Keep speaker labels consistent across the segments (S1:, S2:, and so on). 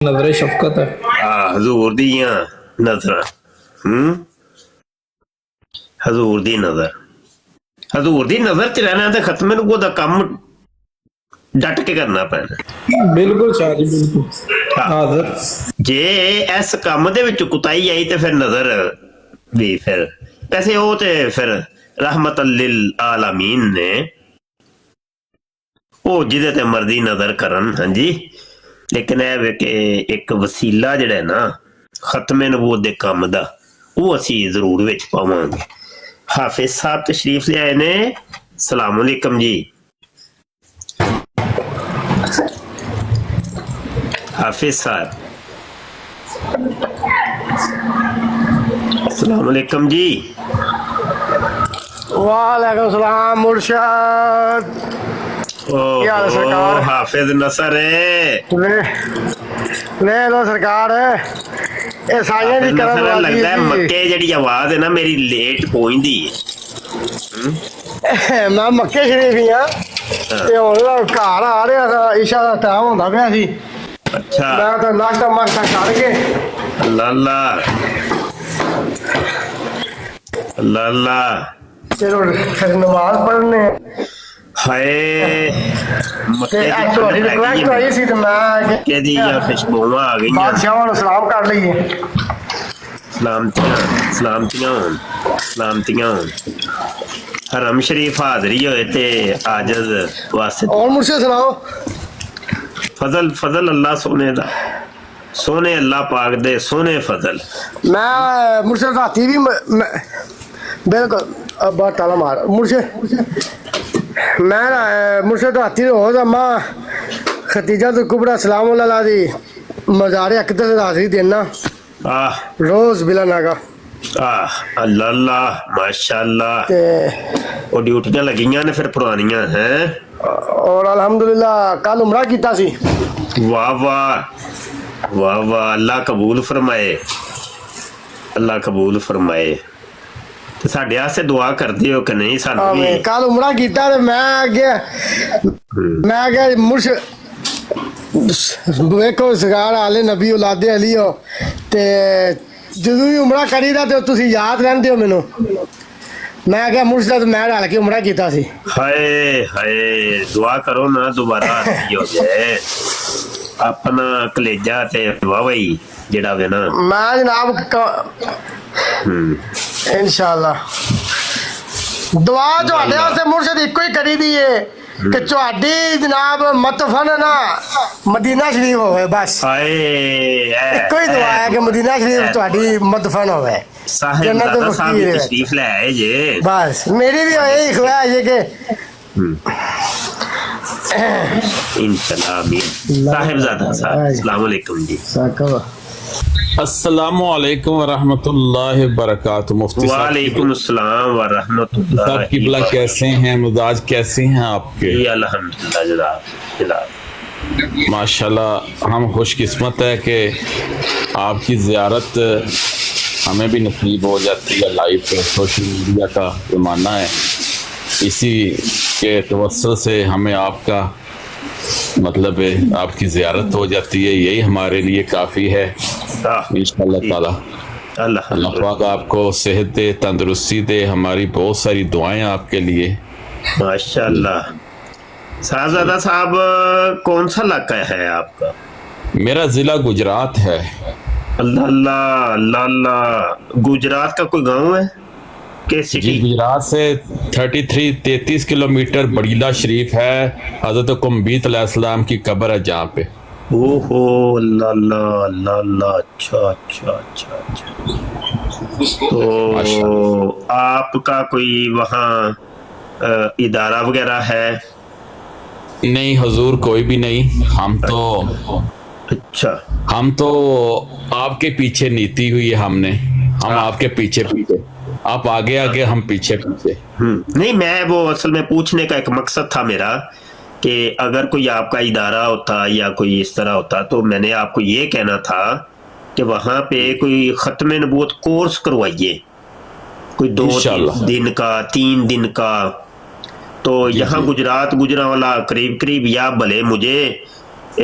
S1: नजर शफकत है।
S2: हजूर दियां नजर। हजूर दी नजर, हजूर दी नजर च रहना ते खत्मे नूं दा कम डट के करना पैना।
S1: बिल्कुल शाह जी, बिल्कुल हाजिर।
S2: जे इस काम दे विच कुताही आई ते फिर नजर भी फिर वैसे वो ते फिर रहमत लिल आलमीन ने वो जिदे ते मर्जी नजर करन। हाँ जी, लेकिन यह वे कि एक वसीला जिहड़ा है ना खत्मे नबूवत दे काम दा वो असी जरूर विच पावांगे। हाफिज साहब तशरीफ ले आए ने। सलाम अलैकुम जी। हाफिज साहब सलाम अलैकुम जी।
S3: वालेकुम सलाम मुर्शद। क्या हाल है सरकार?
S2: हाफिज नसर है।
S3: ले लो सरकार, ये साइयां दी करन वाली
S2: लगदा है
S3: जी।
S2: मक्के जेहड़ी आवाज है ना मेरी लेट पहुंचदी है।
S3: मैं मक्के शरीफ ही हाँ ते हुण घर आ रहा था, ईशा दा टाइम होंदा पिया सी।
S2: अच्छा
S3: मैं तो नाश्ता माश्ता करके
S2: अल्लाह अल्लाह अल्लाह अल्लाह
S3: चलो फिर नमाज पढ़ने
S2: हाय
S3: ते
S2: मक्के दी
S3: आज थोड़ी रिक्वेस्ट आई सी ते मैं
S2: मक्के दी खुशबूआं आ गई।
S3: बादशाह नूं सलाम कर लईए।
S2: सलामतियां सलामतियां होन सलामतियां होन। हरम शरीफ हाजरी होए ते आजज वास्ते
S3: और मुर्शद सुनाओ।
S2: फजल फजल अल्लाह सोने दा, सोने अल्लाह पाक दे सोने फजल।
S3: मैं मुर्शद राती भी बिल्कुल अब ताला मार मुर्शद। मैं मुर्शद राती रोज अम्मा खतीजा तो कुबरा सलाम दी मज़ारे अकदस हाजिरी देना
S2: आह
S3: रोज बिला नागा
S2: आह अल्लाह अल्लाह माशाअल्लाह।
S3: ते
S2: वो ड्यूटियां लगियां ने फिर पुरानियां हैं।
S3: और अल्हम्दुलिल्लाह कल उमरा कीता सी।
S2: वाह वाह वाह वाह, अल्लाह कबूल फरमाए, अल्लाह कबूल फरमाए। ते साडे वास्ते दुआ करदे हो कि नहीं? सानू भी
S3: कल उमरा कीता ते मैं क्या मुर्शद वेखो सरकार आले नबी औलादे अली हो ते ਜਦੋਂ ਵੀ ਉਮਰਾ ਕਰੀਦਾ ਤੇ ਤੁਸੀਂ ਯਾਦ ਰਹਿੰਦੇ ਹੋ ਮੈਨੂੰ। मैं क्या मुर्शद मैं रल के उमरा कीता सी।
S2: हाय हाय दुआ करो ना दोबारा हो जाए अपना कलेजा ते वाहवाही जेड़ा वे ना।
S3: मैं जनाब इंशाअल्लाह दुआ ਤੁਹਾਡੇ ਵਾਸਤੇ ਮੁਰਸ਼ਦ ਇੱਕੋ ਹੀ ਕਰੀ ਦੀ ਏ ਕਿ ਤੁਹਾਡੀ ਜਨਾਬ ਮਤਫਨ ਨਾ ਮਦੀਨਾ ਸ਼ਰੀਫ ਹੋਵੇ ਬਸ।
S2: हाय
S3: ਇੱਕੋ ਹੀ ਦੁਆ ਹੈ ਕਿ ਮਦੀਨਾ ਸ਼ਰੀਫ ਤੁਹਾਡੀ ਮਤਫਨ ਹੋਵੇ।
S2: साहिब दादा साहब भी तशरीफ ले आए जे।
S3: बस मेरी भी यही ख्वाहिश है कि
S2: इंशाल्लाह आमीन। साहिबजादा साहब अस्सलाम वालेकुम जी।
S4: अस्सलामु अलैकुम वरहमतुल्लाहि वबरकातुहू। मुफ्ती
S2: वालेकुम अस्सलाम व रहमतुल्लाह।
S4: किबला कैसे हैं? मिजाज कैसे हैं आपके?
S2: अल्हम्दुलिल्लाह जनाब जनाब
S4: माशाल्लाह हम खुशकिस्मत है कि आपकी ज़ियारत हमें भी नसीब हो जाती है। लाइव पे सोशल मीडिया का ज़माना है, इसी के तवस्सुल से हमें आपका मतलब है आपकी ज़ियारत हो जाती है, यही हमारे लिए काफ़ी है। इंशाअल्लाह ताला अल्लाह पाक आपको सेहत दे, तंदुरुस्ती दे। हमारी बहुत सारी दुआएं आपके लिए।
S2: माशाअल्लाह। साहबजादा साहब कौन सा इलाका है आपका? मेरा
S4: ज़िला गुजरात है।
S2: अल्लाह अल्लाह अल्लाह अल्लाह। गुजरात का कोई गांव है के सिटी?
S4: जी गुजरात से 33 किलोमीटर बड़ीला शरीफ है। हजरत कुंबीत अलैहिस्सलाम की कब्र है जहाँ पे।
S2: ओहो अल्लाह अल्लाह अल्लाह अल्लाह। अच्छा अच्छा अच्छा अच्छा। तो आपका कोई वहाँ इदारा वगैरह है?
S4: नहीं हुजूर, कोई भी नहीं।
S2: अच्छा
S4: हम तो आपके पीछे नीति हुई है हमने। हम आपके पीछे पीछे, आप आगे आगे हम पीछे पीछे।
S2: नहीं, मैं वो असल में पूछने का एक मकसद था मेरा कि अगर कोई आपका इदारा होता या कोई इस तरह होता तो मैंने आपको ये कहना था कि वहाँ पे कोई ख़त्म नबूवत कोर्स करवाइए, कोई 2 दिन का 3 दिन का। तो यहाँ गुजरात गुजरावाला करीब करीब या भले मुझे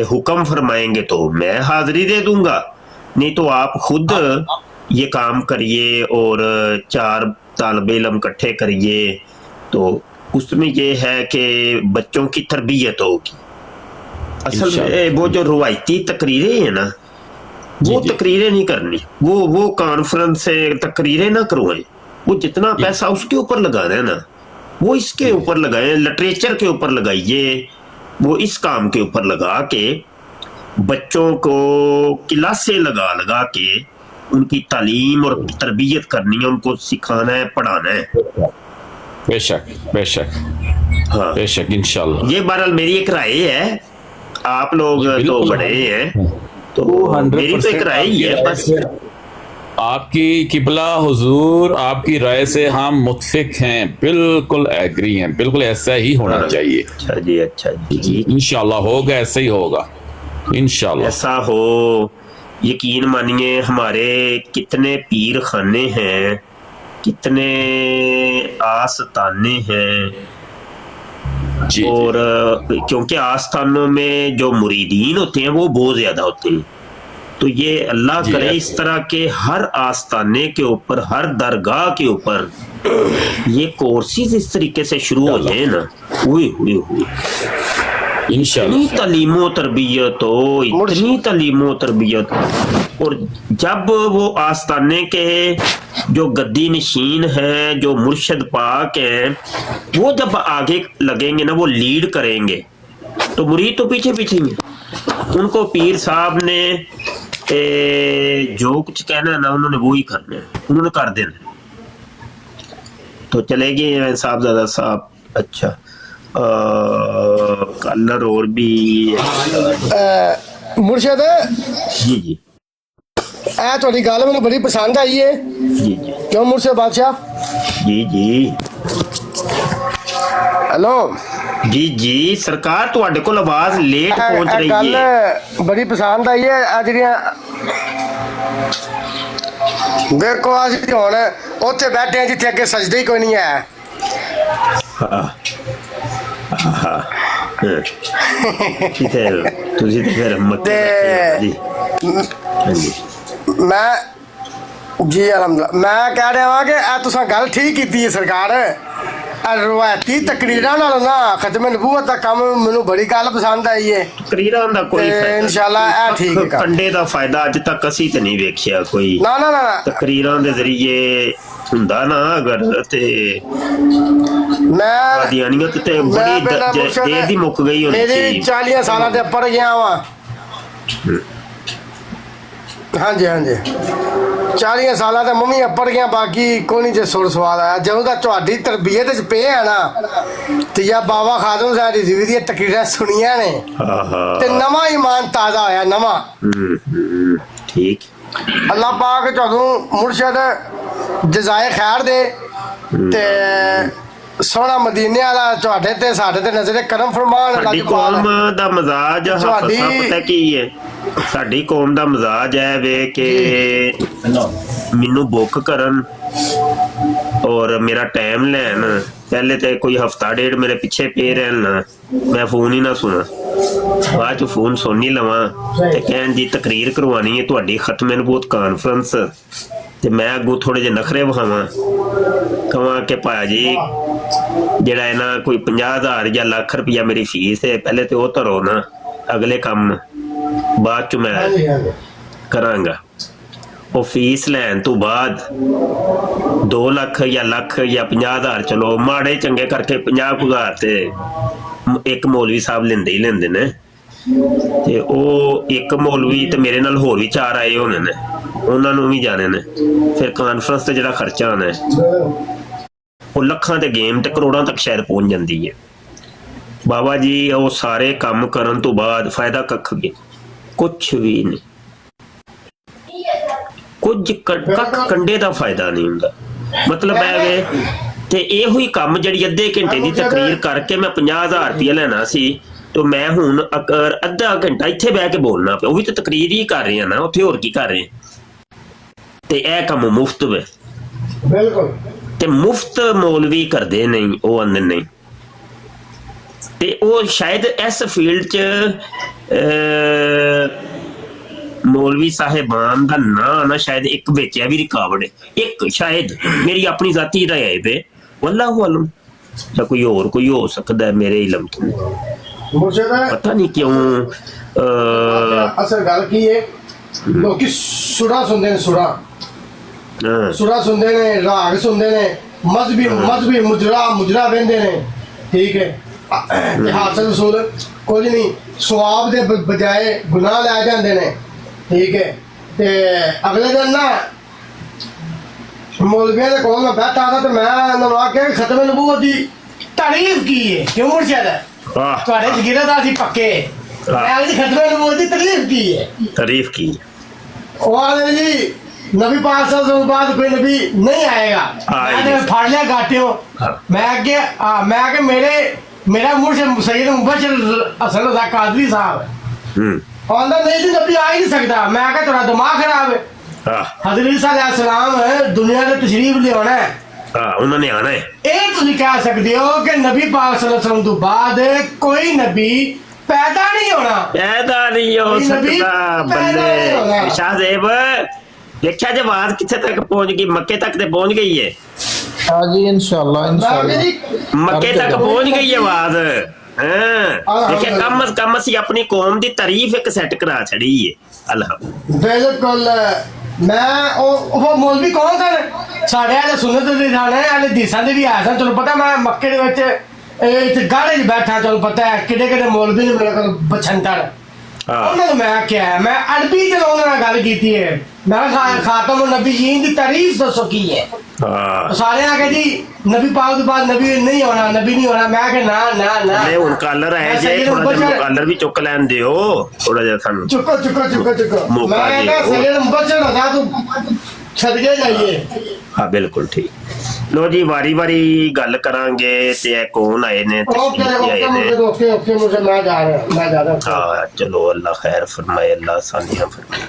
S2: हुक्म फरमाएंगे तो मैं हाजिरी दे दूंगा, नहीं तो आप खुद ये काम करिए और 4 तालिबे इल्म इकट्ठे करिए। तो उसमें ये है कि बच्चों की तरबियत होगी। असल में वो जो रवायती तकरीरें हैं ना, वो तकरीरें नहीं करनी, वो कॉन्फ्रेंस से तकरीरें ना करवाएं। वो जितना पैसा उसके ऊपर लगाना है ना, वो इसके ऊपर लगाएं, लिटरेचर के ऊपर लगाइए, वो इस काम के ऊपर लगा के बच्चों को क्लासे लगा लगा के उनकी तालीम और तरबियत करनी है, उनको सिखाना है, पढ़ाना है।
S4: बेशक बेशक,
S2: हाँ
S4: बेशक इंशाल्लाह।
S2: ये बहरहाल मेरी एक राय है, आप लोग तो बड़े हैं तो मेरी तो एक राय ही है बस।
S4: आपकी किबला हुजूर, आपकी राय से हम मुत्फिक हैं, बिल्कुल एग्री हैं, बिल्कुल ऐसा ही होना चाहिए।
S2: अच्छा जी, अच्छा जी,
S4: इंशाल्लाह होगा, ऐसा ही होगा इंशाल्लाह।
S2: ऐसा हो, यकीन मानिए हमारे कितने पीर खाने हैं, कितने आस्थाने हैं
S4: जी,
S2: और क्योंकि आस्थानों में जो मुरीदीन होते हैं वो बहुत ज्यादा होते हैं, तो ये अल्लाह करे इस तरह के हर आस्थाने के ऊपर, हर दरगाह के ऊपर ये कोर्सेज इस तरीके से शुरू हो जाए ना, हुई
S4: इंशाल्लाह।
S2: इतनी तालीमो तरबियत हो, इतनी तालीमो तरबियत। और जब वो आस्थाने के जो गद्दी नशीन हैं, जो मुर्शद पाक हैं, वो जब आगे लगेंगे ना, वो लीड करेंगे, तो मुरीद तो पीछे पीछे ही। उनको पीर साहब ने जो कुछ कहना है ना, उन्होंने वो ही करना है, उन्होंने कर देना। तो चले गए साहबजादा साहब। अच्छा कलर और भी
S3: मुर्शद
S2: जी जी
S3: ਇਹ ਤੁਹਾਡੀ ਗੱਲ ਮੈਨੂੰ ਬੜੀ ਪਸੰਦ ਆਈ ਹੈ
S2: जी जी
S3: ਕਿਉਂ ਮੁਰਸ਼ਦ ਬਾਦਸ਼ਾਹ।
S2: जी जी
S3: ਹੈਲੋ,
S2: जी जी सरकार ਤੁਹਾਡੇ ਕੋਲ ਆਵਾਜ਼ ਲੇਟ ਪਹੁੰਚ
S3: ਇਹ
S2: ਰਹੀ
S3: ਗੱਲ
S2: ਹੈ।
S3: ਬੜੀ ਪਸੰਦ ਆਈ ਹੈ। ਆ ਜਿਹੜੀਆਂ ਦੇਖੋ ਅਸੀਂ ਹੁਣ ਉੱਥੇ ਬੈਠੇ ਹਾਂ ਜਿੱਥੇ ਅੱਗੇ ਸਜਦੇ ਹੀ ਕੋਈ ਨਹੀਂ ਹੈ।
S2: ਕਿਤੇ ਤੁਸੀਂ ਤੇ ਫਿਰ ਮੱਕੇ ਜੀ ਹਾਂਜੀ
S3: ਮੈਂ ਜੀ ਅਲਹਮਦੁਲਿਲਾ ਮੈਂ ਕਹਿ ਰਿਹਾ ਹਾਂ ਕਿ ਇਹ ਤੁਸੀਂ ਗੱਲ ਠੀਕ ਕੀਤੀ ਹੈ ਸਰਕਾਰ। ਇਹ ਰਵਾਇਤੀ ਤਕਰੀਰਾਂ ਨਾਲ ਨਾ ਖਤਮ ਨਬੂਵਤ ਦਾ ਕੰਮ ਮੈਨੂੰ ਬੜੀ ਗੱਲ ਪਸੰਦ ਆਈ ਹੈ।
S2: ਤਕਰੀਰਾਂ ਦਾ ਕੋਈ
S3: ਤੇ
S2: ਫਾਇਦਾ
S3: ਇਨਸ਼ਾਅੱਲਾ ਇਹ ਠੀਕ ਹੈ।
S2: ਕੰਡੇ ਦਾ ਫਾਇਦਾ ਅੱਜ ਤੱਕ ਅਸੀਂ ਤੇ ਨਹੀਂ ਵੇਖਿਆ ਕੋਈ।
S3: ਨਾ ਨਾ ਨਾ
S2: ਤਕਰੀਰਾਂ ਦੇ ਜ਼ਰੀਏ ਹੁੰਦਾ ਨਾ ਅਗਰ ਤੇ
S3: ਮੈਂ
S2: ਕਾਦੀਆਨੀਅਤ ਤੇ ਬੜੀ ਦੇਰ ਦੀ ਮੁੱਕ ਗਈ ਹੋਣੀ
S3: ਮੇਰੀ
S2: ਸੀ।
S3: 40 ਸਾਲਾਂ ਦੇ ਉੱਪਰ ਗਿਆ ਵਾਂ। ਹਾਂਜੀ ਹਾਂਜੀ 40 ਸਾਲਾਂ ਤੇ ਮੰਮੀ ਅੱਪੜ ਗਿਆ, ਬਾਕੀ ਕੋਈ ਨਹੀਂ ਜੇ ਸੁਰ ਸਵਾਲ ਆਇਆ। ਜਦੋਂ ਦਾ ਤੁਹਾਡੀ ਤਰਬੀਅਤ ਚ ਪਏ ਆ ਨਾ, ਤੇ ਜਾਂ ਬਾਬਾ ਖਾਦਮ ਸਾਹਿਬ ਦੀ ਜ਼ਿੰਦਗੀ ਦੀਆਂ ਤਕਰੀਰਾਂ ਸੁਣੀਆਂ ਨੇ, ਤੇ ਨਵਾਂ ਈਮਾਨ ਤਾਜ਼ਾ ਹੋਇਆ, ਨਵਾਂ।
S2: ਠੀਕ
S3: ਅੱਲਾਹ ਪਾਕ ਤੁਹਾਨੂੰ ਮੁਰਸ਼ਦ ਜਜ਼ਾਏ ਖੈਰ ਦੇ, ਤੇ ਸੋਹਣਾ ਮਦੀਨੇ ਵਾਲਾ ਤੁਹਾਡੇ ਤੇ ਸਾਡੇ ਤੇ ਨਜ਼ਰੇ ਕਰਮ ਫਰਮਾਨ।
S2: ਸਾਡੀ ਕੌਮ ਦਾ ਮਜ਼ਾਜ ਹਾਫਸਾ ਪਤਾ ਕੀ ਹੈ? ਸਾਡੀ ਕੌਮ ਦਾ ਮਜ਼ਾਜ ਹੈ ਵੇ ਕਿ ਮੈਨੂੰ ਬੁੱਕ ਕਰਨ ਔਰ ਮੇਰਾ ਟਾਈਮ ਲੈਣ, ਪਹਿਲੇ ਤੇ ਕੋਈ ਹਫਤਾ ਡੇਢ ਮੇਰੇ ਪਿੱਛੇ ਪਏ ਰਹਿਣ ਨਾ, ਮੈਂ ਫੋਨ ਹੀ ਨਾ ਸੁਣਾ, ਬਾਅਦ ਚ ਫੋਨ ਸੁਣ ਹੀ ਲਵਾਂ ਤੇ ਕਹਿਣ ਜੀ ਤਕਰੀਰ ਕਰਵਾਉਣੀ ਹੈ ਤੁਹਾਡੀ ਖਤਮੇ ਨਬੂਵਤ ਕਾਨਫਰੰਸ, ਤੇ ਮੈਂ ਅੱਗੋਂ ਥੋੜੇ ਜਿਹੇ ਨਖਰੇ ਵਿਖਾਵਾਂ, ਕਹਾਂ ਕਿ ਭਾਜੀ ਜਿਹੜਾ ਹੈ ਨਾ ਕੋਈ 50,000 ਜਾਂ ਲੱਖ ਰੁਪਇਆ ਮੇਰੀ ਫੀਸ ਹੈ, ਪਹਿਲੇ ਤੇ ਉਹ ਧਰੋ ਨਾ, ਅਗਲੇ ਕੰਮ ਬਾਅਦ ਚ ਮੈਂ ਕਰਾਂਗਾ। ਉਹ ਫੀਸ ਲੈਣ ਤੋਂ ਬਾਅਦ 2 ਲੱਖ ਜਾਂ ਲੱਖ ਜਾਂ 50,000, ਚਲੋ ਮਾੜੇ ਚੰਗੇ ਕਰਕੇ 50,000 ਤੇ ਇੱਕ ਮੌਲਵੀ ਸਾਹਿਬ ਲੈਂਦੇ ਹੀ ਲੈਂਦੇ ਨੇ, ਤੇ ਉਹ ਇੱਕ ਮੌਲਵੀ ਤੇ ਮੇਰੇ ਨਾਲ ਹੋਰ ਵੀ 4 ਆਏ ਹੋਣੇ ਨੇ, ਉਹਨਾਂ ਨੂੰ ਵੀ ਜਾਣੇ ਨੇ। ਫਿਰ ਕਾਨਫਰੰਸ ਤੇ ਜਿਹੜਾ ਖਰਚਾ ਆਉਣਾ ਹੈ ਉਹ ਲੱਖਾਂ ਤੇ ਗੇਮ ਤੇ ਕਰੋੜਾਂ ਤੱਕ ਸ਼ਾਇਦ ਪਹੁੰਚ ਜਾਂਦੀ ਹੈ। ਬਾਬਾ ਜੀ ਉਹ ਸਾਰੇ ਕੰਮ ਕਰਨ ਤੋਂ ਬਾਅਦ ਫਾਇਦਾ ਕੱਖ ਵੀ, ਕੁਛ ਵੀ ਨਹੀਂ, ਕੁਝ ਕੱਖ ਕੰਡੇ ਦਾ ਫਾਇਦਾ ਨਹੀਂ ਹੁੰਦਾ। ਮਤਲਬ ਹੈ ਵੇ ਤੇ ਇਹੋ ਹੀ ਕੰਮ ਜਿਹੜੀ ਅੱਧੇ ਘੰਟੇ ਦੀ ਤਕਰੀਰ ਕਰਕੇ ਮੈਂ 50,000 ਰੁਪਇਆ ਲੈਣਾ ਸੀ, ਤੇ ਮੈਂ ਹੁਣ ਅਗਰ ਅੱਧਾ ਘੰਟਾ ਇੱਥੇ ਬਹਿ ਕੇ ਬੋਲਣਾ ਪਿਆ, ਉਹ ਵੀ ਤਾਂ ਤਕਰੀਰ ਹੀ ਕਰ ਰਹੇ ਆ ਨਾ, ਉੱਥੇ ਹੋਰ ਕੀ ਕਰ ਰਹੇ, ਤੇ ਇਹ ਕੰਮ ਮੁਫਤ ਵੇ। ਬਿਲਕੁਲ। ਤੇ ਮੁਫਤ ਮੌਲਵੀ ਕਰਦੇ ਨਹੀਂ, ਉਹ ਆਂਦੇ ਨਹੀਂ, ਤੇ ਉਹ ਸ਼ਾਇਦ ਇਸ ਫੀਲਡ 'ਚ ਮੌਲਵੀ ਸਾਹਿਬਾਨ ਦਾ ਨਾਂ ਨਾ ਸ਼ਾਇਦ ਇੱਕ ਵਿੱਚ ਹੈ ਵੀ ਰਿਕਾਵਟ, ਇੱਕ ਸ਼ਾਇਦ ਮੇਰੀ ਆਪਣੀ ਜ਼ਾਤੀ ਰਾਏ ਹੈ ਵੇ, ਵੱਲਾਹੁ ਆਲਮ, ਜਾਂ ਕੋਈ ਹੋਰ ਕੋਈ ਹੋ ਸਕਦਾ ਹੈ ਮੇਰੇ ਇਲਮ ਤੋਂ, ਪਤਾ ਨਹੀਂ ਕਿਉਂ।
S3: ਅਸਲ ਗੱਲ ਕੀ ਹੈ, ਲੋਕੀ ਸੁਰਾ ਸੁਣਦੇ ਨੇ, ਸੁਰਾ ਸੁਣਦੇ ਨੇ, ਰਾਗ ਸੁਣਦੇ ਨੇ, ਮਜ਼ਹਬੀ ਮੁਜਰਾ ਵਹਿੰਦੇ ਨੇ, ਠੀਕ ਹੈ। ਹਾਸਲ ਰਸੂਲ ਕੁਝ ਨਹੀਂ, ਸਵਾਬ ਦੇ ਬਜਾਏ ਗੁਨਾਹ ਲੈ ਜਾਂਦੇ ਨੇ, ਠੀਕ ਹੈ। ਤੇ ਅਗਲੇ ਦਿਨ ਨਾ ਮੌਲਵੀਆਂ ਦੇ ਕੋਲ ਮੈਂ ਬੈਠਾ था, ਤੇ ਮੈਂ ਉਹਨਾਂ ਨੂੰ ਆਖਿਆ ਕਿ ਖਤਮ ਨਬੂਵਤ ਦੀ ਤਾਰੀਫ ਕੀ ਹੈ, ਕਿਉਂ ਮੁਰਸ਼ਦ ਤੁਹਾਡੇ ਜਗੀਰਦਾਰ ਸੀ ਪੱਕੇ, ਮੈਂ ਜੀ ਖਤਮ ਨਬੂਵਤ ਦੀ ਤਾਰੀਫ ਕੀ ਹੈ,
S2: ਤਾਰੀਫ ਕੀ
S3: ਉਹ ਆਲੇ ਜੀ नबी पाक सल्लल्लाहु अलैहि वसल्लम बाद कोई नबी नहीं आएगा। मैंने फाड़ लिया गाटियों, मैं के मेरा मुर्शिद सैयद मुबश्शिर हसन रज़ा कादरी साहब और नहीं जी नबी आ ही नहीं सकता। मैं क्या थोड़ा दिमाग खराब है, हज़रत ईसा अलैहिस्सलाम दुनिया में तशरीफ ले आना है,
S2: उन्होंने आना है।
S3: ਇਹ ਤੁਸੀਂ ਕਹਿ ਸਕਦੇ ਹੋ ਕਿ ਨਬੀ ਪਾਕ ਸੱਲੱਲਾਹੁ ਅਲੈहि ਵਸੱਲਮ ਤੋਂ ਬਾਅਦ ਕੋਈ ਨਬੀ ਪੈਦਾ ਨਹੀਂ ਹੋਣਾ,
S2: ਪੈਦਾ ਨਹੀਂ ਹੋ ਸਕਦਾ। ਬੱਲੇ ਸ਼ਾਹ ਜ਼ੇਬ ਦੇਖਿਆ ਜੇ ਆਵਾਜ਼ ਕਿੱਥੇ ਤੱਕ ਪਹੁੰਚ ਗਈ, ਮੱਕੇ ਤੱਕ ਤੇ ਪਹੁੰਚ ਗਈ ਹੈ।
S1: हाँ जी इंशाल्लाह
S2: ਮੱਕੇ ਤੱਕ ਪਹੁੰਚ ਗਈ ਹੈ ਆਵਾਜ਼। ਦੇਖਿਆ ਕਮ ਅਜ਼ ਕਮ ਅਸੀਂ ਆਪਣੀ ਕੌਮ ਦੀ ਤਾਰੀਫ ਇੱਕ ਸੈੱਟ ਕਰਾ ਛੜੀ ਹੈ। ਅਲਹਮਦੁਲਿਲਾ
S3: ਬਿਲਕੁਲ। ਮੈਂ ਉਹ ਮੌਲਵੀ ਕੌਣ ਸਨ, ਸਾਡੇ ਵਾਲੇ ਸੁਨਨਤ ਦੇ ਜਾਣੇ ਵਾਲੇ ਹਦੀਸਾਂ ਦੇ ਵੀ ਆਏ ਸਨ। ਤੁਹਾਨੂੰ ਪਤਾ ਮੈਂ ਮੱਕੇ ਦੇ ਵਿੱਚ ਇੱਥੇ ਗਾੜੇ 'ਚ ਬੈਠਾ, ਤੁਹਾਨੂੰ ਪਤਾ ਹੈ ਕਿਹੜੇ ਕਿਹੜੇ ਮੌਲਵੀ ਨੇ ਮੇਰੇ ਕੋਲ ਬਛੰਤਰ, ਉਹਨਾਂ ਨੂੰ ਮੈਂ ਕਿਹਾ, ਮੈਂ ਅਰਬੀ ਚ ਉਹਨਾਂ ਨਾਲ ਗੱਲ ਕੀਤੀ ਹੈ, ਮੈਂ ਖਾਤਮ ਨਬੀयीन ਦੀ ਤਾਰੀਫ ਦੱਸੋ ਕੀ ਹੈ। ਸਾਰੇ ਆ ਕੇ ਜੀ ਨਬੀ ਪਾਕ ਤੋਂ ਬਾਅਦ ਨਬੀ ਨਹੀਂ ਹੋਣਾ, ਨਬੀ ਨਹੀਂ ਹੋਣਾ। ਮੈਂ ਕਿ ਨਾ
S2: ਮੈਂ ਹੁਣ ਕਾਲਰ ਆਇਆ ਜੇ, ਥੋੜਾ ਜਿਹਾ ਕਾਲਰ ਵੀ ਚੁੱਕ ਲੈਣ ਦਿਓ, ਥੋੜਾ ਜਿਹਾ ਸਾਨੂੰ
S3: ਚੁੱਕੋ ਮੈਂ ਕਿਹਾ ਸੈਯਦ ਮੁਬਸ਼ਰ ਹਜ਼ਾ ਤੂੰ ਛੱਡ ਕੇ ਜਾਈਏ।
S2: ਹਾਂ ਬਿਲਕੁਲ ਠੀਕ। ਲੋ ਜੀ ਵਾਰੀ ਵਾਰੀ ਗੱਲ ਕਰਾਂਗੇ ਤੇ ਇਹ ਕੌਣ ਆਏ ਨੇ,
S3: ਓਕੇ ਮੁਝੇ ਮੈਂ ਜਾ ਰਿਹਾ।
S2: ਹਾਂ ਚਲੋ ਅੱਲਾ ਖੈਰ ਫਰਮਾਏ, ਅੱਲਾ ਸਾਨੀਆਂ ਫਰਮਾਏ।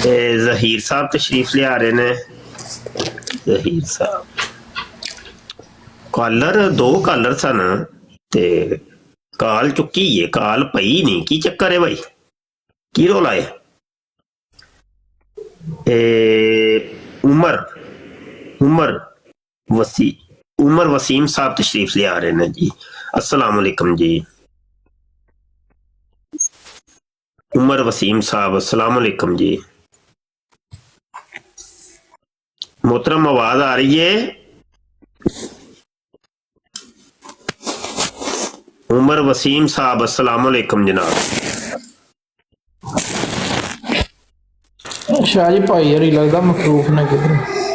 S2: ਤੇ ਜ਼ਹੀਰ ਸਾਹਿਬ ਤਸ਼ਰੀਫ ਲਿਆ ਰਹੇ ਨੇ। ਜ਼ਹੀਰ ਸਾਹਿਬ ਕਾਲਰ, 2 ਕਾਲਰ ਸਨ ਤੇ ਕਾਲ ਚੁੱਕੀ ਹੈ, ਕਾਲ ਪਈ ਨਹੀਂ, ਕੀ ਚੱਕਰ ਹੈ ਭਾਈ, ਕੀ ਰੋਲਾ ਹੈ? उमर वसीम साहब तशरीफ ले आ रहे हैं जी। अस्सलाम वालेकुम जी उमर वसीम साहब, अस्सलाम वालेकुम जी। मोहतरम आवाज आ रही है? उमर वसीम साहब अस्सलाम वालेकुम जनाब।
S1: शाह जी भाई यार लगता मसरूफ ने किधर,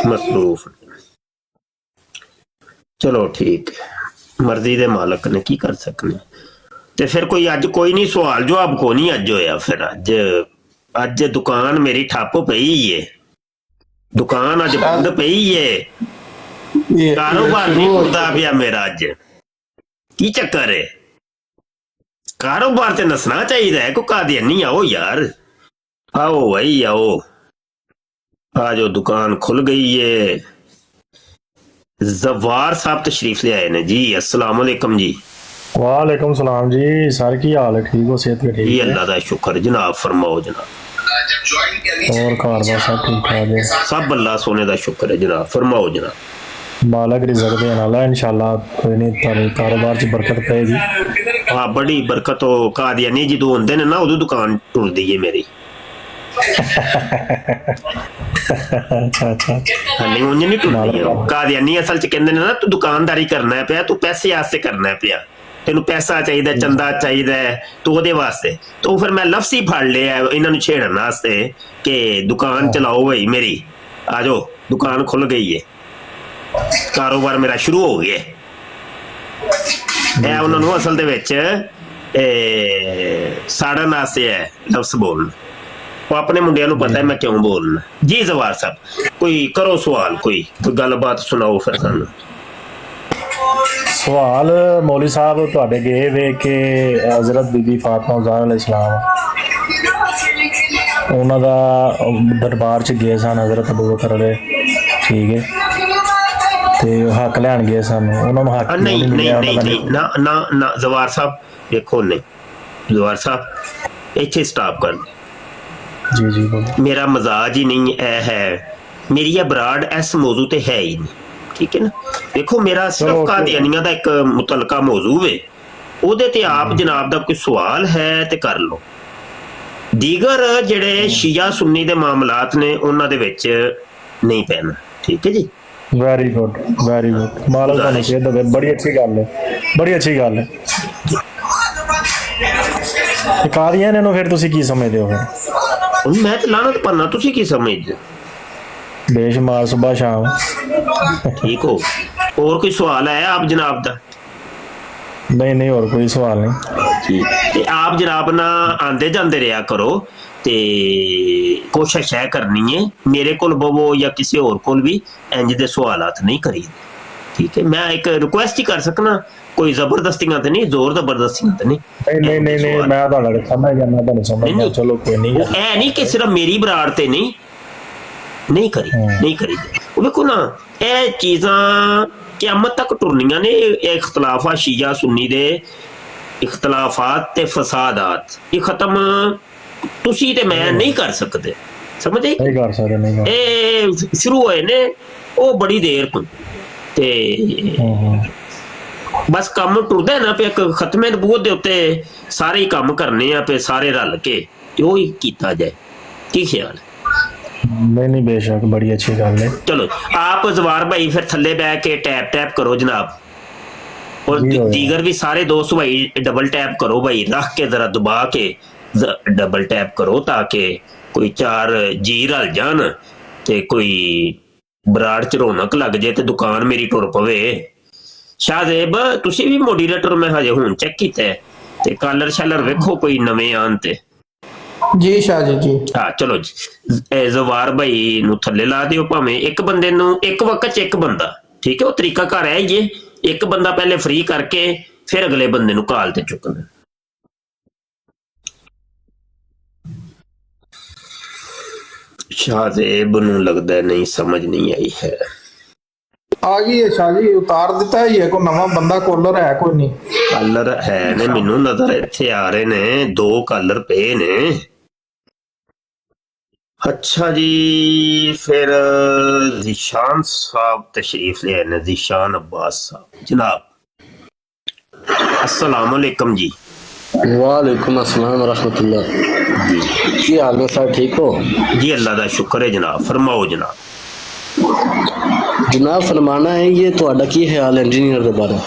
S2: मसरूफ। चलो ठीक है, मर्जी दे मालक ने की कर सकने। ते फिर कोई अज कोई नहीं सवाल जवाब को नहीं अज होया। फिर अज दुकान मेरी ठप पई है, दुकान अज बंद पई है, कारोबार नहीं खुलता पिया मेरा। अज की चक्कर है? कारोबार ते नसना चाहिए। को कादियानी आओ यार, आओ भाई आओ, आज दुकान खुल गई है। जवार साहब तशरीफ ले आए ने जी। अस्सलाम वालेकुम जी।
S5: वालेकुम सलाम जी। सर की हाल है? ठीक हो? सेहत ठीक
S2: है? अल्लाह दा शुक्र जनाब, फरमाओ जनाब।
S5: और कारबार सब ठीक ठाक है?
S2: सब अल्लाह सोने दा शुक्र है जनाब, फरमाओ जनाब।
S5: मालक रिजक देने वाला है इंशाल्लाह। कोई नहीं, तारे कारोबार च बरकत पेगी।
S2: हाँ बड़ी बरकत हो। कादियानी जदों होंदे ने ना उदों दुकान टुरदी है मेरी। नहीं उंज नहीं टुरदी है। कादियानी असल च कहंदे ने ना तू दुकानदारी करना है पिया, तू पैसे वास्ते करना है पिया, तेनू पैसा चाहिए, चंदा चाहिए, तो ਉਹਦੇ वास्ते। तो फिर मैं लफ्ज़ ही फड़ लिया इन्हां नूं छेड़न वास्ते कि दुकान चलाओ भाई मेरी, आ जाओ दुकान खुल गई है, कारोबार मेरा शुरू हो गया। ਇਹ ਉਹਨਾਂ ਨੂੰ ਅਸਲ ਦੇ ਵਿੱਚ ਸਾੜਨ ਵਾਸਤੇ ਹੈ ਲਫ਼ਜ਼ ਬੋਲਣਾ। ਉਹ ਆਪਣੇ ਮੁੰਡਿਆਂ ਨੂੰ ਪਤਾ ਹੈ ਮੈਂ ਕਿਉਂ ਬੋਲਣਾ। ਜੀ ਜ਼ਵਾਰ ਸਾਹਿਬ ਕੋਈ ਕਰੋ ਸਵਾਲ, ਕੋਈ ਗੱਲਬਾਤ ਸੁਣਾਓ ਫਿਰ ਸਾਨੂੰ।
S5: सवाल मौली साहब तुहाडे गए वे कि हज़रत बीबी फातिमा ज़हरा अलैहिस्सलाम उन्हां दा दरबार च गए सन हज़रत अबू बकर ठीक है। ਤੇ ਉਹ ਹੱਕ ਲੈਣ ਗਏ ਸਨ, ਉਹਨਾਂ ਨੂੰ ਹੱਕ
S2: ਨਹੀਂ
S5: ਕਿਉਂ
S2: ਨਹੀਂ
S5: ਮਿਲਿਆ
S2: ਨਹੀਂ
S5: ਉਹਨਾਂ ਦਾ?
S2: ਨਹੀਂ ਨਾ ਨਾ ਨਾ ਜ਼ਵਾਰ ਸਾਹਿਬ ਦੇਖੋ, ਨਹੀਂ ਜ਼ਵਾਰ ਸਾਹਿਬ ਇੱਥੇ ਸਟਾਪ ਕਰ ਦਿਓ।
S5: ਜੀ ਜੀ ਬੋਲੋ।
S2: ਮੇਰਾ ਮਜ਼ਾਜ ਹੀ ਨਹੀਂ ਇਹ ਹੈ, ਮੇਰੀ ਇਹ ਬਰਾੜ ਇਸ ਮੌਜੂ ਤੇ ਹੈ ਹੀ ਨਹੀਂ, ਠੀਕ ਹੈ ਨਾ। ਦੇਖੋ ਮੇਰਾ
S5: ਚਲੋ,
S2: ਸਿਰਫ
S5: okay।
S2: ਕਾਦੀਆਨੀਆਂ ਦਾ ਇੱਕ ਮੁਤਲਕਾ ਮੌਜੂ ਵੇ, ਉਹਦੇ ਤੇ ਆਪ ਜਨਾਬ ਦਾ ਕੋਈ ਸਵਾਲ ਹੈ ਤੇ ਕਰ ਲਓ। ਦੀਗਰ ਜਿਹੜੇ ਸ਼ੀਆ ਸੁੰਨੀ ਦੇ ਮਾਮਲਾਤ ਨੇ ਉਹਨਾਂ ਦੇ ਵਿੱਚ ਨਹੀਂ ਪੈਣਾ, ਠੀਕ ਹੈ ਜੀ।
S5: ਵੈਰੀ ਗੁੱਡ, ਵੈਰੀ ਗੁੱਡ, ਮਾਲਕ ਤੁਹਾਨੂੰ ਖੇਡ ਦੇਵੇ, ਬੜੀ ਅੱਛੀ ਗੱਲ ਹੈ, ਬੜੀ ਅੱਛੀ ਗੱਲ ਹੈ। ਤੇ ਕਾਦੀਆਂ ਨੂੰ ਫਿਰ ਤੁਸੀਂ ਕੀ ਸਮਝਦੇ ਹੋ? ਫਿਰ
S2: ਹੁਣ ਮੈਂ ਤੇ ਲਾਨਤ ਪੰਨਾ, ਤੁਸੀਂ ਕੀ ਸਮਝਦੇ ਹੋ?
S5: ਬੇਸ਼ੁਮਾਰ ਸੁਬਹ ਸ਼ਾਮ।
S2: ਠੀਕ ਹੋ? ਹੋਰ ਕੋਈ ਸਵਾਲ ਹੈ ਆਪ ਜਨਾਬ ਦਾ?
S5: ਨਹੀਂ ਨਹੀਂ, ਹੋਰ ਕੋਈ ਸਵਾਲ ਨਹੀਂ।
S2: ਠੀਕ, ਤੇ ਆਪ ਜਨਾਬ ਨਾ ਆਂਦੇ ਜਾਂਦੇ ਰਿਹਾ ਕਰੋ, ਤੇ ਕੋਸ਼ਿਸ਼ ਹੈ ਕਰਨੀ ਹੈ ਮੇਰੇ ਕੋਲ ਬਵੋ ਜਾਂ ਕਿਸੇ ਹੋਰ ਕੋਲ ਵੀ ਇੰਜ ਦੇ ਸਵਾਲਾਤ ਨਹੀਂ ਕਰੀ, ਠੀਕ ਹੈ। ਮੈਂ ਇੱਕ ਰਿਕੁਐਸਟ ਹੀ ਕਰ ਸਕਣਾ, ਕੋਈ ਜ਼ਬਰਦਸਤੀਆਂ ਤੇ ਨਹੀਂ, ਜ਼ੋਰ ਜ਼ਬਰਦਸਤੀਆਂ ਤੇ ਨਹੀਂ।
S5: ਨਹੀਂ ਨਹੀਂ ਨਹੀਂ, ਮੈਂ ਤੁਹਾਡਾ ਸਮਝ ਜਾਂਦਾ, ਤੁਹਾਨੂੰ ਸਮਝਦਾ। ਚਲੋ ਕੋਈ ਨਹੀਂ,
S2: ਉਹ ਇਹ ਨਹੀਂ ਕਿ ਸਿਰਫ ਮੇਰੀ ਬਰਾੜ ਤੇ ਨਹੀਂ ਕਰੀ, ਨਹੀਂ ਕਰੀ। ਉਹ ਵੇਖੋ ਨਾ, ਇਹ ਚੀਜ਼ਾਂ ਕਿਆਮਤ ਤੱਕ ਟੁਰਨੀਆਂ ਨੇ। ਇਹ ਇਖਤਲਾਫਾ ਸ਼ੀਆ ਸੁੰਨੀ ਦੇ ਇਖਤਲਾਫਾਤ ਤੇ ਫਸਾਦਾਤ, ਇਹ ਖਤਮ ਤੁਸੀਂ ਤੇ ਮੈਂ ਨਹੀਂ ਕਰ ਸਕਦੇ, ਸਮਝੇ?
S5: ਨਹੀਂ ਕਰ ਸਕਦੇ, ਨਹੀਂ ਕਰ
S2: ਇਹ ਸ਼ੁਰੂ ਹੋਏ ਨੇ ਉਹ ਬੜੀ ਦੇਰ ਤੋਂ, ਤੇ ਬਸ ਕੰਮ ਟੁਰਦਾ ਨਾ ਪਿਆ। ਖਤਮੇ ਨਬੂਵਤ ਦੇ ਉੱਤੇ ਸਾਰੇ ਹੀ ਕੰਮ ਕਰਨੇ ਆ ਪਏ, ਸਾਰੇ ਰਲ ਕੇ, ਤੇ ਉਹ ਹੀ ਕੀਤਾ ਜਾਏ। ਕੀ ਖਿਆਲ?
S5: ਨਹੀਂ ਨਹੀਂ, ਬੇਸ਼ੱਕ, ਬੜੀ ਅੱਛੀ ਗੱਲ ਹੈ।
S2: ਚਲੋ ਆਪ ਜ਼ਵਾਰ ਭਾਈ ਫਿਰ ਥੱਲੇ ਬੈ ਕੇ ਟੈਪ ਕਰੋ ਜਨਾਬ, और दीगर भी सारे दोस्त भाई डबल टैप करो भाई, रख के जरा दबा के डबल टैप करो, ताकि कोई 4 जी रल जान ते कोई बराड़ च रौनक लग जाए ते दुकान मेरी टुर पवे। शाहजेब तुसी भी मोडीरेटर मैं हजे हुण चेक कीता है, ते कलर शैलर वेखो कोई नवे आन ते।
S1: जी शाह जी।
S2: हाँ चलो जवार भाई नू थल्ले ला दिओ, भावें एक बंदे नू एक वक्त च एक बंदा, ठीक है। वो तरीका घर है जे एक बंदा पहले फ्री करके फिर अगले बंदे नू कॉल ते चुकना। शाहजेब नू लगदा नहीं समझ नहीं आई है।
S1: आ गई है शाह जी, उतार दिता ही है, कोई नवा बंदा कॉलर है कोई नहीं?
S2: कलर है ने, मैनू नजर इत्थे आ रहे ने 2 कलर पे ने। अच्छा जी, फिर ज़ीशान साहब तशरीफ ले आए ने, ज़ीशान अब्बास साहब जनाब। अस्सलाम वालेकुम जी।
S3: वालेकुम अस्सलाम रहमतुल्लाह। की हाल है सर, ठीक हो?
S2: जी अल्लाह का शुक्र है जनाब, फरमाओ जनाब।
S3: जनाब फरमाना है, ये ਤੁਹਾਡਾ ਕੀ ख्याल है इंजीनियर के बारे?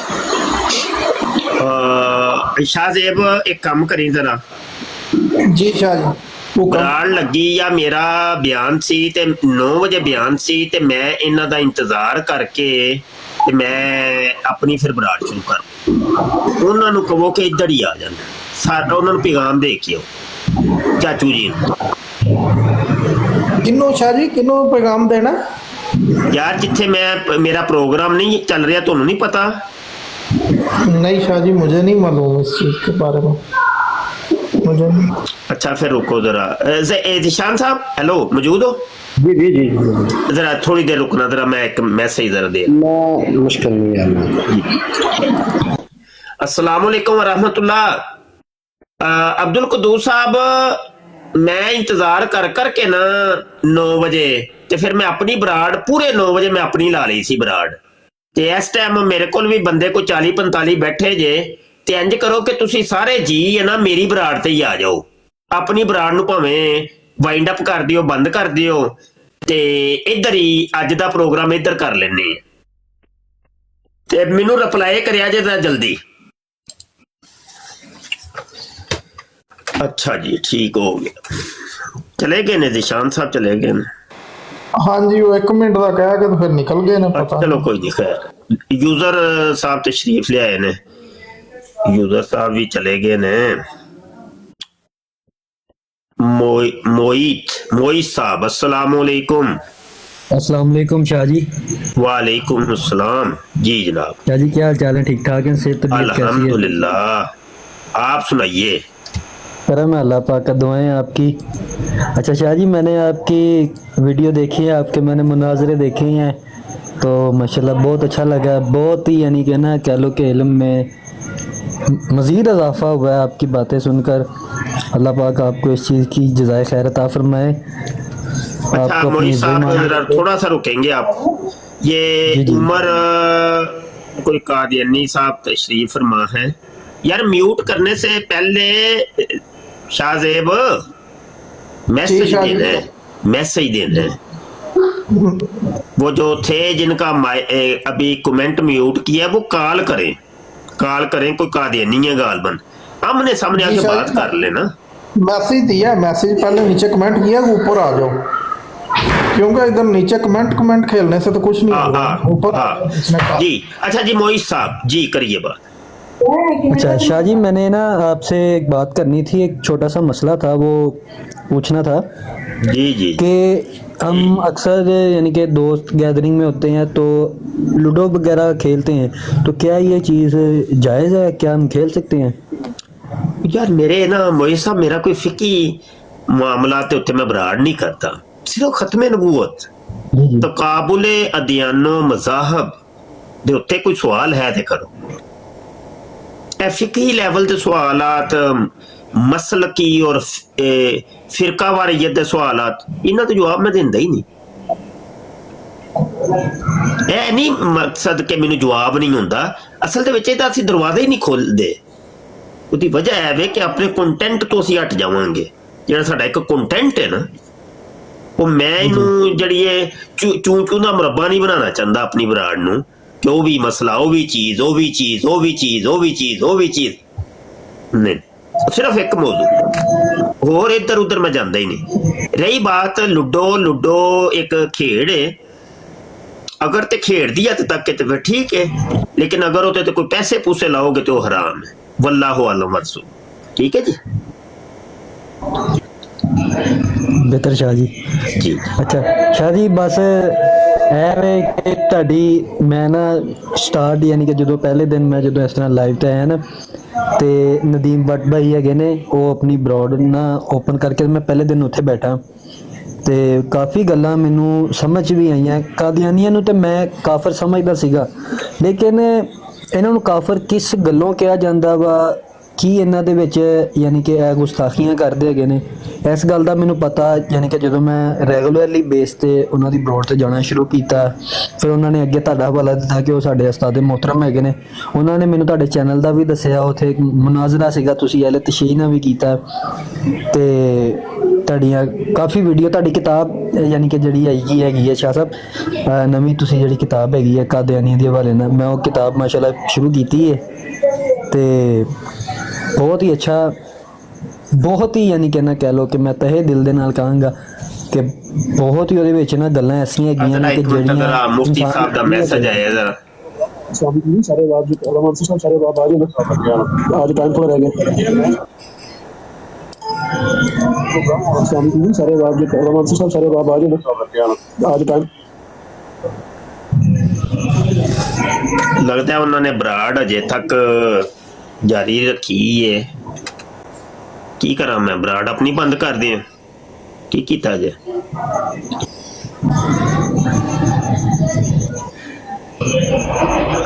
S2: शाहजेब एक काम करी जरा।
S1: जी शाह जी।
S2: ਬਰਾੜ ਲੱਗੀ ਜਾਂ ਮੇਰਾ ਬਿਆਨ ਸੀ ਤੇ 9 ਵਜੇ ਬਿਆਨ ਸੀ, ਤੇ ਮੈਂ ਇਹਨਾਂ ਦਾ ਇੰਤਜ਼ਾਰ ਕਰਕੇ ਤੇ ਮੈਂ ਆਪਣੀ ਫਿਰ ਬਰਾੜ ਸ਼ੁਰੂ ਕਰ। ਉਹਨਾਂ ਨੂੰ ਕਹੋ ਕਿ ਇੱਧਰ ਹੀ ਆ ਜਾਣ, ਸਾਡਾ ਉਹਨਾਂ ਨੂੰ ਪੈਗਾਮ ਦੇ ਕੇ ਆਓ ਚਾਚੂ ਜੀ ਨੂੰ।
S1: किन्नू शाह जी, किन्नू पैगाम देना?
S2: यार जिथे मैं मेरा प्रोग्राम नहीं चल रहा, ਤੁਹਾਨੂੰ नहीं पता?
S1: नहीं शाह जी, मुझे नहीं मालूम इस चीज के बारे में, मुझे नहीं।
S2: अच्छा फिर रुको जरा। ज़ीशान साहब हेलो, मौजूद हो?
S3: जी जी जी,
S2: जरा थोड़ी देर रुकना, जरा मैं एक मैसेज जरा दे।
S3: मुश्किल नहीं है।
S2: अस्सलाम वालेकुम रहमतुल्लाह। अब्दुल कदूस साहब, मैं इंतजार कर के ना 9 बजे ते फिर मैं अपनी बराड़ पूरे 9 बजे मैं अपनी ला ली सी बराड़, ते इस टाइम मेरे को भी बंदे को 40-45 बैठे जे, ते इंज करो कि तुसी सारे जी है ना मेरी बराड़ ते ही आ जाओ। अपनी बराड़ नू भावें वाइंड अप कर दियो, बंद कर दियो, ते इधर ही अज दा प्रोग्राम इधर कर लेने, ते मैनू रिप्लाई करिया जे जल्दी। अच्छा जी, ठीक हो गया। चले गए ने ज़ीशान साहब, चले गए ने?
S1: हाँ जी, वो 1 मिनट का कहा कि तो फिर निकल गए ना, पता
S2: चलो कोई नहीं, खैर। यूजर साहब तशरीफ ले आए ने, यूजर साहब भी चले गए ने। मोईत साहब अस्सलाम वालेकुम।
S6: अस्सलाम वालेकुम शाह जी।
S2: वालेकुम अस्सलाम जी जनाब।
S6: शाह जी क्या हाल चाल है, ठीक ठाक है? सेहत तबीयत कैसी है?
S2: अल्हम्दुलिल्लाह, आप सुनाइए।
S6: करम है अल्लाह पाक का, दुआएं आपकी। अच्छा शाह जी, मैंने आपकी वीडियो देखी है, आपके मैंने मुनाजरे देखे हैं, तो माशाल्लाह बहुत अच्छा लगा, बहुत ही यानी कि ना कह लो कि इल्म में मज़ीद इजाफा हुआ है आपकी बातें सुनकर। अल्लाह पाक आपको इस चीज़ की जज़ाए खैर अता फरमाए।
S2: अच्छा
S6: आपको अपनी
S2: मोई साहब
S6: ईमान-
S2: जरा थोड़ा सा रुकेंगे आप। ये
S6: जी, जी।
S2: उमर कोई कादियानी साहब तशरीफ फरमा है यार, म्यूट करने से पहले शाहजेब मैसेज
S1: जी, शाहजेब।
S2: देना है, मैसेज देना है। वो जो थे जिनका अभी कमेंट म्यूट किया वो कॉल करें, कॉल करें, कोई कादियानी है गालबन, आमने सामने
S1: जी,
S2: आके
S1: शायद-
S2: बात कर लेना।
S1: मैसेज दिया, मैसेज पहले नीचे कमेंट किया कि ऊपर आ जाओ, क्योंकि इधर नीचे कमेंट खेलने से तो कुछ नहीं
S2: हाँ
S1: होगा।
S2: हाँ
S1: ऊपर आ
S2: हाँ
S1: जाओ, इसने कहा।
S2: जी। अच्छा जी मोइज साहब जी करिए बात।
S6: अच्छा शाह जी, मैंने ना आपसे एक बात करनी थी, एक छोटा सा मसला था वो पूछना था
S2: जी जी
S6: कि हम अक्सर यानी कि दोस्त गैदरिंग में होते हैं तो लूडो वगैरह खेलते हैं, तो क्या ये चीज़ जायज़ है, क्या हम खेल सकते हैं?
S2: यार मेरे ना मोइज साहब मेरा कोई फिकी मामला ते उत्ते मैं बराड़ नहीं करता, सिर्फ खत्मे नबूवत
S6: जी जी
S2: तकाबुले अदियानो मज़ाहब दे उत्ते कोई सवाल है ते करो। ए फिकी लेवल दे सवालात, मसलकी और फिरका वारियत दे सवालात, इन्हां दा जवाब मैं दिंदा ही नहीं। ਇਹ ਨਹੀਂ ਮਕਸਦ ਕਿ ਮੈਨੂੰ ਜਵਾਬ ਨਹੀਂ ਹੁੰਦਾ, ਅਸਲ ਦੇ ਵਿੱਚ ਇਹਦਾ ਅਸੀਂ ਦਰਵਾਜ਼ਾ ਹੀ ਨਹੀਂ ਖੋਲਦੇ। ਉਹਦੀ ਵਜ੍ਹਾ ਹੈ ਵੇ ਕਿ ਆਪਣੇ ਕੰਟੈਂਟ ਤੋਂ ਅਸੀਂ ਹਟ ਜਾਵਾਂਗੇ। ਜਿਹੜਾ ਸਾਡਾ ਇੱਕ ਕੰਟੈਂਟ ਹੈ ਨਾ, ਉਹ ਮੈਂ ਇਹਨੂੰ ਜਿਹੜੀ ਇਹ ਚੂੰ ਦਾ ਮੁਰੱਬਾ ਨਹੀਂ ਬਣਾਉਣਾ ਚਾਹੁੰਦਾ ਆਪਣੀ ਬਰਾੜ ਨੂੰ ਕਿ ਉਹ ਵੀ ਮਸਲਾ, ਉਹ ਵੀ ਚੀਜ਼, ਉਹ ਵੀ ਚੀਜ਼, ਉਹ ਵੀ ਚੀਜ਼, ਉਹ ਵੀ ਚੀਜ਼, ਉਹ ਵੀ ਚੀਜ਼ ਨਹੀਂ, ਸਿਰਫ ਇੱਕ ਮੌਜੂ, ਹੋਰ ਇੱਧਰ ਉੱਧਰ ਮੈਂ ਜਾਂਦਾ ਹੀ ਨਹੀਂ। ਰਹੀ ਬਾਤ लूडो एक खेड है, अगर तो खेड दी हद तक तो फिर ठीक है, लेकिन अगर होते तो कोई पैसे पूसे लाओगे तो हराम है। वल्लाहु आलम वरसू। ठीक है जी
S6: बेहतर शाह जी।
S2: जी
S6: ਅੱਛਾ ਸ਼ਾਹ ਜੀ, ਬਸ ਐਵੇਂ ਕਿ ਤੁਹਾਡੀ ਮੈਂ ਨਾ ਸਟਾਰਟ ਯਾਨੀ ਕਿ ਜਦੋਂ ਪਹਿਲੇ ਦਿਨ ਮੈਂ ਜਦੋਂ ਇਸ ਤਰ੍ਹਾਂ ਲਾਈਵ ਤੇ ਆਇਆ ਨਾ, ਤੇ ਨਦੀਮ ਬੱਟ ਭਾਈ ਹੈਗੇ ਨੇ, ਉਹ ਆਪਣੀ ਬਰੋਡ ਨਾ ਓਪਨ ਕਰਕੇ ਮੈਂ ਪਹਿਲੇ ਦਿਨ ਉੱਥੇ ਬੈਠਾ ਤੇ ਕਾਫੀ ਗੱਲਾਂ ਮੈਨੂੰ ਸਮਝ ਵੀ ਆਈਆਂ। ਕਾਦੀਆਨੀਆਂ ਨੂੰ ਤੇ ਮੈਂ ਕਾਫਰ ਸਮਝਦਾ ਸੀਗਾ, ਲੇਕਿਨ ਇਹਨਾਂ ਨੂੰ ਕਾਫਰ ਕਿਸ ਗੱਲੋਂ ਕਿਹਾ ਜਾਂਦਾ ਵਾ, ਕੀ ਇਹਨਾਂ ਦੇ ਵਿੱਚ ਯਾਨੀ ਕਿ ਇਹ ਗੁਸਤਾਖੀਆਂ ਕਰਦੇ ਹੈਗੇ ਨੇ, ਇਸ ਗੱਲ ਦਾ ਮੈਨੂੰ ਪਤਾ ਯਾਨੀ ਕਿ ਜਦੋਂ ਮੈਂ ਰੈਗੂਲਰਲੀ ਬੇਸ ਤੇ ਉਹਨਾਂ ਦੀ ਬਰੋਡ ਤੇ ਜਾਣਾ ਸ਼ੁਰੂ ਕੀਤਾ, ਫਿਰ ਉਹਨਾਂ ਨੇ ਅੱਗੇ ਤੁਹਾਡਾ ਹਵਾਲਾ ਦਿੱਤਾ ਕਿ ਉਹ ਸਾਡੇ ਉਸਤਾਦ ਮੁਹਤਰਮ ਹੈਗੇ ਨੇ। ਉਹਨਾਂ ਨੇ ਮੈਨੂੰ ਤੁਹਾਡੇ ਚੈਨਲ ਦਾ ਵੀ ਦੱਸਿਆ, ਉੱਥੇ ਇੱਕ ਮੁਨਾਜ਼ਰਾ ਸੀਗਾ, ਤੁਸੀਂ ਇਹਲੇ ਤਸ਼ਹੀਨਾ ਵੀ ਕੀਤਾ, ਤੇ ਤੁਹਾਡੀਆਂ ਕਾਫੀ ਵੀਡੀਓ, ਤੁਹਾਡੀ ਕਿਤਾਬ ਯਾਨੀ ਕਿ ਜਿਹੜੀ ਹੈਗੀ ਹੈ ਸ਼ਾਹ ਸਾਹਿਬ, ਨਵੀਂ ਤੁਸੀਂ ਜਿਹੜੀ ਕਿਤਾਬ ਹੈਗੀ ਹੈ ਕਾਦੀਆਨੀਆਂ ਦੇ ਹਵਾਲੇ ਨਾਲ, ਮੈਂ ਉਹ ਕਿਤਾਬ ਮਾਸ਼ਾਅੱਲਾ ਸ਼ੁਰੂ ਕੀਤੀ ਹੈ ਤੇ ਬਹੁਤ ਹੀ ਅੱਛਾ, ਬਹੁਤ ਹੀ ਯਾਨੀ ਕਿ ਨਾ ਕਹਿ ਲਓ ਕਿ ਮੈਂ ਤਹਿ ਦਿਲ ਦੇ ਨਾਲ ਕਹਾਂਗਾ ਕਿ ਬਹੁਤ ਹੀ ਉਹਦੇ ਵਿੱਚ ਨਾ ਗੱਲਾਂ ਐਸੀਆਂ ਹੈਗੀਆਂ ਨੇ ਕਿ ਜਿਹੜੀਆਂ
S2: मुफ्ती साहब का मैसेज आया जरा।
S7: सारे बात सारे बात आज ना, आज टाइम थोड़ा रह गया। सारे बात सारे बात आज ना, आज टाइम
S2: लगता है उन्होंने बराड़ अजे तक जारी रखी है। की करा मैं, बराड़ अपनी बंद कर दिया की कीता जे?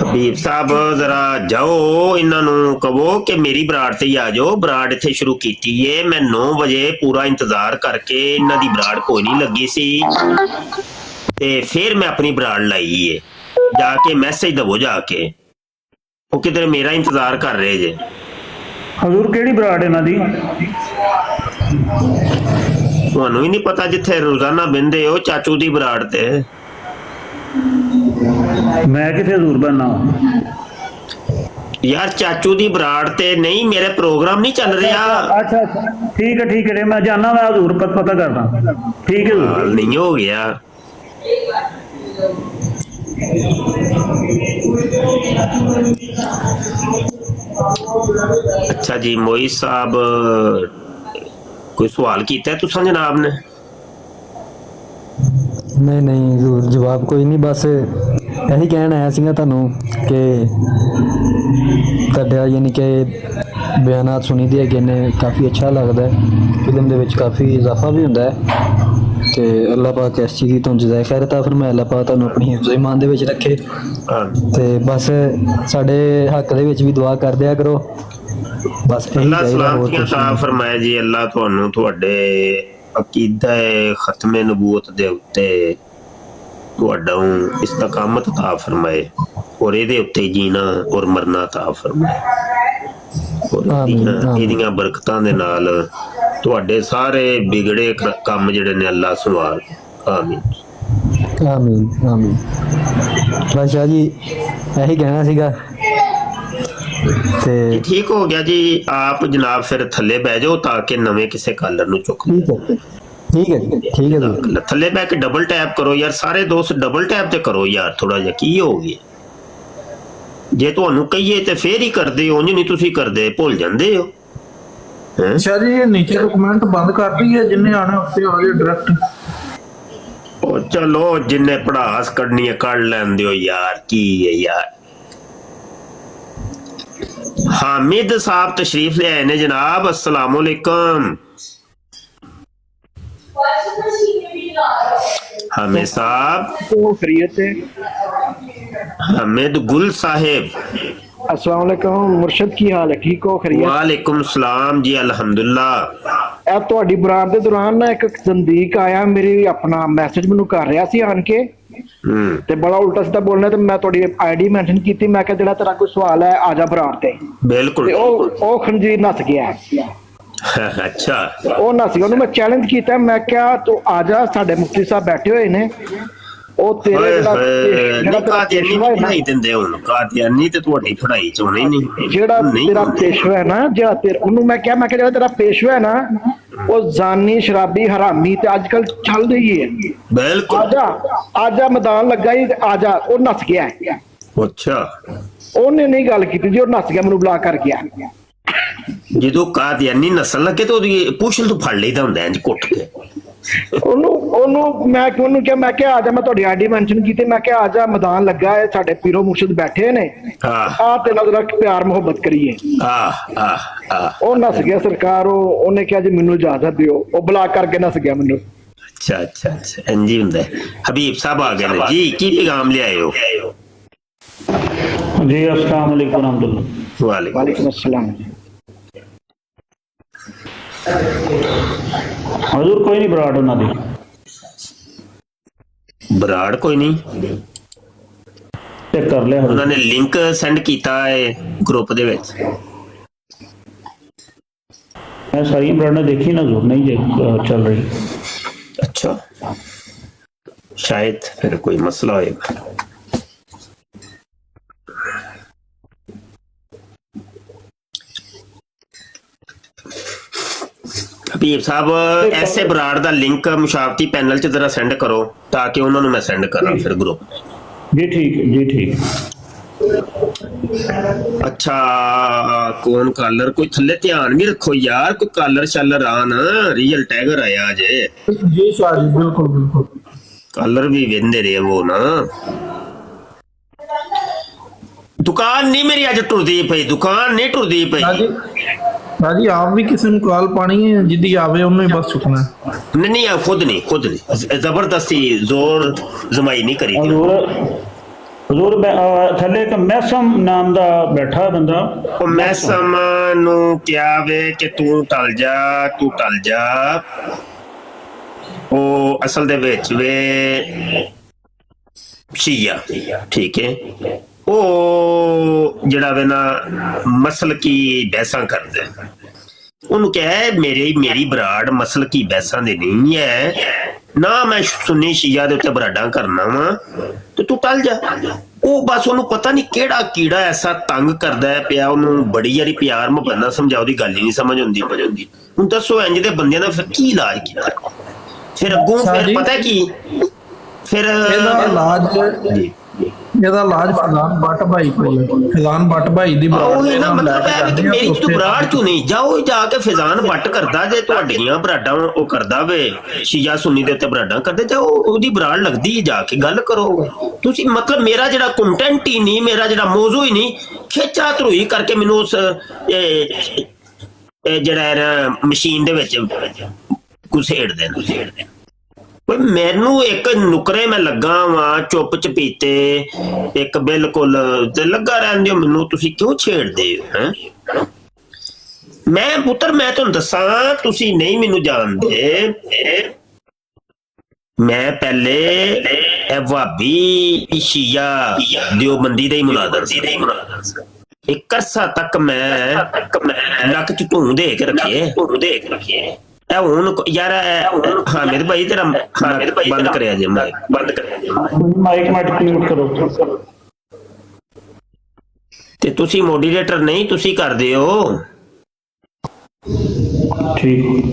S2: हबीब साहब जरा जाओ, इन्हों कहो कि मेरी बराड़ ते ही आ जाओ। बराड़ इत्थे शुरू की है, मैं 9 बजे पूरा इंतजार करके, इन्हों की बराड़ कोई नहीं लगी सी ते फिर मैं अपनी बराड़ लाई है। जाके मैसेज दवो, जाके वो किधर मेरा इंतजार कर रहे जे।
S5: ਹਜ਼ੂਰ ਕਿਹੜੀ ਬਰਾੜ ਇਹਨਾਂ ਦੀ?
S2: ਤੁਹਾਨੂੰ ਹੀ ਨਹੀਂ ਪਤਾ ਜਿੱਥੇ ਰੋਜ਼ਾਨਾ ਬਿੰਦੇ ਹੋ ਚਾਚੂ ਦੀ ਬਰਾੜ ਤੇ?
S5: ਮੈਂ ਕਿਥੇ ਹਜ਼ੂਰ ਬਣਨਾ?
S2: ਯਾਰ ਚਾਚੂ ਦੀ ਬਰਾੜ ਤੇ ਨਹੀਂ, ਮੇਰੇ ਪ੍ਰੋਗਰਾਮ ਨਹੀਂ ਚੱਲ ਰਿਹਾ।
S5: ਅੱਛਾ ਠੀਕ ਹੈ ਮੈਂ ਜਾਣਾ, ਮੈਂ ਹਜ਼ੂਰ ਪਤਾ ਕਰਦਾ। ਠੀਕ ਹੈ ਹਜ਼ੂਰ।
S2: ਹਾਲ ਨਹੀਂ ਹੋ ਗਿਆ। अच्छा जी मोई साहब, कोई सवाल किया तुसा जनाब ने?
S6: नहीं ਜ਼ਰੂਰ ਜਵਾਬ ਕੋਈ ਨਹੀਂ, ਬਸ ਇਹੀ ਕਹਿਣ ਆਇਆ ਸੀਗਾ ਤੁਹਾਨੂੰ ਕਿ ਤੁਹਾਡਾ ਯਾਨੀ ਕਿ ਬਿਆਨਾਤ ਸੁਣੀ ਦੇ ਹੈਗੇ ਨੇ, ਕਾਫੀ ਅੱਛਾ ਲੱਗਦਾ ਹੈ, ਫਿਲਮ ਦੇ ਵਿੱਚ ਕਾਫੀ ਇਜ਼ਾਫਾ ਵੀ ਹੁੰਦਾ ਹੈ ਤੇ ਅੱਲਾਹ ਪਾਕ ਇਸ ਚੀਜ਼ ਦੀ ਤੁਹਾਨੂੰ ਜਜ਼ਾਇ ਖੈਰ ਤਾ ਫਰਮਾਏ। ਅੱਲਾਹ ਪਾਕ ਤੁਹਾਨੂੰ ਆਪਣੀ ਹਿਫਜ਼ ਇਮਾਨ ਦੇ ਵਿੱਚ ਰੱਖੇ। ਤੇ ਬਸ ਸਾਡੇ ਹੱਕ ਦੇ ਵਿੱਚ ਵੀ ਦੁਆ ਕਰ ਦਿਆ ਕਰੋ। ਬਸ ਇਹੀ
S2: ਅੱਲਾਹ
S6: ਚਾਹੀਦਾ, ਹੋਰ
S2: ਸਲਾਮਤੀਆਂ
S6: ਕੁਛ
S2: ਤਾ
S6: ਨਹੀਂ।
S2: ਫਰਮਾਏ ਜੀ। ਅੱਲਾਹ ਤੁਹਾਨੂੰ ਤੁਹਾਡੇ ਅਕੀਦਾ ਖਤਮੇ ਨਬੂਵਤ ਦੇ ਉੱਤੇ ਤੁਹਾਡਾ ਇਸਤਕਾਮਤ ਤਾ ਫਰਮਾਏ ਔਰ ਇਹਦੇ ਉੱਤੇ ਜੀਣਾ ਔਰ ਮਰਨਾ ਤਾ ਫਰਮਾਏ। ਇਹਦੀਆਂ ਬਰਕਤਾਂ ਦੇ ਨਾਲ ਤੁਹਾਡੇ ਸਾਰੇ ਵਿਗੜੇ ਕੰਮ ਜਿਹੜੇ ਨੇ ਅੱਲਾਹ ਸੰਵਾਰ। ਆਮੀਨ
S6: ਆਮੀਨ ਆਮੀਨ। ਬਸ ਸ਼ਾਹ ਜੀ ਇਹੀ ਕਹਿਣਾ ਸੀਗਾ। ਤੇ
S2: ਠੀਕ ਹੋ ਗਿਆ ਜੀ। ਆਪ ਜਨਾਬ ਫਿਰ ਥੱਲੇ ਬਹਿ ਜਾਓ ਤਾਂ ਕਿ ਨਵੇਂ ਕਿਸੇ ਕਾਲਰ ਨੂੰ ਚੁੱਕ
S6: ਠੀਕ ਹੈ ਠੀਕ ਹੈ ਜੀ, ਠੀਕ ਹੈ ਜੀ।
S2: ਥੱਲੇ ਬਹਿ ਕੇ ਡਬਲ ਟੈਪ ਕਰੋ ਯਾਰ, ਸਾਰੇ ਦੋਸਤ ਡਬਲ ਟੈਪ ਤੇ ਕਰੋ ਯਾਰ। ਥੋੜਾ ਜਿਹਾ ਕੀ ਹੋ ਗਿਆ, ਜੇ ਤੁਹਾਨੂੰ ਕਹੀਏ ਤੇ ਫੇਰ ਹੀ ਕਰਦੇ ਹੋ, ਉਂਝ ਨਹੀਂ ਤੁਸੀਂ ਕਰਦੇ, ਭੁੱਲ ਜਾਂਦੇ ਹੋ।
S1: ਅੱਛਾ ਜੀ, ਇਹ ਨੀਚੇ ਤੋਂ ਕਮੈਂਟ ਬੰਦ ਕਰ ਦਈਏ, ਜਿੰਨੇ ਆਣਾ ਉੱਤੇ ਆ ਜਾਏ ਡਾਇਰੈਕਟ।
S2: ਉਹ ਚਲੋ ਜਿੰਨੇ ਪੜਾਸ ਕੱਢਣੀ ਹੈ ਕੱਢ ਲੈਂਦੇ ਹੋ ਯਾਰ, ਕੀ ਹੈ ਯਾਰ। हामिद साहब तशरीफ ले आए ने जनाब। अस्सलाम वालेकुम हामिद साहब। हामिद गुल साहिब
S8: अस्सलाम वालेकुम मुर्शद, की हाल है? ठीक हो? खैरियत?
S2: वालेकुम सलाम जी, अल्हम्दुलिल्लाह।
S8: ਇਹ ਤੁਹਾਡੀ ਬਰਾਤ ਦੇ ਦੌਰਾਨ ਨਾ ਇੱਕ ਜ਼ੰਦੀਕ ਆਇਆ, ਮੇਰੀ ਆਪਣਾ ਮੈਸੇਜ ਮੈਨੂੰ ਕਰ ਰਿਹਾ ਸੀ ਆਣ ਕੇ ਤੇ ਬੜਾ ਉਲਟਾ ਸਿੱਧਾ ਬੋਲਣਾ, ਤੇ ਮੈਂ ਤੁਹਾਡੀ ਆਈਡੀ ਮੈਂਸ਼ਨ ਕੀਤੀ। ਮੈਂ ਕਿਹਾ ਜਿਹੜਾ ਤੇਰਾ ਕੋਈ ਸਵਾਲ ਹੈ ਆ ਜਾ ਬਰਾਤ ਤੇ।
S2: ਬਿਲਕੁਲ।
S8: ਤੇ ਉਹ ਖੰਜੀਰ ਨੱਸ ਗਿਆ।
S2: ਅੱਛਾ,
S8: ਉਹ ਨੱਸ ਗਿਆ। ਉਹਨੂੰ ਮੈਂ ਚੈਲੰਜ ਕੀਤਾ, ਮੈਂ ਕਿਹਾ ਤੂੰ ਆ ਜਾ, ਸਾਡੇ ਮੁਫਤੀ ਸਾਹਿਬ ਬੈਠੇ ਹੋਏ ਨੇ। ਉਹ ਤੇਰੇ
S2: ਪੜਾਈ ਦਿੰਦੇ ਹੁਣ ਕਾਦੀਆਨੀ ਤੇ ਤੁਹਾਡੀ ਪੜਾਈ ਚ ਹੋਣੀ ਨਹੀਂ।
S8: ਜਿਹੜਾ ਤੇਰਾ ਪੇਸ਼ਵਾ ਹੈ ਨਾ, ਜਿਹੜਾ ਤੇਰਾ, ਉਹਨੂੰ ਮੈਂ ਕਿਹਾ ਜਿਹੜਾ ਤੇਰਾ ਪੇਸ਼ਵਾ ਹੈ ਨਾ, ਉਹ ਜ਼ਾਨੀ ਸ਼ਰਾਬੀ ਹਰਾਮੀ ਤੇ ਅੱਜ ਕੱਲ ਚੱਲ ਰਹੀ ਹੈ।
S2: ਬਿਲਕੁਲ।
S8: ਆਜਾ ਮੈਦਾਨ ਲੱਗਾ ਹੀ, ਆਜਾ। ਉਹ ਨੱਸ ਗਿਆ।
S2: ਅੱਛਾ,
S8: ਉਹਨੇ ਨਹੀਂ ਗੱਲ ਕੀਤੀ ਜੀ, ਉਹ ਨੱਸ ਗਿਆ, ਮੈਨੂੰ ਬੁਲਾ ਕਰ ਗਿਆ।
S2: ਜਦੋਂ ਕਾਦੀਆਨੀ ਨਸਲ ਲੱਗੇ ਤਾਂ ਉਹਦੀ ਪੁੱਛਲ ਤੋਂ ਫੜ ਲਈਦਾ ਹੁੰਦਾ ਇੰਜ ਕੁੱਟ ਕੇ।
S8: ਉਹਨੂੰ ਮੈਂ ਕਿਹਾ ਆਜਾ, ਮੈਂ ਤੁਹਾਡੀ ਆਈਡੀ ਮੈਂਸ਼ਨ ਕੀਤੀ। ਮੈਂ ਕਿਹਾ ਆਜਾ, ਮੈਦਾਨ ਲੱਗਾ ਹੈ, ਸਾਡੇ ਪੀਰੋ ਮੁਰਸ਼ਿਦ ਬੈਠੇ ਨੇ, ਆ ਤੇ ਨਜ਼ਰ ਪਿਆਰ ਮੁਹੱਬਤ ਕਰੀਏ। ਉਹ ਨੱਸ ਗਿਆ ਸਰਕਾਰ। ਉਹਨੇ ਕਿਹਾ ਜੀ ਮੈਨੂੰ ਇਜਾਜ਼ਤ ਦਿਓ। ਉਹ ਬੁਲਾ ਕਰਕੇ ਨੱਸ ਗਿਆ ਮੈਨੂੰ।
S2: ਅੱਛਾ ਅੱਛਾ ਅੱਛਾ, ਇੰਜੀ ਹੁੰਦਾ। ਹਬੀਬ ਸਾਹਿਬ ਆ ਗਏ ਨੇ ਜੀ, ਕੀ ਪੈगाम ਲਿਆਏ ਹੋ?
S5: जी अस्सलाम वालेकुम रहमतुल्लाह।
S8: वालेकुम अस्सलाम।
S5: हजूर कोई नहीं बराड़ उन्हां दी।
S2: ਬਰਾੜ ਕੋਈ ਨਹੀਂ,
S5: चेक कर लिया
S2: ਉਹਨਾਂ ਨੇ ਲਿੰਕ ਸੈਂਡ ਕੀਤਾ ਹੈ ਗਰੁੱਪ ਦੇ ਵਿੱਚ।
S5: मैं सारी बराड़ देखी ना हजूर, नहीं चल रही।
S2: अच्छा, शायद फिर कोई मसला होएगा। हबीब साहब ऐसे बराड़ दा लिंक मुशावरती पैनल च जरा सेंड करो ताकि उन्होंने मैं सेंड करा फिर ग्रुप।
S5: जी ठीक है, जी ठीक।
S2: अच्छा, कौन कॉलर? कोई थल्ले ध्यान भी रखो यार, कोई कॉलर शालर आ ना। रियल टैगर आया जे
S1: जी शाह जी, बिल्कुल बिल्कुल।
S2: कॉलर भी वेंदे रहे वो ना। दुकान नहीं मेरी अज टुरदी पई, दुकान नहीं टुरदी पई।
S1: जी आप भी किसी ਨੂੰ ਕਾਲ ਪਾਣੀ ਹੈ, ਜਿੱਦੀ ਆਵੇ ਉਹਨੂੰ ਹੀ ਬਸ ਚੁੱਕਣਾ।
S2: नहीं नहीं, खुद नहीं, जबरदस्ती जोर जमाई नहीं करी।
S5: हजूर थले एक मैसम नाम दा बैठा बंदा,
S2: मैसम नु क्या वे कि तू टल जा। ओ असल दे विच वे शिया, ठीक है। ओ जड़ा वे ना मसल की बहसा करदे, ਉਹਨੂੰ ਕਹੇ ਮੇਰੀ ਬਰਾੜ ਮਸਲ ਕੀ ਬੈਸਾਂ ਦੇ ਨਹੀਂ ਹੈ ਨਾ, ਮੈਂ ਸੁੰਨੀ ਸ਼ੀਆ ਦੇ ਉੱਤੇ ਬਰਾਡਾਂ ਕਰਨਾ ਵਾ ਤੇ ਤੂੰ ਟਲ ਜਾ। ਉਹ ਬਸ ਉਹਨੂੰ ਪਤਾ ਨਹੀਂ ਕਿਹੜਾ ਕੀੜਾ ਐਸਾ ਤੰਗ ਕਰਦਾ ਪਿਆ, ਉਹਨੂੰ ਬੜੀ ਯਾਰੀ ਪਿਆਰ ਮੁਹੱਬਤ ਨਾਲ ਸਮਝਾ, ਉਹਦੀ ਗੱਲ ਹੀ ਨਹੀਂ ਸਮਝ ਆਉਂਦੀ। ਹੁਣ ਦੱਸੋ ਇੰਜ ਦੇ ਬੰਦਿਆਂ ਦਾ ਫਿਰ ਕੀ ਇਲਾਜ ਕੀਤਾ? ਫਿਰ ਅੱਗੋਂ ਫਿਰ ਪਤਾ ਕੀ, ਫਿਰ
S1: ਇਹਦਾ ਇਲਾਜ ਫਿਜ਼ਾਨ ਬੱਟ ਭਾਈ ਕੋਲ। ਫਿਜ਼ਾਨ ਬੱਟ ਭਾਈ ਦੀ
S2: ਮਤਲਬ ਹੈ ਕਿ ਮੇਰੀ ਤੂੰ ਬਰਾੜ ਤੂੰ ਨਹੀਂ ਜਾਓ, ਜਾ ਕੇ ਫਿਜ਼ਾਨ ਬੱਟ ਕਰਦਾ ਜੇ ਤੁਹਾਡੀਆਂ ਬਰਾਡਾਂ ਉਹ ਕਰਦਾ ਵੇ, ਸ਼ੀਆ ਸੁੰਨੀ ਦੇ ਉੱਤੇ ਬਰਾਡਾਂ ਕਰਦੇ, ਜਾਓ ਉਹਦੀ ਬਰਾੜ ਲੱਗਦੀ ਹੈ, ਜਾ ਕੇ ਗੱਲ ਕਰੋ ਤੁਸੀਂ। ਮਤਲਬ ਮੇਰਾ ਜਿਹੜਾ ਕੰਟੈਂਟ ਹੀ ਨਹੀਂ, ਮੇਰਾ ਜਿਹੜਾ ਮੌਜੂ ਹੀ ਨਹੀਂ, ਖੇਚਾ ਧਰੂਈ ਕਰਕੇ ਮੈਨੂੰ ਉਸ ਜਿਹੜਾ ਮਸ਼ੀਨ ਦੇ ਵਿੱਚ ਘੁਸੇੜ ਦੇਣਾ। ਮੈਨੂੰ ਇੱਕ ਨੁਕਰੇ ਮੈਂ ਲੱਗਾ ਵਾਂ ਚੁੱਪ ਚਪੀਤੇ ਇੱਕ ਬਿਲਕੁਲ ਤੇ ਲੱਗਾ ਰਹਿੰਦੇ ਹੋ ਮੈਨੂੰ ਤੁਸੀਂ ਕਿਉਂ ਛੇੜਦੇ ਹੋ ਹੈਂ ਮੈਂ ਪੁੱਤਰ ਮੈਂ ਤੁਹਾਨੂੰ ਦੱਸਾਂ ਤੁਸੀਂ ਨਹੀਂ ਮੈਨੂੰ ਜਾਣਦੇ ਮੈਂ ਪਹਿਲੇ ਵਹਾਬੀ ਸ਼ੀਆ ਦਿਓਬੰਦੀ ਦਾ ਹੀ ਮੁਲਾਜ਼ਮ ਸੀ ਇੱਕ ਅਰਸਾ ਤੱਕ ਮੈਂ ਨੱਕ ਚ ਧੂੰ ਦੇ ਕੇ ਰੱਖੀਏ ਹੁਣ ਯਾਰ ਹਾਮਿਦ ਭਾਈ ਤੇਰਾ ਬੰਦ ਕਰਿਆ ਜੇ
S5: ਮਾਈਕ ਮਿਊਟ ਕਰੋ
S2: ਤੇ ਤੁਸੀਂ ਮੋਡੀਰੇਟਰ ਨਹੀਂ ਤੁਸੀਂ ਕਰਦੇ ਹੋ
S5: ਠੀਕ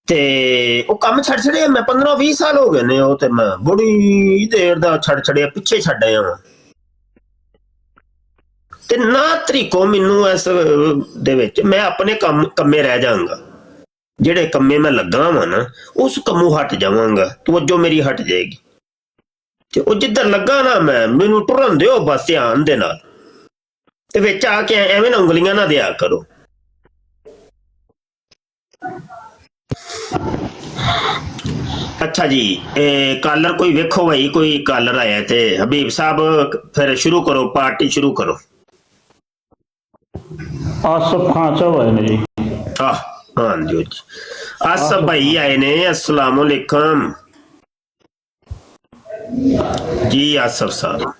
S2: ਤੇ ਉਹ ਕੰਮ ਛੱਡ ਛੜਿਆ ਮੈਂ 15-20 ਸਾਲ ਹੋ ਗਏ ਨੇ ਉਹ ਤੇ ਮੈਂ ਬੜੀ ਦੇਰ ਦਾ ਛੱਡ ਛੜਿਆ ਪਿੱਛੇ ਛੱਡ ਆਇਆ ਵਾਂ ਤੇ ਨਾ ਤਰੀਕੋ ਮੈਨੂੰ ਇਸ ਦੇ ਵਿੱਚ ਮੈਂ ਆਪਣੇ ਕੰਮੇ ਰਹਿ ਜਾਵਾਂਗਾ ਜਿਹੜੇ ਕੰਮੇ ਮੈਂ ਲੱਗਾ ਵਾਂ ਨਾ ਉਸ ਕੰਮੋਂ ਹਟ ਜਾਵਾਂਗਾ ਤਵੱਜੋ ਮੇਰੀ ਹਟ ਜਾਏਗੀ ਤੇ ਉਹ ਜਿੱਧਰ ਲੱਗਾ ਨਾ ਮੈਂ ਮੈਨੂੰ ਟੁਰਨ ਦਿਓ ਬਸ ਧਿਆਨ ਦੇ ਨਾਲ ਤੇ ਵਿੱਚ ਆ ਕੇ ਐਵੇਂ ਨਾ ਉਂਗਲੀਆਂ ਨਾ ਦਿਆ ਕਰੋ अच्छा जी कॉलर कोई वेखो भाई कोई कॉलर आया थे हबीब साहब फिर शुरू करो पार्टी शुरू करो
S5: आसफ खान साहब आए ने जी
S2: हाँ जी आसफ भाई आए ने अस्सलाम वालेकुम जी आसफ साहब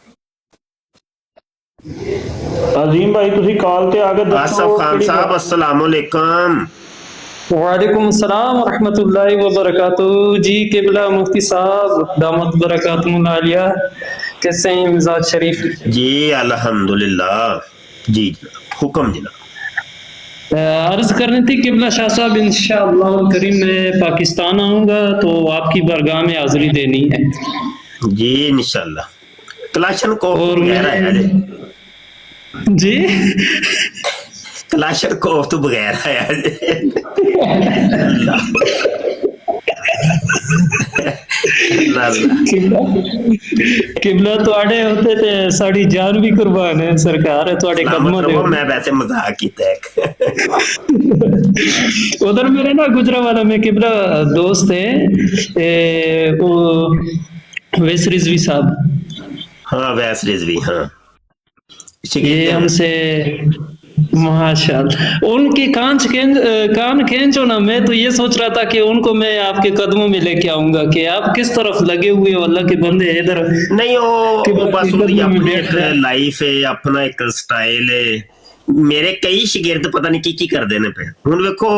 S5: अजीम भाई तुसी कॉल ते आके
S2: आसफ खान साहब अस्सलाम वालेकुम
S9: वालेकुम सलाम व रहमतुल्लाहि व बरकातुहू जी किबला मुफ्ती साहब दामत बरकातुहुल आलिया कैसे हैं मिजाज शरीफ
S2: जी अल्हम्दुलिल्लाह जी हुक्म जनाब
S9: अर्ज करनी थी किबला शाह साहब इंशाअल्लाह करीम मैं पाकिस्तान आऊंगा तो आपकी बारगाह में हाजिरी देनी है
S2: जी इंशाअल्लाह क्लाशन को
S9: और जी
S2: क्लाशर को तो बगैर आया
S9: किबला तुहाडे होते ते साडी जान भी कुर्बान है सरकार है तुहाडे कदमां दे
S2: मैं वैसे मजाक कीता है
S9: उधर मेरे ना गुजरावाला में किबला दोस्त है वो वैस रिजवी साहब
S2: हाँ वैस रिजवी हाँ
S9: ये हमसे माशाअल्लाह उनके कान खींचो ना मैं तो ये सोच रहा था कि उनको मैं आपके कदमों में लेके आऊंगा कि आप किस तरफ लगे हुए हो अल्लाह के बंदे इधर
S2: नहीं वो बस उनकी अपनी एक लाइफ है अपना एक स्टाइल है मेरे कई शिगिर्द पता नहीं की करते ने पे हुण वेखो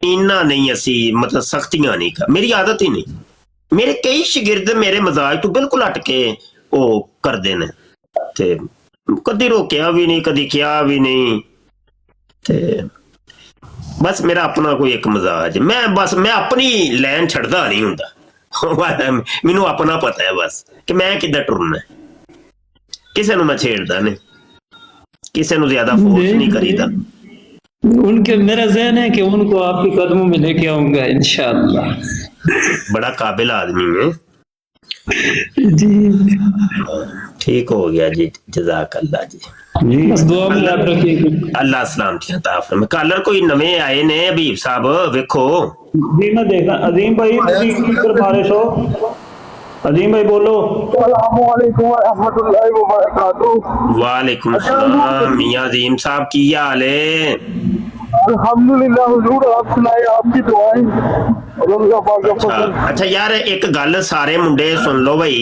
S2: इन्ना नहीं असी मतलब सख्तियां नहीं कर मेरी आदत ही नहीं मेरे कई शिगिर्द मेरे मजाज तो बिल्कुल हट के वो करते ने ते कदी रोकिया भी नहीं कदी किया भी नहीं ते बस मेरा अपना कोई एक मजाज मैं अपनी लैन छड़दा नहीं हुंदा मैनू अपना पता है बस कि मैं किधर टुरना किसी नूं मैं छेड़दा नहीं किसी नूं ज्यादा फोर्स नहीं करीदा
S9: उनके मेरा ज़हन है कि उनको आपके कदमों में लेके आऊंगा इंशाअल्लाह
S2: बड़ा काबिल आदमी है
S9: जी
S2: ठीक हो गया जी जज़ाकल्लाह जी
S9: बस दुआ में याद रखिए
S2: अल्लाह सलामती अता फरमाए कलर कोई नवे आए ने हबीब साहब वेखो
S5: जी मैं देखा अजीम भाई तुसी की फरमाइश हो अजीम भाई बोलो
S3: अस्सलाम वालेकुम व रहमतुल्लाहि व बरकातुहू
S2: वालेकुम अस्सलाम मियां अजीम साहब की हाल है
S3: अल्हम्दुलिल्लाह हुजूर आप सुनाए आपकी दुआएं
S2: अच्छा यार एक गल सारे मुंडे सुन लो भाई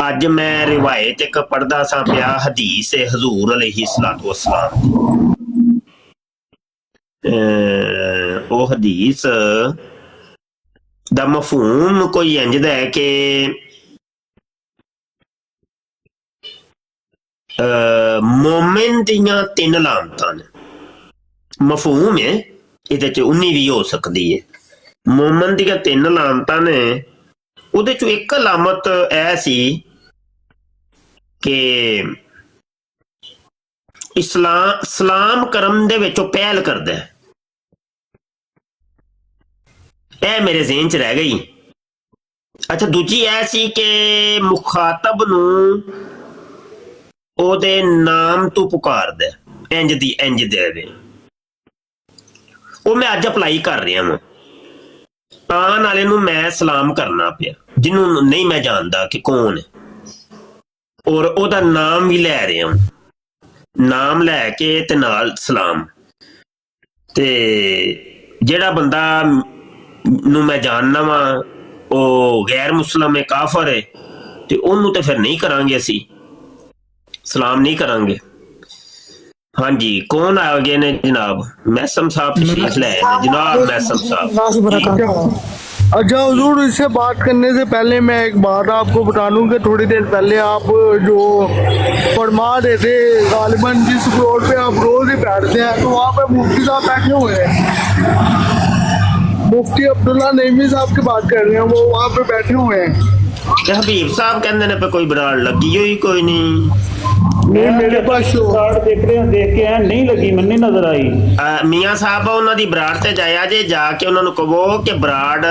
S2: अज मैं रिवायत एक पढ़दा सा पिया हदीस है हजूर अलैहिस्सलातु वस्सलाम ओ हदीस दा मफहूम कोई इंज दा है कि मोमिन दियां 3 लामतां ने मफहूम है इहदे च 19 भी हो सकदी है मोमिन दियां 3 लामतां ने ਉਹਦੇ ਚੋਂ ਇੱਕ ਅਲਾਮਤ ਇਹ ਸੀ ਕਿ ਸਲਾਮ ਕਰਮ ਦੇ ਵਿੱਚੋਂ ਪਹਿਲ ਕਰਦਾ ਇਹ ਮੇਰੇ ਜ਼ਿਹਨ 'ਚ ਰਹਿ ਗਈ ਅੱਛਾ ਦੂਜੀ ਇਹ ਸੀ ਕਿ ਮੁਖਾਤਬ ਨੂੰ ਉਹਦੇ ਨਾਮ ਤੋਂ ਪੁਕਾਰਦਾ ਇੰਜ ਦੇ ਦੇ। ਉਹ ਮੈਂ ਅੱਜ ਅਪਲਾਈ ਕਰ ਰਿਹਾ ਵਾਂ। ਆਉਣ ਵਾਲੇ ਨੂੰ ਮੈਂ ਸਲਾਮ ਕਰਨਾ ਪਿਆ, ਜਿਹਨੂੰ ਨਹੀਂ ਮੈਂ ਜਾਣਦਾ ਕਿ ਕੌਣ ਹੈ, ਔਰ ਉਹਦਾ ਨਾਮ ਵੀ ਲੈ ਰਿਹਾ, ਨਾਮ ਲੈ ਕੇ ਤੇ ਨਾਲ ਸਲਾਮ। ਤੇ ਜਿਹੜਾ ਬੰਦਾ ਨੂੰ ਮੈਂ ਜਾਣਨਾ ਵਾ ਉਹ ਗੈਰ ਮੁਸਲਮ ਹੈ, ਕਾਫਰ ਹੈ, ਤੇ ਉਹਨੂੰ ਤੇ ਫਿਰ ਨਹੀਂ ਕਰਾਂਗੇ, ਅਸੀਂ ਸਲਾਮ ਨਹੀਂ ਕਰਾਂਗੇ। ਹਾਂਜੀ, कौन आ गए ने जनाब? मैसम साहब तशरीफ ले आए ने जनाब। मैसम साहब,
S3: अच्छा हुजूर, इससे बात करने से पहले मैं एक बात आपको बता दूं कि थोड़ी देर पहले आप जो फरमा रहे थे, गालिबन जिस फ्लोर पे आप रोज ही बैठते हैं, तो वहाँ पे मुफ्ती साहब बैठे हुए हैं। मुफ्ती अब्दुल्ला नईमी साहब की बात कर रहे हैं, वो वहाँ पे बैठे हुए हैं।
S2: हबीब साहब कहते ने पे कोई बराड़ लगी हुई कोई नहीं।
S5: नहीं, मेरे पास कार्ड देख रहे हैं, देख के हैं, नहीं लगी, मैं नहीं नजर आई।
S2: मियाँ साहब उन्हों दी बराड़ ते जाया जे, जाके उन्होंने कहो कि बराड़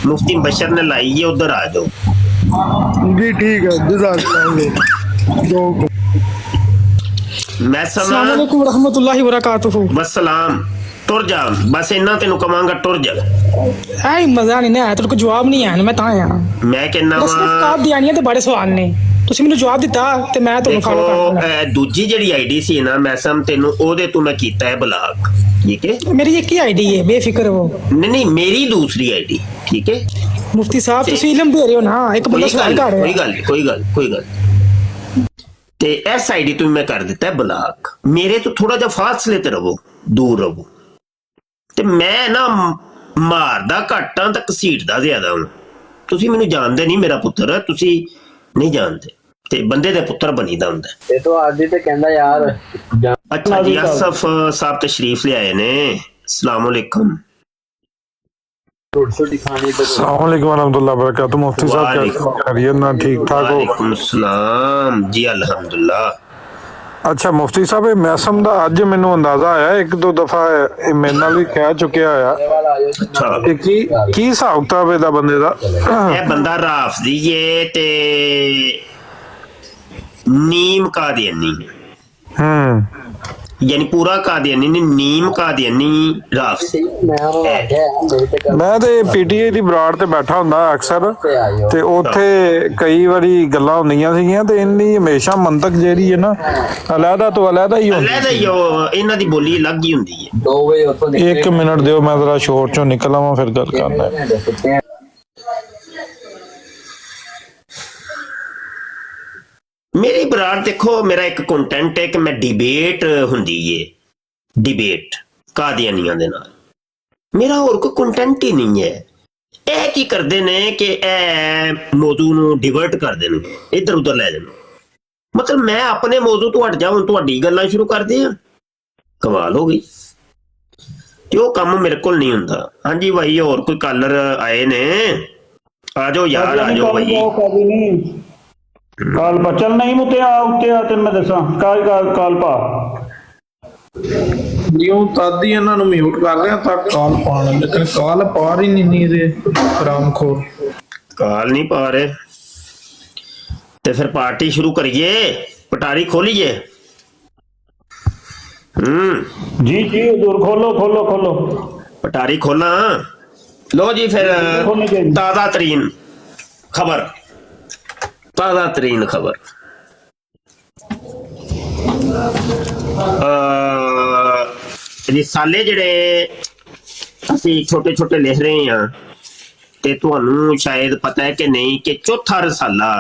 S2: मुफ्ती बशर ने लाई है, उधर आ जाओ
S3: जी ठीक है,
S2: मैं
S10: अस्सलाम वालेकुम रहमतुल्लाहि व बरकातुहू।
S2: वसलाम। टुर जा, बस इन्ना तेन कवांगा, टुर जा।
S10: ऐ मजा नहीं ना आया, तेरे को जवाब नहीं आया ना, मैं तां आया।
S2: मैं कहना
S10: बस किताब दी आनी है ते बड़े सवाल ने, ਤੁਸੀਂ ਮੈਨੂੰ ਜਵਾਬ ਦਿੱਤਾ ਤੇ ਮੈਂ ਤੁਹਾਨੂੰ ਫਾਲੋ ਕਰਦਾ।
S2: ਦੂਜੀ ਜਿਹੜੀ ਆਈਡੀ ਸੀ ਨਾ ਮੈਸਮ, ਤੈਨੂੰ ਉਹਦੇ ਤੋਂ ਮੈਂ ਕੀਤਾ ਹੈ ਬਲਾਕ, ਠੀਕ ਹੈ?
S10: ਮੇਰੀ ਇੱਕ ਹੀ ਆਈਡੀ ਹੈ, ਬੇਫਿਕਰ ਹੋ।
S2: ਨਹੀਂ, ਮੇਰੀ ਦੂਸਰੀ ਆਈਡੀ, ਠੀਕ ਹੈ?
S10: ਮੁਫਤੀ ਸਾਹਿਬ ਤੁਸੀਂ ਇਲਮ ਦੇ ਰਹੇ ਹੋ ਨਾ, ਇੱਕ ਬੰਦਾ ਸਵਾਲ ਕਰ ਰਿਹਾ।
S2: ਕੋਈ ਗੱਲ। ਤੇ ਇਸ ਆਈਡੀ ਤੋਂ ਮੈਂ ਕਰ ਦਿੱਤਾ ਹੈ ਬਲਾਕ। ਮੇਰੇ ਤੋਂ ਥੋੜਾ ਜਿਹਾ ਫਾਸਲੇ ਤੇ ਰਹੋ, ਦੂਰ ਰਹੋ। ਤੇ ਮੈਂ ਨਾ ਮਾਰਦਾ ਘੱਟ ਹਾਂ ਤੇ ਘਸੀਟਦਾ ਜ਼ਿਆਦਾ ਹਾਂ। ਤੁਸੀਂ ਮੈਨੂੰ ਜਾਣਦੇ ਨਹੀਂ ਮੇਰਾ ਪੁੱਤਰ, ਤੁਸੀਂ ਨਹੀਂ ਜਾਣਦੇ, ਤੇ ਬੰਦੇ ਦੇ ਪੁੱਤਰ ਬਣੀਦਾ ਹੁੰਦਾ।
S11: ਇਹ ਤਾਂ ਆਦੀ ਤੇ ਕਹਿੰਦਾ ਯਾਰ।
S2: ਅੱਛਾ ਜੀ, ਅਸਫ ਸਾਹਿਬ ਤਸ਼ਰੀਫ ਲੈ ਆਏ ਨੇ। अस्सलाम वालेकुम।
S1: अस्सलाम वालेकुम रहमतुल्लाह बरकातहू। मुफ्ती साहब कैसे खैरियत ना, ठीक ठाक हो?
S2: वालेकुम सलाम जी, अल्हम्दुलिल्लाह।
S1: अच्छा मुफ्ती साहब, ਇਹ ਮੈਸਮ ਦਾ ਅੱਜ ਮੈਨੂੰ ਅੰਦਾਜ਼ਾ ਆਇਆ, ਇੱਕ ਦੋ ਦਫਾ ਇਹ ਮੇਰੇ ਨਾਲ ਵੀ ਕਹਿ ਚੁੱਕਿਆ ਆ।
S2: ਅੱਛਾ,
S1: ਕੀ ਹਿਸਾਬ ਕਿਤਾਬ ਇਹਦਾ ਬੰਦੇ ਦਾ?
S2: ਇਹ ਬੰਦਾ ਰਾਫਜ਼ੀ ਏ ਤੇ ਨੀਮ ਕਾਦੀਆਨੀ, यानी पूरा कादियानी नहीं, नीम कादियानी राफजी।
S1: मैं तो पीटीआई ਦੀ ਬਰਾੜ ਤੇ ਬੈਠਾ ਹੁੰਦਾ ਅਕਸਰ, ਤੇ ਉੱਥੇ ਕਈ ਵਾਰੀ ਗੱਲਾਂ ਹੁੰਦੀਆਂ ਸੀਗੀਆਂ, ਤੇ ਇੰਨੀ ਹਮੇਸ਼ਾ ਮੰਤਕ ਜਿਹੜੀ ਹੈ ਨਾ ਅਲੱਗਾ ਤੋਂ ਅਲੱਗਾ ਹੀ ਹੁੰਦੀ ਹੈ।
S2: ਇਹਨਾਂ ਦੀ ਬੋਲੀ ਅਲੱਗ ਹੀ ਹੁੰਦੀ ਹੈ।
S11: 2 ਵਜੇ ਉੱਥੋਂ
S1: ਇੱਕ ਮਿੰਟ ਦਿਓ, ਮੈਂ ਜ਼ਰਾ ਸ਼ੋਰ ਚੋਂ ਨਿਕਲ ਆਵਾਂ, ਫਿਰ ਗੱਲ ਕਰਦਾ।
S2: मेरी बराड़ देखो, मेरा एक कंटेंट है कि मैं डिबेट हुंदी है, डिबेट कादियानियां दे नाल। मेरा और कोई कंटेंट ही नहीं है। ਇਹ ਕੀ ਕਰਦੇ ਨੇ ਕਿ ਇਹ ਮੌਜੂ ਨੂੰ ਡਿਵਰਟ ਕਰਦੇ ਨੇ, ਇੱਧਰ ਉੱਧਰ ਲੈ ਜਾਂਦੇ। ਮਤਲਬ ਮੈਂ ਆਪਣੇ ਮੌਜੂ ਤੋਂ ਹਟ ਜਾ, ਹੁਣ ਤੁਹਾਡੀ ਗੱਲਾਂ ਸ਼ੁਰੂ ਕਰਦੇ ਆ, ਕਮਾਲ ਹੋ ਗਈ। ਤੇ ਉਹ ਕੰਮ ਮੇਰੇ ਕੋਲ ਨਹੀਂ ਹੁੰਦਾ। ਹਾਂਜੀ ਭਾਈ, ਹੋਰ ਕੋਈ ਕਾਲਰ ਆਏ ਨੇ? ਆ ਜਾਓ ਯਾਰ, ਆ ਜਾਓ ਭਾਈ।
S5: ਕਾਲ ਪਾ ਚੱਲ, ਨਹੀਂ ਮੁੱਤੇ ਆ, ਉੱਤੇ ਆ, ਤੈਨੂੰ ਮੈਂ ਦੱਸਾਂ। ਕਾਲ ਪਾ
S1: ਜਿਉਂ ਤਦ ਹੀ ਇਹਨਾਂ ਨੂੰ ਮਿਊਟ ਕਰ ਰਿਹਾ ਤਾਂ ਕਾਲ ਪਾਣ, ਲੇਕਿਨ ਕਾਲ ਪਾ ਰਹੀ ਨਹੀਂ ਇਹਦੇ ਹਰਾਮਖੋਰ।
S2: ਕਾਲ ਨਹੀਂ ਪਾ ਰਹੇ ਤੇ ਫਿਰ ਪਾਰਟੀ ਸ਼ੁਰੂ ਕਰੀਏ, ਪਟਾਰੀ ਖੋਲੀਏ।
S5: ਜੀ ਹਜ਼ੂਰ, ਖੋਲੋ
S2: ਪਟਾਰੀ ਖੋਲਾਂ। लो जी, फिर ताज़ा तरीन खबर रिसाले जिहड़े असीं छोटे छोटे लिख रहे हैं, ते तुहानूं शायद पता है कि नहीं कि चौथा रसाला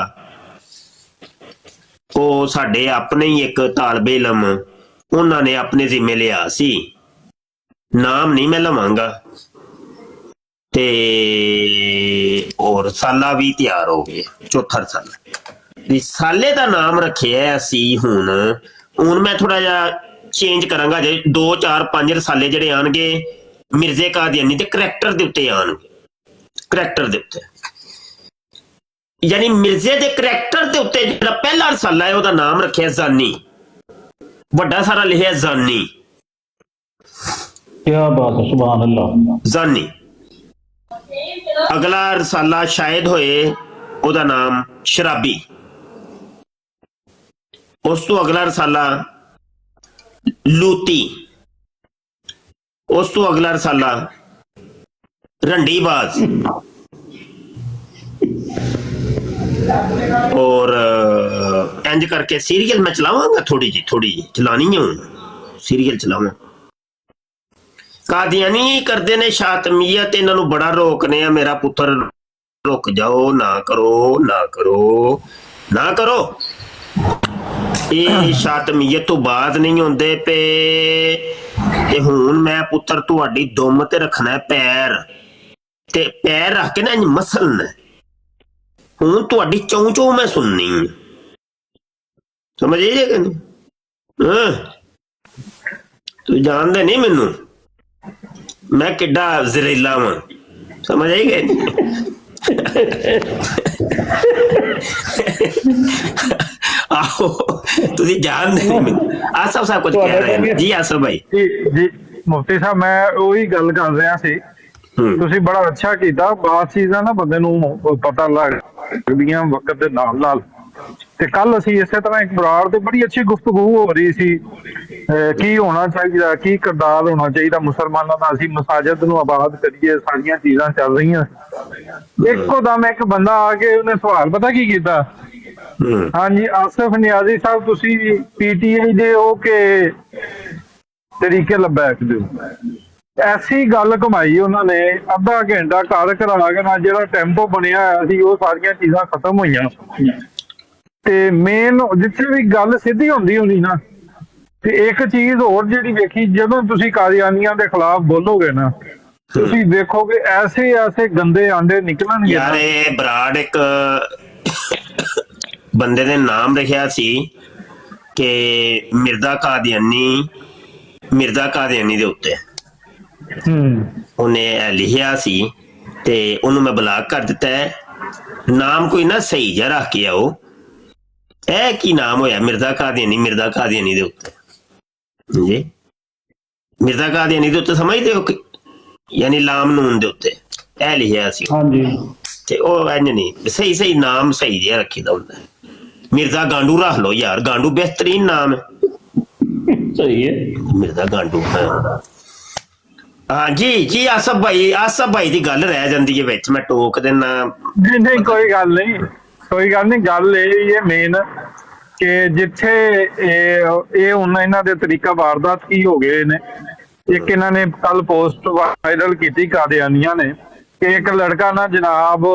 S2: ਉਹ ਸਾਡੇ ਆਪਣੇ ਹੀ ਇੱਕ ਤਾਲਬੇ ਇਲਮ ਉਹਨਾਂ ਨੇ ਆਪਣੇ ਜ਼ਿੰਮੇ ਲਿਆ ਸੀ। ਨਾਮ ਨਹੀਂ ਮੈਂ ਲਵਾਂਗਾ, ਤੇ ਔਰ ਰਸਾਲਾ ਵੀ ਤਿਆਰ ਹੋ ਗਿਆ, ਚੌਥਾ ਰਸਾਲਾ। ਰਿਸਾਲੇ ਦਾ ਨਾਮ ਰੱਖਿਆ ਅਸੀਂ ਹੁਣ ਮੈਂ ਥੋੜਾ ਜਿਹਾ ਚੇਂਜ ਕਰਾਂਗਾ। ਜੇ 2 4 5 ਰਸਾਲੇ ਜਿਹੜੇ ਆਣਗੇ ਮਿਰਜ਼ੇ ਕਾਦੀਆਨੀ ਦੇ ਕਰੈਕਟਰ ਦੇ ਉੱਤੇ ਆਣਗੇ, ਕਰੈਕਟਰ ਦੇ ਉੱਤੇ, यानी मिर्जे दे करैक्टर दे उत्ते जिहड़ा पहला रसाला है ओहदा नाम रखिया जानी, वड्डा सारा लिखिया जानी।
S5: क्या बात है, सुभान अल्लाह,
S2: जानी। अगला रसाला शायद होए ओहदा नाम शराबी। उस तो अगला रसाला लूती, उस तो अगला रसाला रंडीबाज, और इंज करके सीरियल मैं चलावांगा, थोड़ी जी चलानी है, सीरियल चलावा। कादियानी करते ने शातमियत, इन्हों बड़ा रोकने, मेरा पुत्र रुक जाओ, ना करो। ये शातमियत तो बाद नहीं होंदे पे, ते हुण मैं पुत्र तुहाडी दुम ते रखना है पैर, ते पैर रख के ना इंज मसलना, हुण तुहाडी चौं मैं सुननी, समझ आई कि नहीं? तू जानदे नहीं मैनू, मैं किड्डा जहरीला वां, समझ आई कि नहीं? आहो तुसी जानदे नहीं मैनू। आसफ साहब कुछ कह रहे हैं जी? आसफ भाई
S1: जी मुफ्ती साहब, मैं ਉਹੀ ਗੱਲ ਕਰ ਰਿਹਾ ਸੀ। ਤੁਸੀਂ ਬੜਾ ਅੱਛਾ ਕੀਤਾ, ਬਾਤ ਚੀਜ਼ਾਂ ਨਾ ਬੰਦੇ ਨੂੰ ਪਤਾ ਲੱਗਦੀਆਂ ਵਕਤ ਦੇ ਨਾਲ ਨਾਲ। ਤੇ ਕੱਲ ਅਸੀਂ ਇਸੇ ਤਰ੍ਹਾਂ ਇੱਕ ਬਰਾੜ ਤੇ ਬੜੀ ਅੱਛੀ ਗੁਫ਼ਤਗੂ ਹੋ ਰਹੀ ਸੀ, ਕੀ ਹੋਣਾ ਚਾਹੀਦਾ, ਕੀ ਕਿਰਦਾਰ ਹੋਣਾ ਚਾਹੀਦਾ ਮੁਸਲਮਾਨਾਂ ਦਾ, ਅਸੀਂ ਮਸਾਜਿਦ ਨੂੰ ਆਬਾਦ ਕਰੀਏ, ਸਾਰੀਆਂ ਚੀਜ਼ਾਂ ਚੱਲ ਰਹੀਆਂ। ਇੱਕੋ ਦਮ ਇੱਕ ਬੰਦਾ ਆ ਕੇ ਉਹਨੇ ਸਵਾਲ ਪਤਾ ਕੀ ਕੀਤਾ, ਹਾਂਜੀ ਆਸਿਫ ਨਿਆਜ਼ੀ ਸਾਹਿਬ ਤੁਸੀਂ PTI ਦੇ ਹੋ ਕਿ ਤਰੀਕੇ ਲਬੈਕ ਦਿਓ। ਐਸੀ ਗੱਲ ਕਮਾਈ ਉਹਨਾਂ ਨੇ, ਅੱਧਾ ਘੰਟਾ ਘਰ ਕਰਾ ਕੇ ਨਾ ਜਿਹੜਾ ਟੈਂਪੋ ਬਣਿਆ ਹੋਇਆ ਸੀ ਉਹ ਸਾਰੀਆਂ ਚੀਜ਼ਾਂ ਖਤਮ ਹੋਈਆਂ। ਤੇ ਮੇਨ ਜਿੱਥੇ ਵੀ ਗੱਲ ਸਿੱਧੀ ਹੁੰਦੀ ਨਾ, ਤੇ ਇੱਕ ਚੀਜ਼ ਹੋਰ ਜਿਹੜੀ ਵੇਖੀ, ਜਦੋਂ ਤੁਸੀਂ ਕਾਦੀਆਨੀਆਂ ਦੇ ਖਿਲਾਫ ਬੋਲੋਗੇ ਨਾ, ਤੁਸੀਂ ਦੇਖੋਗੇ ਐਸੇ ਗੰਦੇ ਆਂਡੇ ਨਿਕਲਣਗੇ।
S2: ਯਾਰ ਇਹ ਬਰਾੜ ਇੱਕ ਬੰਦੇ ਦੇ ਨਾਮ ਲਿਖਿਆ ਸੀ ਕਿ ਮਿਰਜ਼ਾ ਕਾਦੀਆਨੀ ਦੇ ਉੱਤੇ ਉਹਨੇ ਲਿਖਿਆ ਸੀ, ਤੇ ਉਹਨੂੰ ਮੈਂ ਬਲਾਕ ਕਰ ਦਿੱਤਾ ਹੈ। ਨਾਮ ਕੋਈ ਨਾ ਸਹੀ ਜਿਹਾ ਰੱਖ ਕੇ ਆਓ। ਇਹ ਕੀ ਨਾਮ ਹੋਇਆ? ਮਿਰਜ਼ਾ ਕਾਦੀਆਨੀ ਦੇ ਉੱਤੇ ਜੀ, ਮਿਰਜ਼ਾ ਕਾਦੀਆਨੀ ਦੇ ਉੱਤੇ ਸਮਝਦੇ ਹੋ? ਯਾਨੀ ਲਾਮ ਨੂਨ ਦੇ ਉੱਤੇ ਇਹ ਲਿਖਿਆ ਸੀ।
S5: ਹਾਂਜੀ,
S2: ਤੇ ਉਹ ਇੰਜ ਨਹੀਂ, ਸਹੀ ਨਾਮ ਸਹੀ ਜਿਹਾ ਰੱਖੀਦਾ ਹੁੰਦਾ। मिर्जा गांडू रख लो यार, गांडू बेहतरीन नाम है,
S5: सही है
S2: मिर्जा गांडू। हाँ जी आसफ भाई की गल रह जाती है विच, मैं टोक देना।
S1: नहीं कोई गल नहीं, गल ये मेन कि जिथे हुण इन्हां दे तरीका वारदात की हो गए ने। एक इन्हां ने कल पोस्ट वायरल की कादियानिया ने कि एक लड़का ना जनाब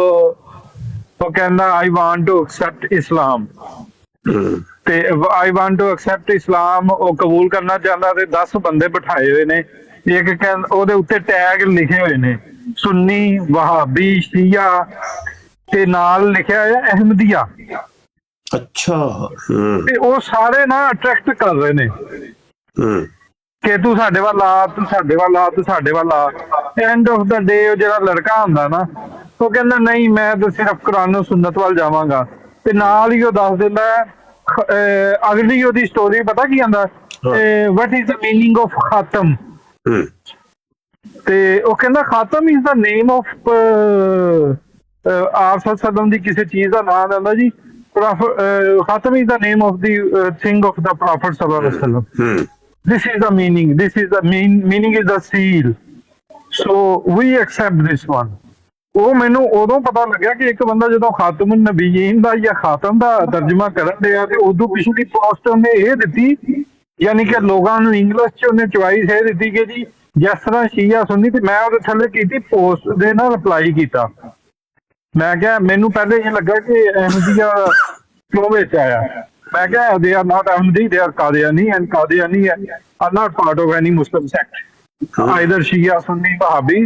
S1: वो कहना I want to accept Islam, ते I want to accept Islam वो कबूल करना चाहता, ते 10 बंदे बिठाए हुए ने। एक कहंदा ओदे उत्ते टैग लिखे हुए ने सुन्नी, वहाबी, शिया, ते नाल लिखा है अहमदिया।
S2: अच्छा
S1: ते वो सारे ना अट्रैक्ट कर रहे ने कि तू साडे वाल आ, तू साडे वाल आ, तू साडे वाल आ। एंड ऑफ द डे जेड़ा लड़का हुंदा ना, वो कहंदा नहीं मैं तो सिर्फ कुरान सुन्नत वाल जावांगा, ते नाल ही वो दस दिंदा अगली ओदी स्टोरी पता की आंदा, what is the meaning of खातम। ते वो कहंदा खातम इज द नेम ऑफ आप सल्लम दी किसी चीज दा नाम आंदा जी, खातम is the name of the thing of the profit सल्लल्लाहु अलैहि वसल्लम। This is the meaning. This is the meaning is the seal. So we accept this one. ਉਹ ਮੈਨੂੰ ਉਦੋਂ ਪਤਾ ਲੱਗਿਆ ਕਿ ਇੱਕ ਬੰਦਾ ਜਦੋਂ ਖਾਤਮੁਨ ਨਬੀयीन ਦਾ ਜਾਂ ਖਾਤਮ ਦਾ ਤਰਜਮਾ ਕਰਨ ਡਿਆ ਤੇ ਉਦੋਂ ਪਿਛਲੀ ਪੋਸਟ ਉਹਨੇ ਇਹ ਦਿੱਤੀ, ਯਾਨੀ ਕਿ ਲੋਕਾਂ ਨੂੰ ਇੰਗਲਿਸ਼ 'ਚ ਉਹਨੇ ਚੁਆਇਸ ਇਹ ਦਿੱਤੀ ਕਿ ਜੀ ਜਿਸ ਤਰ੍ਹਾਂ ਸ਼ੀਆ ਸੁੰਨੀ, ਤੇ ਮੈਂ ਉਹਦੇ ਥੱਲੇ ਕੀਤੀ ਪੋਸਟ ਦੇ ਨਾਲ ਰਿਪਲਾਈ ਕੀਤਾ। ਮੈਂ ਕਿਹਾ ਮੈਨੂੰ ਪਹਿਲੇ ਇਹ ਲੱਗਾ ਕਿ ਅਹਿਮਦੀਆ ਕਿਉਂ ਵਿੱਚ ਆਇਆ। मैं क्या they are not Ahmadi, they are Qadiani, and Qadiani are not part of any Muslim sect, either Shia, Sunni, Wahhabi.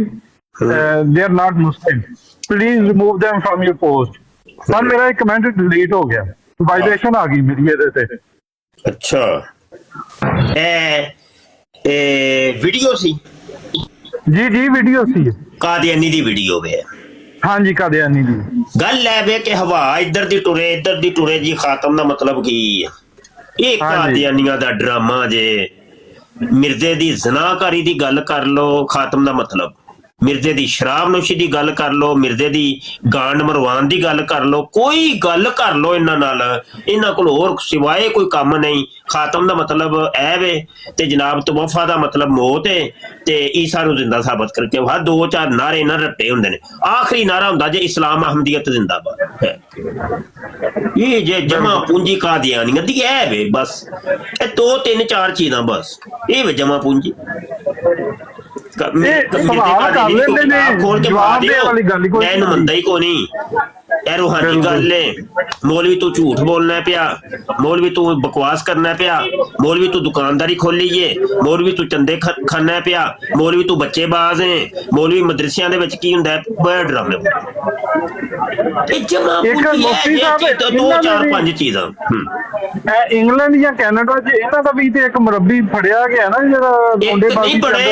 S1: They are not Muslim. Please remove them from your post. Sir मेरा एक comment delete हो गया, violation आ गई मेरी ਇਹਦੇ ਤੇ।
S2: अच्छा video सी?
S1: जी video सी,
S2: कादियानी दी video वे।
S1: हाँ जी कादियानी दी
S2: गल है वे कि हवा इधर दी टुरे जी, खातम दा मतलब की ये कादियानिया दा ड्रामा जे। मिर्जे दी ज़नाकारी दी गल कर लो, खातम दा मतलब ਮਿਰਜ਼ੇ ਦੀ ਸ਼ਰਾਬ ਨੋਸ਼ੀ ਦੀ ਗੱਲ ਕਰ ਲਓ, ਮਿਰਜ਼ੇ ਦੀ ਗਾਂਡ ਮਰਵਾਨ ਦੀ ਗੱਲ ਕਰ ਲਓ, ਕੋਈ ਗੱਲ ਕਰ ਲਓ ਇਹਨਾਂ ਨਾਲ, ਇਹਨਾਂ ਕੋਲ ਹੋਰ ਸਿਵਾਏ ਕੋਈ ਕੰਮ ਨਹੀਂ। ਖਾਤਮ ਦਾ ਮਤਲਬ ਐ ਵੇ ਤੇ ਜਨਾਬ ਤਵਫਾ ਦਾ ਮਤਲਬ ਮੌਤ ਹੈ ਤੇ ਈਸਾ ਨੂੰ ਜ਼ਿੰਦਾ ਸਾਬਤ ਕਰਕੇ ਹਰ 2-4 ਨਾਰੇ ਇਹਨਾਂ ਰੱਟੇ ਹੁੰਦੇ ਨੇ। ਆਖਰੀ ਨਾਰਾ ਹੁੰਦਾ ਜੇ ਇਸਲਾਮ ਅਹਮਦੀਅਤ ਜ਼ਿੰਦਾਬਾਦ। ਇਹ ਜੇ ਜਮਾ ਪੂੰਜੀ ਕਾਦੀਆਨੀਆਂ ਦੀ ਐ ਵੇ, ਬਸ ਇਹ 2-3-4 ਚੀਜ਼ਾਂ ਬਸ ਇਹ ਵੇ ਜਮਾ ਪੂੰਜੀ। खोल के बता दियो मैं मनदा ही को नहीं, ए रूहानी गल है। मौलवी तू झूठ बोलना पिया, मौलवी तू बकवास करना पिया, मौलवी तू दुकानदारी खोली है, मौलवी तू चंदे खाना पिया, मौलवी तू बच्चेबाज है, मौलवी मदरसियां दे विच की हुंदा है बड़े ड्रामे। दो चार पांच चीज़ां
S1: इंग्लैंड या कैनेडा च इन्हां दा भी ते एक मुरब्बी फड़िया गया ना जेड़ा
S2: नहीं बड़े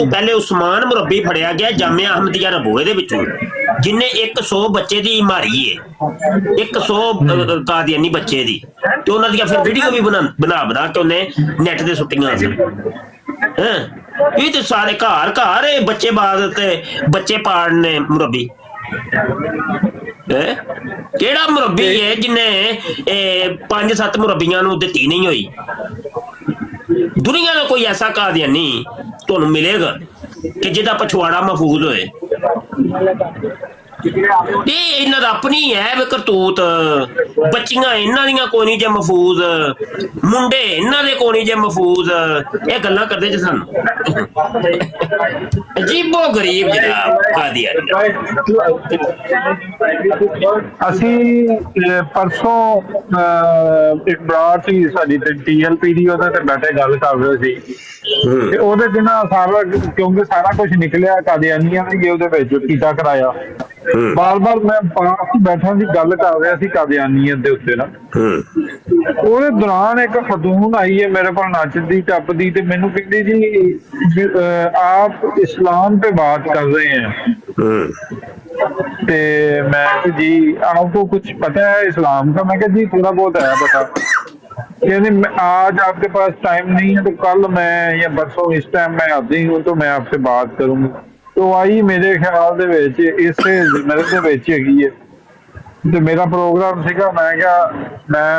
S2: पहले उस्मान मुरब्बी फड़िया गया जामिया अहमदिया रबोए दे विचों जिन्ने 100 बच्चे दी मारी है, 100 कादियानी बच्चे दी, ते उन्हां दी फिर वीडियो भी बना के उन्हें नेट ते सुट्टियां सी। ये तो सारे घर घर बच्चे बाज ते बच्चे पाड़ने मुरब्बी। केड़ा मुरब्बी है जिन्हें 5-7 मुरब्बियां नूं दित्ती नहीं हुई? दुनिया का कोई ऐसा कादियानी तुहानूं मिलेगा कि जिहदा पछवाड़ा महफूज होए। इन्हां दा अपनी है वे करतूत, बच्चियां इन्हां दियां कोई नहीं जे महफूज, मुंडे इन्हां दे कोई नहीं जे महफूज। ये गल्लां करदे जे सानूं अजीबो गरीब जनाब कादियानी।
S1: ਅਸੀਂ ਪਰਸੋਂ ਇੱਕ ਬਰਾੜ ਸੀ ਸਾਡੀ ਤੇ TLP ਦੀ, ਉਹਦੇ ਤੇ ਬੈਠੇ ਗੱਲ ਕਰ ਰਹੇ ਸੀ ਤੇ ਉਹਦੇ ਚ ਨਾ ਸਾਰਾ ਕਿਉਂਕਿ ਸਾਰਾ ਕੁਝ ਨਿਕਲਿਆ ਕਾਦੀਆਨੀਆਂ ਨੇ ਉਹਦੇ ਵਿੱਚ ਕੀਤਾ ਕਰਾਇਆ। ਬਾਰ-ਬਾਰ ਮੈਂ ਪਾਸ ਬੈਠਾ ਸੀ ਗੱਲ ਕਰ ਰਿਹਾ ਸੀ ਕਾਦੀਆਨੀਅਤ ਦੇ ਉੱਤੇ ਨਾ। ਉਹਦੇ ਦੌਰਾਨ ਇੱਕ ਖਤੂਨ ਆਈ ਹੈ ਮੇਰੇ ਕੋਲ ਨੱਚਦੀ ਟੱਪਦੀ ਤੇ ਮੈਨੂੰ ਕਹਿੰਦੀ ਜੀ ਆਪ इस्लाम पे बात कर रहे हैं ते मैं जी आपको कुछ पता है इस्लाम का? मैं जी थोड़ा बहुत है पता। कहते आज आपके पास टाइम नहीं है तो कल मैं या परसों इस टाइम मैं आती हूँ तो मैं आपसे बात करूँगी। तो आई मेरे ख्याल दे विच इसे मेरे दे विच हैगी है ਤੇ ਮੇਰਾ ਪ੍ਰੋਗਰਾਮ ਸੀਗਾ। ਮੈਂ ਕਿਹਾ ਮੈਂ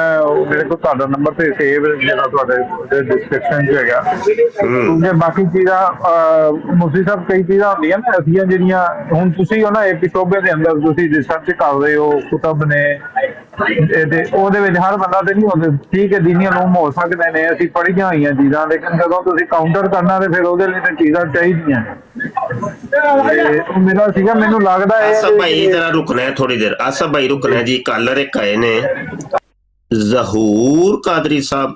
S1: ਮੇਰੇ ਕੋਲ ਤੁਹਾਡਾ ਨੰਬਰ ਤੇ ਸੇਵ ਜਿਹੜਾ ਤੁਹਾਡੇ ਡਿਸਕ੍ਰਿਪਸ਼ਨ 'ਚ ਹੈਗਾ, ਕਿਉਂਕਿ ਬਾਕੀ ਚੀਜ਼ਾਂ ਮੁਫਤੀ ਸਾਹਿਬ ਕਈ ਚੀਜ਼ਾਂ ਹੁੰਦੀਆਂ ਨਾ ਐਸੀਆਂ ਜਿਹੜੀਆਂ ਹੁਣ ਤੁਸੀਂ ਉਹਨਾਂ ਐਪੀਸੋਡ ਦੇ ਅੰਦਰ ਤੁਸੀਂ ਰਿਸਰਚ ਕਰ ਰਹੇ ਹੋ, ਕੁਤਬ ਨੇ ਤੇ ਉਹਦੇ ਵਿੱਚ ਹਰ ਬੰਦਾ ਤੇ ਨਹੀਂ ਹੁੰਦੇ। ਠੀਕ ਹੈ ਦੀਨੀ ਉਲੂਮ ਹੋ ਸਕਦੇ ਨੇ, ਅਸੀਂ ਪੜ੍ਹੀਆਂ ਹੋਈਆਂ ਚੀਜ਼ਾਂ, ਲੇਕਿਨ ਜਦੋਂ ਤੁਸੀਂ ਕਾਊਂਟਰ ਕਰਨਾ ਤੇ ਫਿਰ ਉਹਦੇ ਲਈ ਤਾਂ ਚੀਜ਼ਾਂ ਚਾਹੀਦੀਆਂ। मेरा सीगा मैनू लगदा है
S2: आसफ भाई जरा रुकना है थोड़ी देर, आसफ भाई रुकना है जी। कलर एक आए ने ज़हूर कादरी साहब,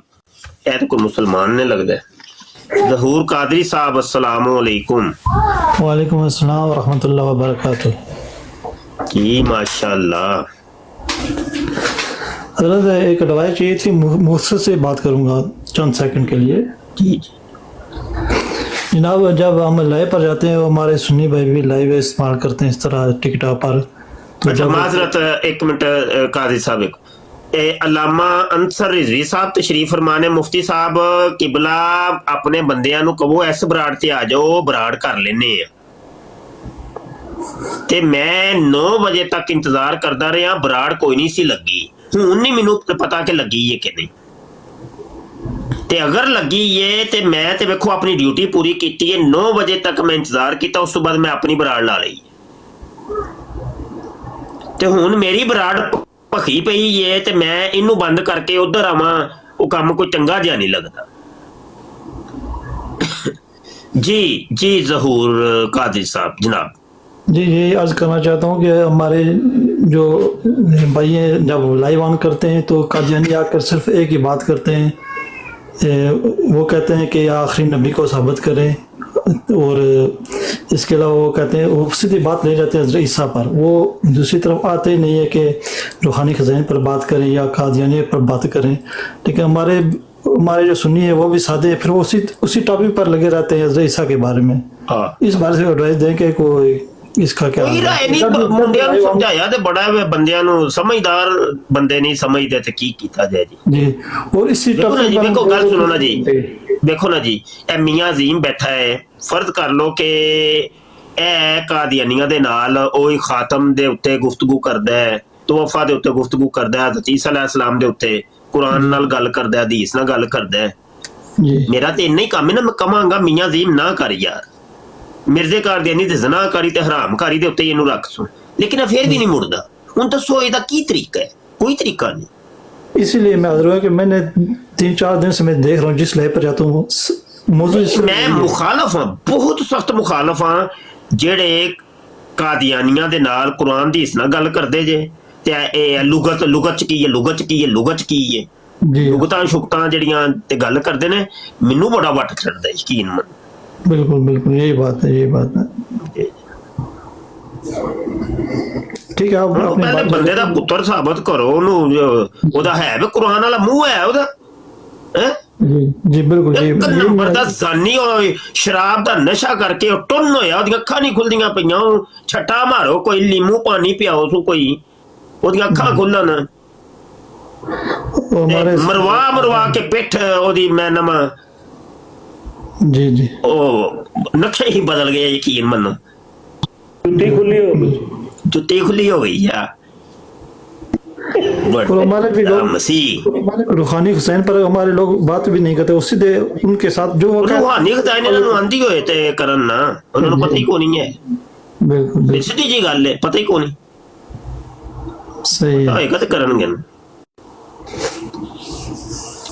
S2: ऐ तो कोई मुसलमान ने लगदा है। ज़हूर कादरी साहब अस्सलामु अलैकुम।
S12: वालेकुम अस्सलाम व रहमतुल्लाह व बरकातुहू।
S2: जी माशाल्लाह।
S12: हज़रत एक एडवाइस चाहिए थी, मुख्तसर से बात करूंगा चंद सेकंड के लिए।
S2: जी
S12: जनाब जब हम लाइव पर जाते हैं, हमारे सुन्नी भाई भी लाइव इस्तेमाल करते हैं इस तरह टिकटॉक पर।
S2: अच्छा माजरत एक मिनट काजी साहब, अल्लामा अंसर रिजवी साहब तशरीफ फरमाने। मुफ्ती साहब किबला अपने बंदियां नूं कहो इस बराड़ ते आ जाओ, बराड़ कर लेने आ। ते मैं 9 बजे तक इंतजार करदा रहा, बराड़ कोई नहीं सी लगी। हुण नहीं मैनूं पता कि लगी है कि नहीं, ते अगर लगी है ते मैं ते वेखो अपनी ड्यूटी पूरी की है। 9 बजे तक मैं इंतजार किया, उस तो बाद मैं अपनी बराड़ ला ली ते हुण मेरी बराड़ भखी पई है ते मैं इनू बंद करके उधर आवां, वो काम कोई चंगा जिहा नहीं लगता। जी जी ज़हूर कादी साहब जनाब।
S12: जी ये अर्ज करना चाहता हूँ कि हमारे जो भाई हैं जब लाइव ऑन करते हैं तो कादियानी आकर सिर्फ एक ही बात करते हैं, वो कहते हैं कि आखिरी नबी को साबित करें, और इसके अलावा वो कहते हैं वो सीधी बात ले जाते हैं हज़रत ईसा पर। वो दूसरी तरफ आते ही नहीं है कि रूहानी खजाने पर बात करें या कादियानी पर बात करें। लेकिन हमारे जो सुन्नी है वो भी सादे हैं, फिर वो उसी टॉपिक पर लगे रहते हैं हज़रत ईसा के बारे में। इस बारे से एडवाइस दें कि कोई इसका क्या
S2: मुंडिया नूं समझाया ते बड़ा बंदियां नूं समझदार बंदे नहीं समझदे ते की कीता जाए जी।
S12: जी और इसी
S2: टॉपिक पर देखो गल सुनो ना जी, देखो ना जी, ਇਹ ਮੀਆਂ ਅਜ਼ੀਮ ਬੈਠਾ ਹੈ, ਫਰਜ਼ ਕਰ ਲਓ ਕਿ ਇਹ ਕਾਦੀਆਨੀਆਂ ਦੇ ਨਾਲ ਉਹ ਖਾਤਮ ਦੇ ਉੱਤੇ ਗੁਫ਼ਤਗੂ ਕਰਦਾ ਹੈ, ਤੋਹਫਾ ਦੇ ਉੱਤੇ ਗੁਫ਼ਤਗੂ ਕਰਦਾ ਹੈ, ਹਜ਼ਰਤ ਈਸਾ अलैहिस्सलाम ਦੇ ਉੱਤੇ ਕੁਰਾਨ ਨਾਲ ਗੱਲ ਕਰਦਾ ਹੈ, ਹਦੀਸ ਨਾਲ ਗੱਲ ਕਰਦਾ ਹੈ। ਮੇਰਾ ਤੇ ਇੰਨਾ ਹੀ ਕੰਮ ਹੈ ਨਾ, ਮੈਂ ਕਵਾਂਗਾ ਮੀਆਂ ਅਜ਼ੀਮ ਨਾ ਕਰ ਯਾਰ, ਮਿਰਜ਼ੇ ਕਾਦੀਆਨੀ ਤੇ ਜ਼ਨਾਕਾਰੀ ਤੇ ਹਰਾਮਕਾਰੀ ਦੇ ਉੱਤੇ ਇਹਨੂੰ ਰੱਖ ਸੋ, लेकिन फिर भी नहीं मुड़दा। ਹੁਣ ਦੱਸੋ ਇਹਦਾ ਕੀ ਤਰੀਕਾ ਹੈ? कोई तरीका नहीं।
S12: इसीलिए मैं हाजिर हुआ कि मैंने 3-4 दिन से मैं देख रहा हूँ जिस लाइव पर जाता हूँ
S2: मैं मुखालफ हाँ, बहुत सख्त मुखालफ हाँ ਜਿਹੜੇ ਕਾਦੀਆਨੀਆਂ ਦੇ ਨਾਲ ਕੁਰਾਨ ਦੀ ਇਸ ਨਾਲ ਗੱਲ ਕਰਦੇ ਜੇ ਤੇ ਇਹ ਲੁਗਤ ਚ ਕੀ ਹੈ, ਲੁਗਤ ਚ ਕੀ ਹੈ ਲੁਗਤਾਂ ਸ਼ੁਕਤਾਂ ਜਿਹੜੀਆਂ ਤੇ ਗੱਲ ਕਰਦੇ ਨੇ, ਮੈਨੂੰ ਬੜਾ ਵੱਟ ਛੱਡਦਾ ਯਕੀਨ ਮੰਨ।
S12: बिल्कुल यही बात है। ठीक है, आप
S2: ਪਹਿਲੇ ਬੰਦੇ ਦਾ ਪੁੱਤਰ ਸਾਬਤ ਕਰੋ ਉਹਨੂੰ, ਉਹਦਾ ਹੈ ਵੀ ਕੁਰਾਨ ਵਾਲਾ ਮੂੰਹ ਹੈ ਉਹਦਾ,
S12: ਜੀ ਬਿਲਕੁਲ ਜੀ।
S2: ਨੰਬਰ ਦਾ ਜ਼ਾਨੀ ਹੋਏ, ਸ਼ਰਾਬ ਦਾ ਨਸ਼ਾ ਕਰਕੇ ਉਹ ਟੁੰਨ ਹੋਇਆ, ਉਹਦੀਆਂ ਅੱਖਾਂ ਨਹੀਂ ਖੁੱਲਦੀਆਂ ਪਈਆਂ, ਉਹ ਛੱਟਾ ਮਾਰੋ, ਕੋਈ ਲੀਮੂ ਪਾਣੀ ਪਿਆਓ ਸੂ, ਕੋਈ ਉਹਦੀਆਂ ਅੱਖਾਂ ਖੁੱਲਣ, ਮਰਵਾ ਕੇ ਪਿੱਠ ਉਹਦੀ ਮੈਂ ਨਵਾਂ
S12: ਜੀ
S2: ਉਹ ਨਕਸ਼ੇ ਹੀ ਬਦਲ ਗਏ ਯਕੀਨ ਮੰਨੋ। जुत्ती खुली हो गई है।
S12: हमारे भी लोग रूहानी हुसैन पर हमारे लोग बात भी नहीं करते, उसी दे उनके साथ जो
S2: रूहानी हुसैन इन्होंने आंधी होए ते करन ना, उन्होंने पता ही कोनी है।
S12: बिल्कुल
S2: सीधी जी गल है, पता ही कोनी
S12: सही
S2: होएगा ते करनगे।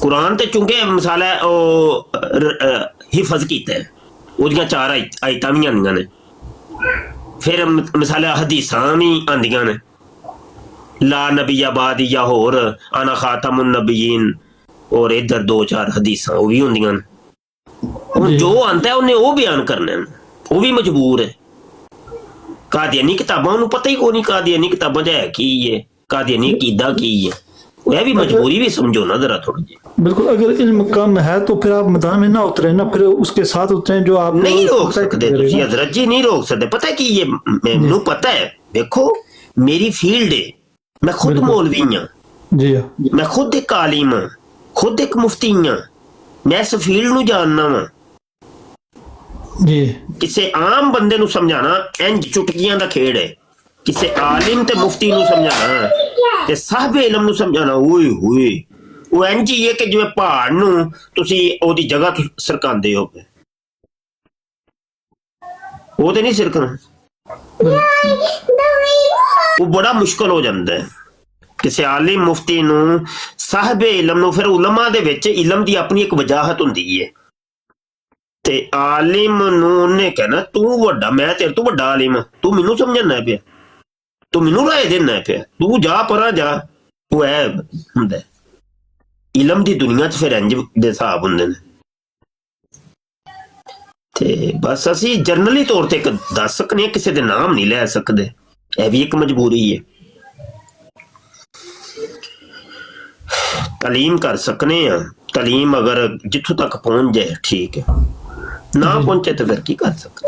S2: कुरान ते चूंकि मिसाल है ओ हिफज कीता है, ओदियां 4 आयतां भी आंदियां ने, फिर मिसाल हदीसां भी आंदियां ने, ला नबिया बाद या होर आना खातमुन नबियीन, और इधर 2-4 हदीसां वो भी होंदियां ने। हुण जो आंदा है उन्हें वो बयान करना है, वो भी मजबूर है। कादियानी किताबां उन्हें पता ही कोई नहीं, कादियानी किताबां च है की है, कादियानी अकीदा की है, वह भी मजबूरी भी समझो ना जरा थोड़ी जी।
S12: बिल्कुल, अगर इल्म कम है तो फिर आप मैदान में ना उतरे ना, फिर उसके साथ उतरे जो आप
S2: नहीं रोक सकते, हजरत जी नहीं रोक सकते। पता है कि ये मैनू पता है, देखो मेरी फील्ड है, मैं खुद मौलवी हाँ
S12: जी,
S2: मैं खुद एक आलिम हाँ, खुद एक मुफ्ती हाँ, मैं इस फील्ड नू जानना वा
S12: जी।
S2: किसी आम बंदे नू समझाना इंज चुटकियां दा खेड़ है, किसी आलिम ते मुफ्ती नू समझाना ते साहिब इल्म नू समझाना ओए होए ਉਹ ਇੰਝ ਹੀ ਹੈ ਕਿ ਜਿਵੇਂ ਪਹਾੜ ਨੂੰ ਤੁਸੀਂ ਉਹਦੀ ਜਗ੍ਹਾ ਤੋਂ ਸਰਕਾਉਂਦੇ ਹੋ, ਉਹ ਤੇ ਨਹੀਂ ਸਰਕਣਾ, ਉਹ ਬੜਾ ਮੁਸ਼ਕਲ ਹੋ ਜਾਂਦਾ ਹੈ ਕਿਸੇ ਆਲਿਮ ਮੁਫਤੀ ਨੂੰ, ਸਾਹਿਬ ਇਲਮ ਨੂੰ। ਫਿਰ ਉਲਮਾ ਦੇ ਵਿੱਚ ਇਲਮ ਦੀ ਆਪਣੀ ਇੱਕ ਵਜਾਹਤ ਹੁੰਦੀ ਹੈ, ਤੇ ਆਲਿਮ ਨੂੰ ਉਹਨੇ ਕਹਿਣਾ ਤੂੰ ਵੱਡਾ, ਮੈਂ ਤੇਰੇ ਤੋਂ ਵੱਡਾ ਆਲਿਮ, ਤੂੰ ਮੈਨੂੰ ਸਮਝਣਾ ਪਿਆ, ਤੂੰ ਮੈਨੂੰ ਰਾਏ ਦੇਣਾ ਪਿਆ, ਤੂੰ ਜਾ ਪਰਾਂ ਜਾ। ਉਹ ਐ ਹੁੰਦਾ ਇਲਮ ਦੀ ਦੁਨੀਆ 'ਚ, ਫਿਰ ਇੰਜ ਦੇ ਹਿਸਾਬ ਹੁੰਦੇ ਨੇ। ਤੇ ਬਸ ਅਸੀਂ ਜਰਨਲੀ ਤੌਰ ਤੇ ਇੱਕ ਦੱਸ ਸਕਦੇ ਹਾਂ, ਕਿਸੇ ਦੇ ਨਾਮ ਨਹੀਂ ਲੈ ਸਕਦੇ, ਇਹ ਵੀ ਇੱਕ ਮਜਬੂਰੀ ਹੈ। ਤਾਲੀਮ ਕਰ ਸਕਨੇ ਆ, ਤਾਲੀਮ ਅਗਰ ਜਿੱਥੋਂ ਤੱਕ ਪਹੁੰਚ ਜਾਏ ਠੀਕ ਹੈ, ਨਾ ਪਹੁੰਚੇ ਤਾਂ ਫਿਰ ਕੀ ਕਰ ਸਕਦੇ।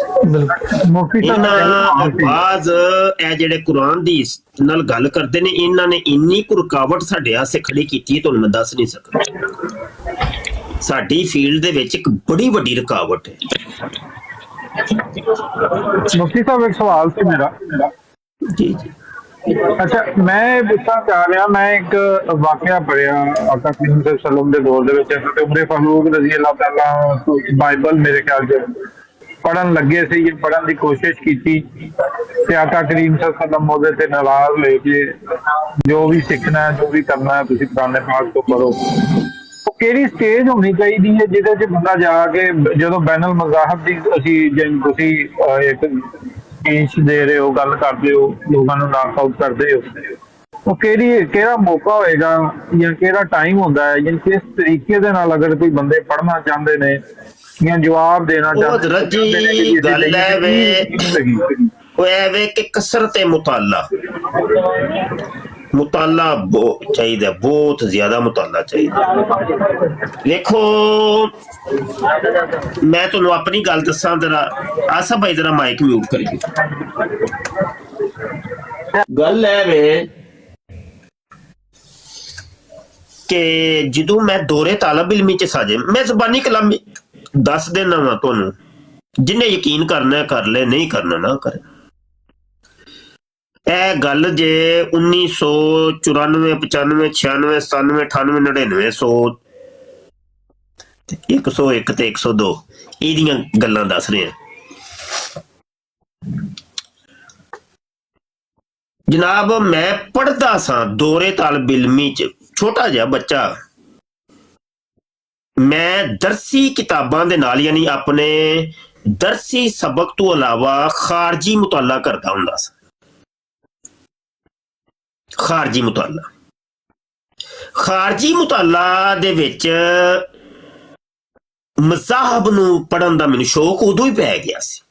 S2: ਬਾਜ਼ ਇਹ ਜਿਹੜੇ ਕੁਰਾਨ ਦੀ ਨਾਲ ਗੱਲ ਕਰਦੇ ਨੇ, ਇਹਨਾਂ ਨੇ ਇੰਨੀ ਕੁ ਰੁਕਾਵਟ ਸਾਡੇ ਆਸੇ ਖੜੀ ਕੀਤੀ ਹੈ, ਤੁਹਾਨੂੰ ਮੈਂ ਦੱਸ ਨਹੀਂ ਸਕਦਾ। ਸਾਡੀ ਫੀਲਡ ਦੇ ਵਿੱਚ ਇੱਕ ਬੜੀ ਵੱਡੀ ਰੁਕਾਵਟ ਹੈ।
S1: ਮੁਫਤੀ ਸਾਹਿਬ ਇੱਕ ਸਵਾਲ ਸੀ ਮੇਰਾ।
S2: ਜੀ
S1: ਅੱਛਾ, ਮੈਂ ਪੁੱਛਣਾ ਚਾਹ ਰਿਹਾ, ਮੈਂ ਇੱਕ ਵਾਕਿਆ ਪੜ੍ਹਿਆ ਆਕਾ ਕਰੀਮ ਸੱਲੱਲਾਹੁ ਦੇ ਦੌਰ ਦੇ ਵਿੱਚ, ਤੇ ਉਮਰ ਫਾਰੂਕ ਰਜ਼ੀ ਅੱਲਾਹ ਤਾਲਾ ਬਾਈਬਲ ਮੇਰੇ ਖਿਆਲ 'ਚ ਪੜ੍ਹਨ ਲੱਗੇ ਸੀ, ਪੜ੍ਹਨ ਦੀ ਕੋਸ਼ਿਸ਼ ਕੀਤੀ ਤੇ ਆਕਾ ਕਰੀਮ ਸੱਲੱਲਾਹੁ ਉਹਦੇ ਤੇ ਨਾਰਾਜ਼ ਹੋਏ ਕਿ ਜੋ ਵੀ ਸਿੱਖਣਾ, ਜੋ ਵੀ ਕਰਨਾ ਤੁਸੀਂ ਕੁਰਾਨ ਪਾਕ ਤੋਂ ਪੜ੍ਹੋ। ਉਹ ਕਿਹੜੀ ਸਟੇਜ ਹੋਣੀ ਚਾਹੀਦੀ ਹੈ ਜਿਹਦੇ 'ਚ ਬੰਦਾ ਜਾ ਕੇ, ਜਦੋਂ ਬੈਨਲ ਮਜ਼ਾਹਬ ਦੀ ਅਸੀਂ ਤੁਸੀਂ ਇੱਕ ਇੰਚ ਦੇ ਰਹੇ ਹੋ, ਗੱਲ ਕਰਦੇ ਹੋ, ਲੋਕਾਂ ਨੂੰ ਨਾਕ ਆਊਟ ਕਰਦੇ ਹੋ, ਉਹ ਕਿਹੜਾ ਮੌਕਾ ਹੋਏਗਾ ਜਾਂ ਕਿਹੜਾ ਟਾਈਮ ਹੁੰਦਾ ਹੈ, ਜਾਂ ਕਿਸ ਤਰੀਕੇ ਦੇ ਨਾਲ ਅਗਰ ਕੋਈ ਬੰਦੇ ਪੜ੍ਹਨਾ ਚਾਹੁੰਦੇ ਨੇ ਜਾਂ ਜਵਾਬ ਦੇਣਾ ਚਾਹੁੰਦੇ
S2: ਨੇ ਕਿ ਕਸਰਤ ਮੁਤਾਲਾ ਬਹੁਤ ਚਾਹੀਦਾ, ਬਹੁਤ ਜ਼ਿਆਦਾ ਮੁਤਾਲਾ ਚਾਹੀਦਾ। ਦੇਖੋ ਮੈਂ ਤੁਹਾਨੂੰ ਆਪਣੀ ਗੱਲ ਦੱਸਾਂ ਜਰਾ, ਆਸਾ ਭਾਈ ਜਰਾ ਮਾਈਕ ਮਿਊਟ ਕਰੀਏ। ਗੱਲ ਹੈ ਵੇ कि ਜਦੋਂ मैं दौरे तालब इल्मी च साजे मैं ज़बानी कलाम दस देना वा तुहानू जिन्हें यकीन करना कर ले नहीं करना ना करे। ਇਹ ਗੱਲ ਜੇ 1994 95 96 97 98 99 100 101 ਤੇ 102 ਇਹਦੀਆਂ ਗੱਲਾਂ ਦੱਸ ਰਹੇ ਆ ਜਨਾਬ। ਮੈਂ ਪੜ੍ਹਦਾ ਸਾਂ ਦੌਰੇ ਤਾਲਬ ਇਲਮੀ ਚ ਛੋਟਾ ਜਿਹਾ ਬੱਚਾ, ਮੈਂ ਦਰਸੀ ਕਿਤਾਬਾਂ ਦੇ ਨਾਲ ਯਾਨੀ ਆਪਣੇ ਦਰਸੀ ਸਬਕ ਤੋਂ ਇਲਾਵਾ ਖਾਰਜੀ ਮੁਤਾਲਾ ਕਰਦਾ ਹੁੰਦਾ ਸੀ। ਖਾਰਜੀ ਮੁਤਾਲਾ ਦੇ ਵਿੱਚ ਮਜ਼ਾਹਬ ਨੂੰ ਪੜ੍ਹਨ ਦਾ ਮੈਨੂੰ ਸ਼ੌਕ ਉਦੋਂ ਹੀ ਪੈ ਗਿਆ ਸੀ।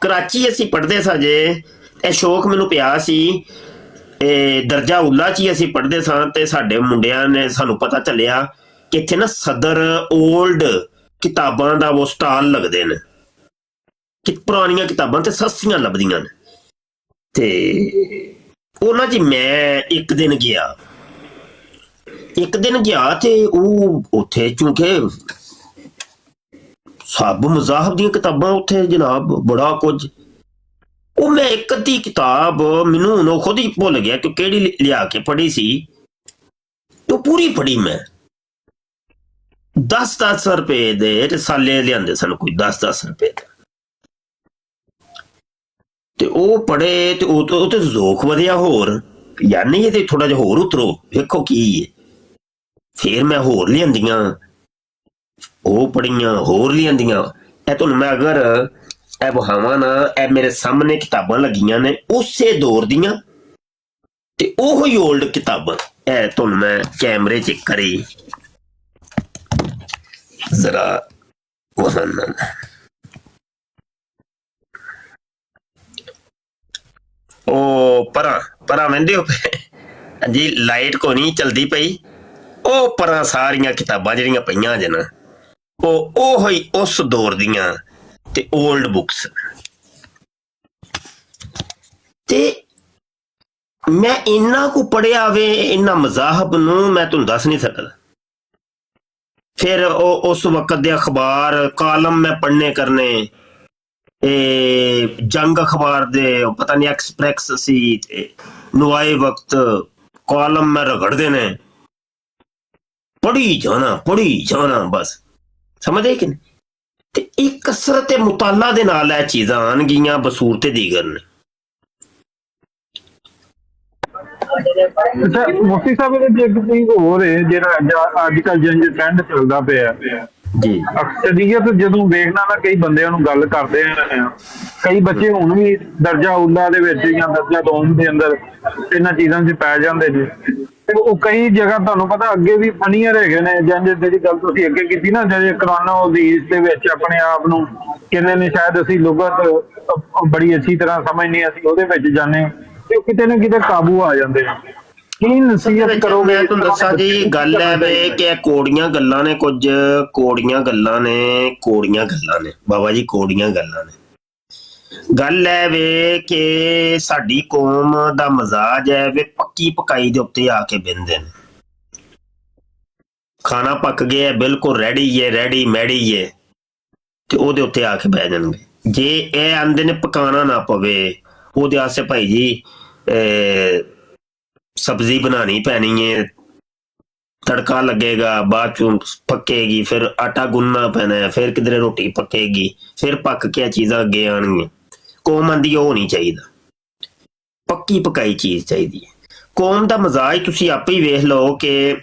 S2: ਕਰਾਚੀ ਅਸੀਂ ਪੜ੍ਹਦੇ ਸਾਂ ਜੇ, ਇਹ ਸ਼ੌਕ ਮੈਨੂੰ ਪਿਆ ਸੀ। ਦਰਜਾ ਉਲਾ 'ਚ ਹੀ ਅਸੀਂ ਪੜ੍ਹਦੇ ਸਾਂ ਤੇ ਸਾਡੇ ਮੁੰਡਿਆਂ ਨੇ ਸਾਨੂੰ ਪਤਾ ਚੱਲਿਆ ਕਿ ਇੱਥੇ ਨਾ ਸਦਰ ਓਲਡ ਕਿਤਾਬਾਂ ਦਾ ਉਹ ਸਟਾਲ ਲੱਗਦੇ ਨੇ ਕਿ ਪੁਰਾਣੀਆਂ ਕਿਤਾਬਾਂ ਤੇ ਸਸਤੀਆਂ ਲੱਭਦੀਆਂ ਨੇ। ਤੇ ਉਹਨਾਂ 'ਚ ਮੈਂ ਇੱਕ ਦਿਨ ਗਿਆ ਤੇ ਉਹ ਉੱਥੇ ਚੂੰਕਿ ਸਭ ਮਜ਼ਾਹਬ ਦੀਆਂ ਕਿਤਾਬਾਂ ਉੱਥੇ ਜਨਾਬ ਬੜਾ ਕੁਝ। ਉਹ ਮੈਂ ਇੱਕ ਅੱਧੀ ਕਿਤਾਬ ਮੈਨੂੰ ਹੁਣ ਖੁਦ ਹੀ ਭੁੱਲ ਗਿਆ ਕਿ ਕਿਹੜੀ ਲਿਆ ਕੇ ਪੜ੍ਹੀ ਸੀ, ਉਹ ਪੂਰੀ ਪੜ੍ਹੀ ਮੈਂ। 10-10 ਰੁਪਏ ਦੇ ਰਸਾਲੇ ਲਿਆਂਦੇ ਸਨ, ਕੋਈ 10-10 ਰੁਪਏ ਦੇ। ਤੇ ਉਹ ਪੜ੍ਹੇ ਤੇ ਉਹ ਤੇ ਜ਼ੋਕ ਵਧਿਆ ਹੋਰ, ਯਾਨੀ ਇਹ ਤੇ ਥੋੜਾ ਜਿਹਾ ਹੋਰ ਉਤਰੋ ਵੇਖੋ ਕੀ ਹੈ। ਫਿਰ ਮੈਂ ਹੋਰ ਲਿਆਂਦੀਆਂ, ਉਹ ਪੜ੍ਹੀਆਂ, ਹੋਰ ਲਿਆਂਦੀਆਂ। ਇਹ ਤੁਹਾਨੂੰ ਮੈਂ ਅਗਰ ਇਹ ਵਹਾਵਾਂ ਨਾ, ਇਹ ਮੇਰੇ ਸਾਹਮਣੇ ਕਿਤਾਬਾਂ ਲੱਗੀਆਂ ਨੇ ਉਸੇ ਦੌਰ ਦੀਆਂ ਤੇ ਉਹ ਹੀ ਓਲਡ ਕਿਤਾਬਾਂ। ਇਹ ਤੁਹਾਨੂੰ ਮੈਂ ਕੈਮਰੇ 'ਚ ਕਰੀ ਜ਼ਰਾ ਵਹਾਨਾ। ਉਹ ਪਰਾਂ ਵਹਿੰਦੇ ਹੋ ਜੀ, ਲਾਈਟ ਕੋ ਨਹੀਂ ਚਲਦੀ ਪਈ। ਉਹ ਪਰਾਂ ਸਾਰੀਆਂ ਕਿਤਾਬਾਂ ਜਿਹੜੀਆਂ ਪਈਆਂ ਜੇ ਨਾ, ਉਹ ਹੀ ਉਸ ਦੌਰ ਦੀਆਂ ਤੇ ਓਲਡ ਬੁੱਕਸ। ਤੇ ਮੈਂ ਇੰਨਾ ਕੁ ਪੜ੍ਹਿਆ ਵੇ ਇਹਨਾਂ ਮਜ਼ਾਹਬ ਨੂੰ, ਮੈਂ ਤੁਹਾਨੂੰ ਦੱਸ ਨਹੀਂ ਸਕਦਾ। ਫਿਰ ਉਹ ਉਸ ਵਕਤ ਦੇ ਅਖਬਾਰ ਕਾਲਮ ਮੈਂ ਪੜ੍ਹਨੇ ਕਰਨੇ, ਜੰਗ ਅਖਬਾਰ ਦੇ ਪਤਾ ਨਹੀਂ ਐਕਸਪ੍ਰੈਸ ਸੀ ਤੇ ਨਵਾਏ ਵਕਤ ਕਾਲਮ ਮੈਂ ਰਗੜਦੇ ਨੇ, ਪੜ੍ਹੀ ਜਾਣਾ ਬਸ, ਸਮਝ ਆਈ ਕਿ ਨਹੀਂ। ਤੇ ਇਹ ਕਸਰਤ ਮੁਤਾਲਾ ਦੇ ਨਾਲ ਇਹ ਚੀਜ਼ਾਂ ਆਉਣਗੀਆਂ, ਬਸੂਰਤ ਦੀਗਰ ਨੇ।
S1: ਅੱਛਾ ਮੁਫਤੀ ਸਾਹਿਬ, ਇਹਦੇ ਇੱਕ ਚੀਜ਼ ਹੋਰ ਹੈ ਜਿਹੜਾ ਅੱਜ ਕੱਲ੍ਹ ਜਿੰਜ ਟ੍ਰੈਂਡ ਚੱਲਦਾ ਪਿਆ
S2: ਜੀ,
S1: ਅਕਸਰੀਅਤ ਜਦੋਂ ਵੇਖਣਾ ਨਾ ਕਈ ਬੰਦਿਆਂ ਨੂੰ ਗੱਲ ਕਰਦੇ ਆ, ਕਈ ਬੱਚੇ ਹੁਣ ਵੀ ਦਰਜਾ ਉਲਾ ਦੇ ਵਿੱਚ ਜਾਂ ਦਰਜਾ ਦੋਮ ਦੇ ਅੰਦਰ ਇਹਨਾਂ ਚੀਜ਼ਾਂ 'ਚ ਪੈ ਜਾਂਦੇ ਨੇ। ਤੇ ਉਹ ਕਈ ਜਗ੍ਹਾ ਤੁਹਾਨੂੰ ਪਤਾ ਅੱਗੇ ਵੀ ਫਨੀਅਰ ਹੈਗੇ ਨੇ, ਜਿੰਜ ਜਿਹੜੀ ਗੱਲ ਤੁਸੀਂ ਅੱਗੇ ਕੀਤੀ ਨਾ, ਜਿਹੜੇ ਕੁਰਾਨ ਹਦੀਸ ਦੇ ਵਿੱਚ ਆਪਣੇ ਆਪ ਨੂੰ ਕਹਿੰਦੇ ਨੇ ਸ਼ਾਇਦ ਅਸੀਂ ਲੁਗਤ ਬੜੀ ਅੱਛੀ ਤਰ੍ਹਾਂ ਸਮਝਦੇ, ਅਸੀਂ ਉਹਦੇ ਵਿੱਚ ਜਾਂਦੇ ਤੇ ਉਹ ਕਿਤੇ ਨਾ ਕਿਤੇ ਕਾਬੂ ਆ ਜਾਂਦੇ ਨੇ। ਕੀ ਨਸੀਹਤ ਕਰੋਗੇ?
S2: ਮੈਂ ਤੁਹਾਨੂੰ ਦੱਸਾਂ ਜੀ, ਗੱਲ ਹੈ ਵੇ ਕਿ ਇਹ ਕੋੜੀਆਂ ਗੱਲਾਂ ਨੇ, ਕੁਝ ਕੋੜੀਆਂ ਗੱਲਾਂ ਨੇ ਬਾਬਾ ਜੀ, ਕੋੜੀਆਂ ਗੱਲਾਂ ਨੇ। ਗੱਲ ਹੈ ਵੇ ਕਿ ਸਾਡੀ ਕੌਮ ਦਾ ਮਜ਼ਾਜ ਹੈ ਵੇ ਪੱਕੀ ਪਕਾਈ ਦੇ ਉੱਤੇ ਆ ਕੇ ਬਹਿੰਦੇ ਨੇ। ਖਾਣਾ ਪੱਕ ਗਿਆ ਬਿਲਕੁਲ ਰੈਡੀ ਮੈਡੀ ਹੈ ਤੇ ਉਹਦੇ ਉੱਤੇ ਆ ਕੇ ਬਹਿ ਜਾਣਗੇ। ਜੇ ਇਹ ਆਂਦੇ ਨੇ ਪਕਾਣਾ ਨਾ ਪਵੇ, ਉਹਦੇ ਆਸੇ ਭਾਈ ਜੀ ਸਬਜ਼ੀ ਬਣਾਉਣੀ ਪੈਣੀ ਹੈ, ਤੜਕਾ ਲੱਗੇਗਾ, ਬਾਅਦ ਚੋਂ ਪੱਕੇਗੀ, ਫਿਰ ਆਟਾ ਗੁੰਨਣਾ ਪੈਣਾ ਹੈ, ਫਿਰ ਕਿਧਰੇ ਰੋਟੀ ਪੱਕੇਗੀ, ਫਿਰ ਪੱਕ ਕੇ ਚੀਜ਼ਾਂ ਅੱਗੇ ਆਉਣਗੀਆਂ। ਕੌਮ ਆਂਦੀ ਉਹ ਨਹੀਂ ਚਾਹੀਦਾ, ਪੱਕੀ ਪਕਾਈ ਚੀਜ਼ ਚਾਹੀਦੀ ਹੈ। ਕੌਮ ਦਾ ਮਜ਼ਾਜ ਤੁਸੀਂ ਆਪੇ ਹੀ ਵੇਖ ਲਓ ਕਿ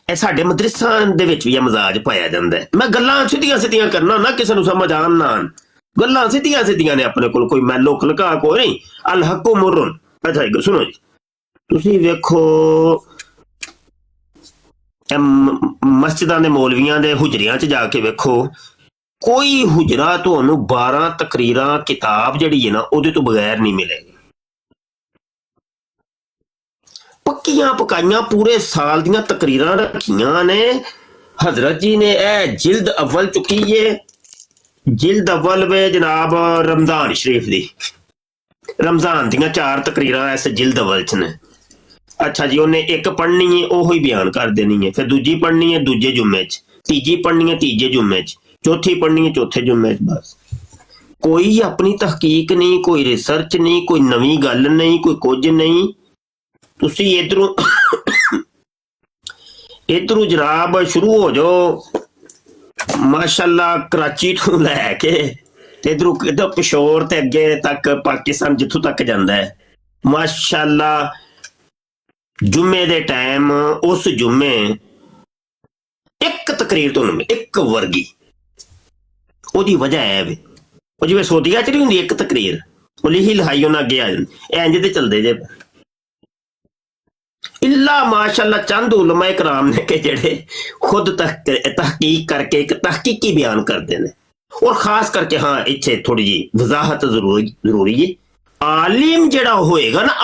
S2: ਇਹ ਸਾਡੇ ਮਦਰਸਾਂ ਦੇ ਵਿੱਚ ਵੀ ਇਹ ਮਜ਼ਾਜ ਪਾਇਆ ਜਾਂਦਾ ਹੈ। ਮੈਂ ਗੱਲਾਂ ਸਿੱਧੀਆਂ ਕਰਨਾ ਨਾ, ਕਿਸੇ ਨੂੰ ਸਮਝ ਆਉਣ ਨਾ, ਗੱਲਾਂ ਸਿੱਧੀਆਂ ਨੇ ਆਪਣੇ ਕੋਲ, ਕੋਈ ਮੈਲੋ ਖਲਕਾ ਕੋਈ ਨਹੀਂ। ਅਲ ਹੱਕੋ ਮੁਰਰਨ। ਅੱਛਾ ਸੁਣੋ ਜੀ, ਤੁਸੀਂ ਵੇਖੋ ਮਸਜਿਦਾਂ ਦੇ ਮੌਲਵੀਆਂ ਦੇ ਹੁਜਰਿਆਂ 'ਚ ਜਾ ਕੇ ਵੇਖੋ, ਕੋਈ ਹੁਜਰਾ ਤੁਹਾਨੂੰ 12 ਤਕਰੀਰਾਂ ਕਿਤਾਬ ਜਿਹੜੀ ਹੈ ਨਾ ਉਹਦੇ ਤੋਂ ਬਗੈਰ ਨਹੀਂ ਮਿਲੇਗੀ। ਪੱਕੀਆਂ ਪਕਾਈਆਂ ਪੂਰੇ ਸਾਲ ਦੀਆਂ ਤਕਰੀਰਾਂ ਰੱਖੀਆਂ ਨੇ। ਹਜ਼ਰਤ ਜੀ ਨੇ ਇਹ ਜਿਲਦ ਅਵਲ ਚੁੱਕੀ ਏ, ਜਿਲਦ ਅਵਲ ਵੇ ਜਨਾਬ ਰਮਜ਼ਾਨ ਸ਼ਰੀਫ ਦੀ, ਰਮਜ਼ਾਨ ਦੀਆਂ 4 ਤਕਰੀਰਾਂ ਇਸ ਜਿਲਦ ਅਵਲ 'ਚ ਨੇ। अच्छा जी, उन्हें एक पढ़नी है ਉਹੀ ਬਿਆਨ ਕਰ ਦੇਣੀ है, फिर दूजी पढ़नी है दूजे जुम्मे च, तीजी पढ़नी है तीजे जुम्मे च, चौथी पढ़नी है चौथे जुम्मे च। बस कोई अपनी तहकीक नहीं, कोई रिसर्च नहीं, कोई नवी गल नहीं, कोई कुछ नहीं। तुसी इधरों इधरों जनाब शुरू हो जाओ माशाअल्लाह कराची तो लैके इधरों पिशोर ते अगे तक पाकिस्तान जिथों तक जाता है माशाअल्लाह जुम्मे दे टाइम उस जुम्मे एक तकरीर तो एक वर्गी ओदी वजह है वे ਉਹ ਜਿਵੇਂ ਸੋਧੀਆ ਚ ਨਹੀਂ ਹੁੰਦੀ ਇੱਕ ਤਕਰੀਰ ਉਹ ਲਿਖੀ ਲਿਖਾਈ ਉਹਨਾਂ ਅੱਗੇ ਆ ਜਾਂਦੀ ਇੰਜ ਤੇ ਚੱਲਦੇ ਜੇ इल्ला माशाअल्लाह चंद उलमा इकराम ने के जेड़े खुद तहकीक करके एक तहकीकी बयान करते हैं और खास करके हाँ इत्थे थोड़ी जी वजाहत जरूरी है। आलिम जेड़ा होएगा ना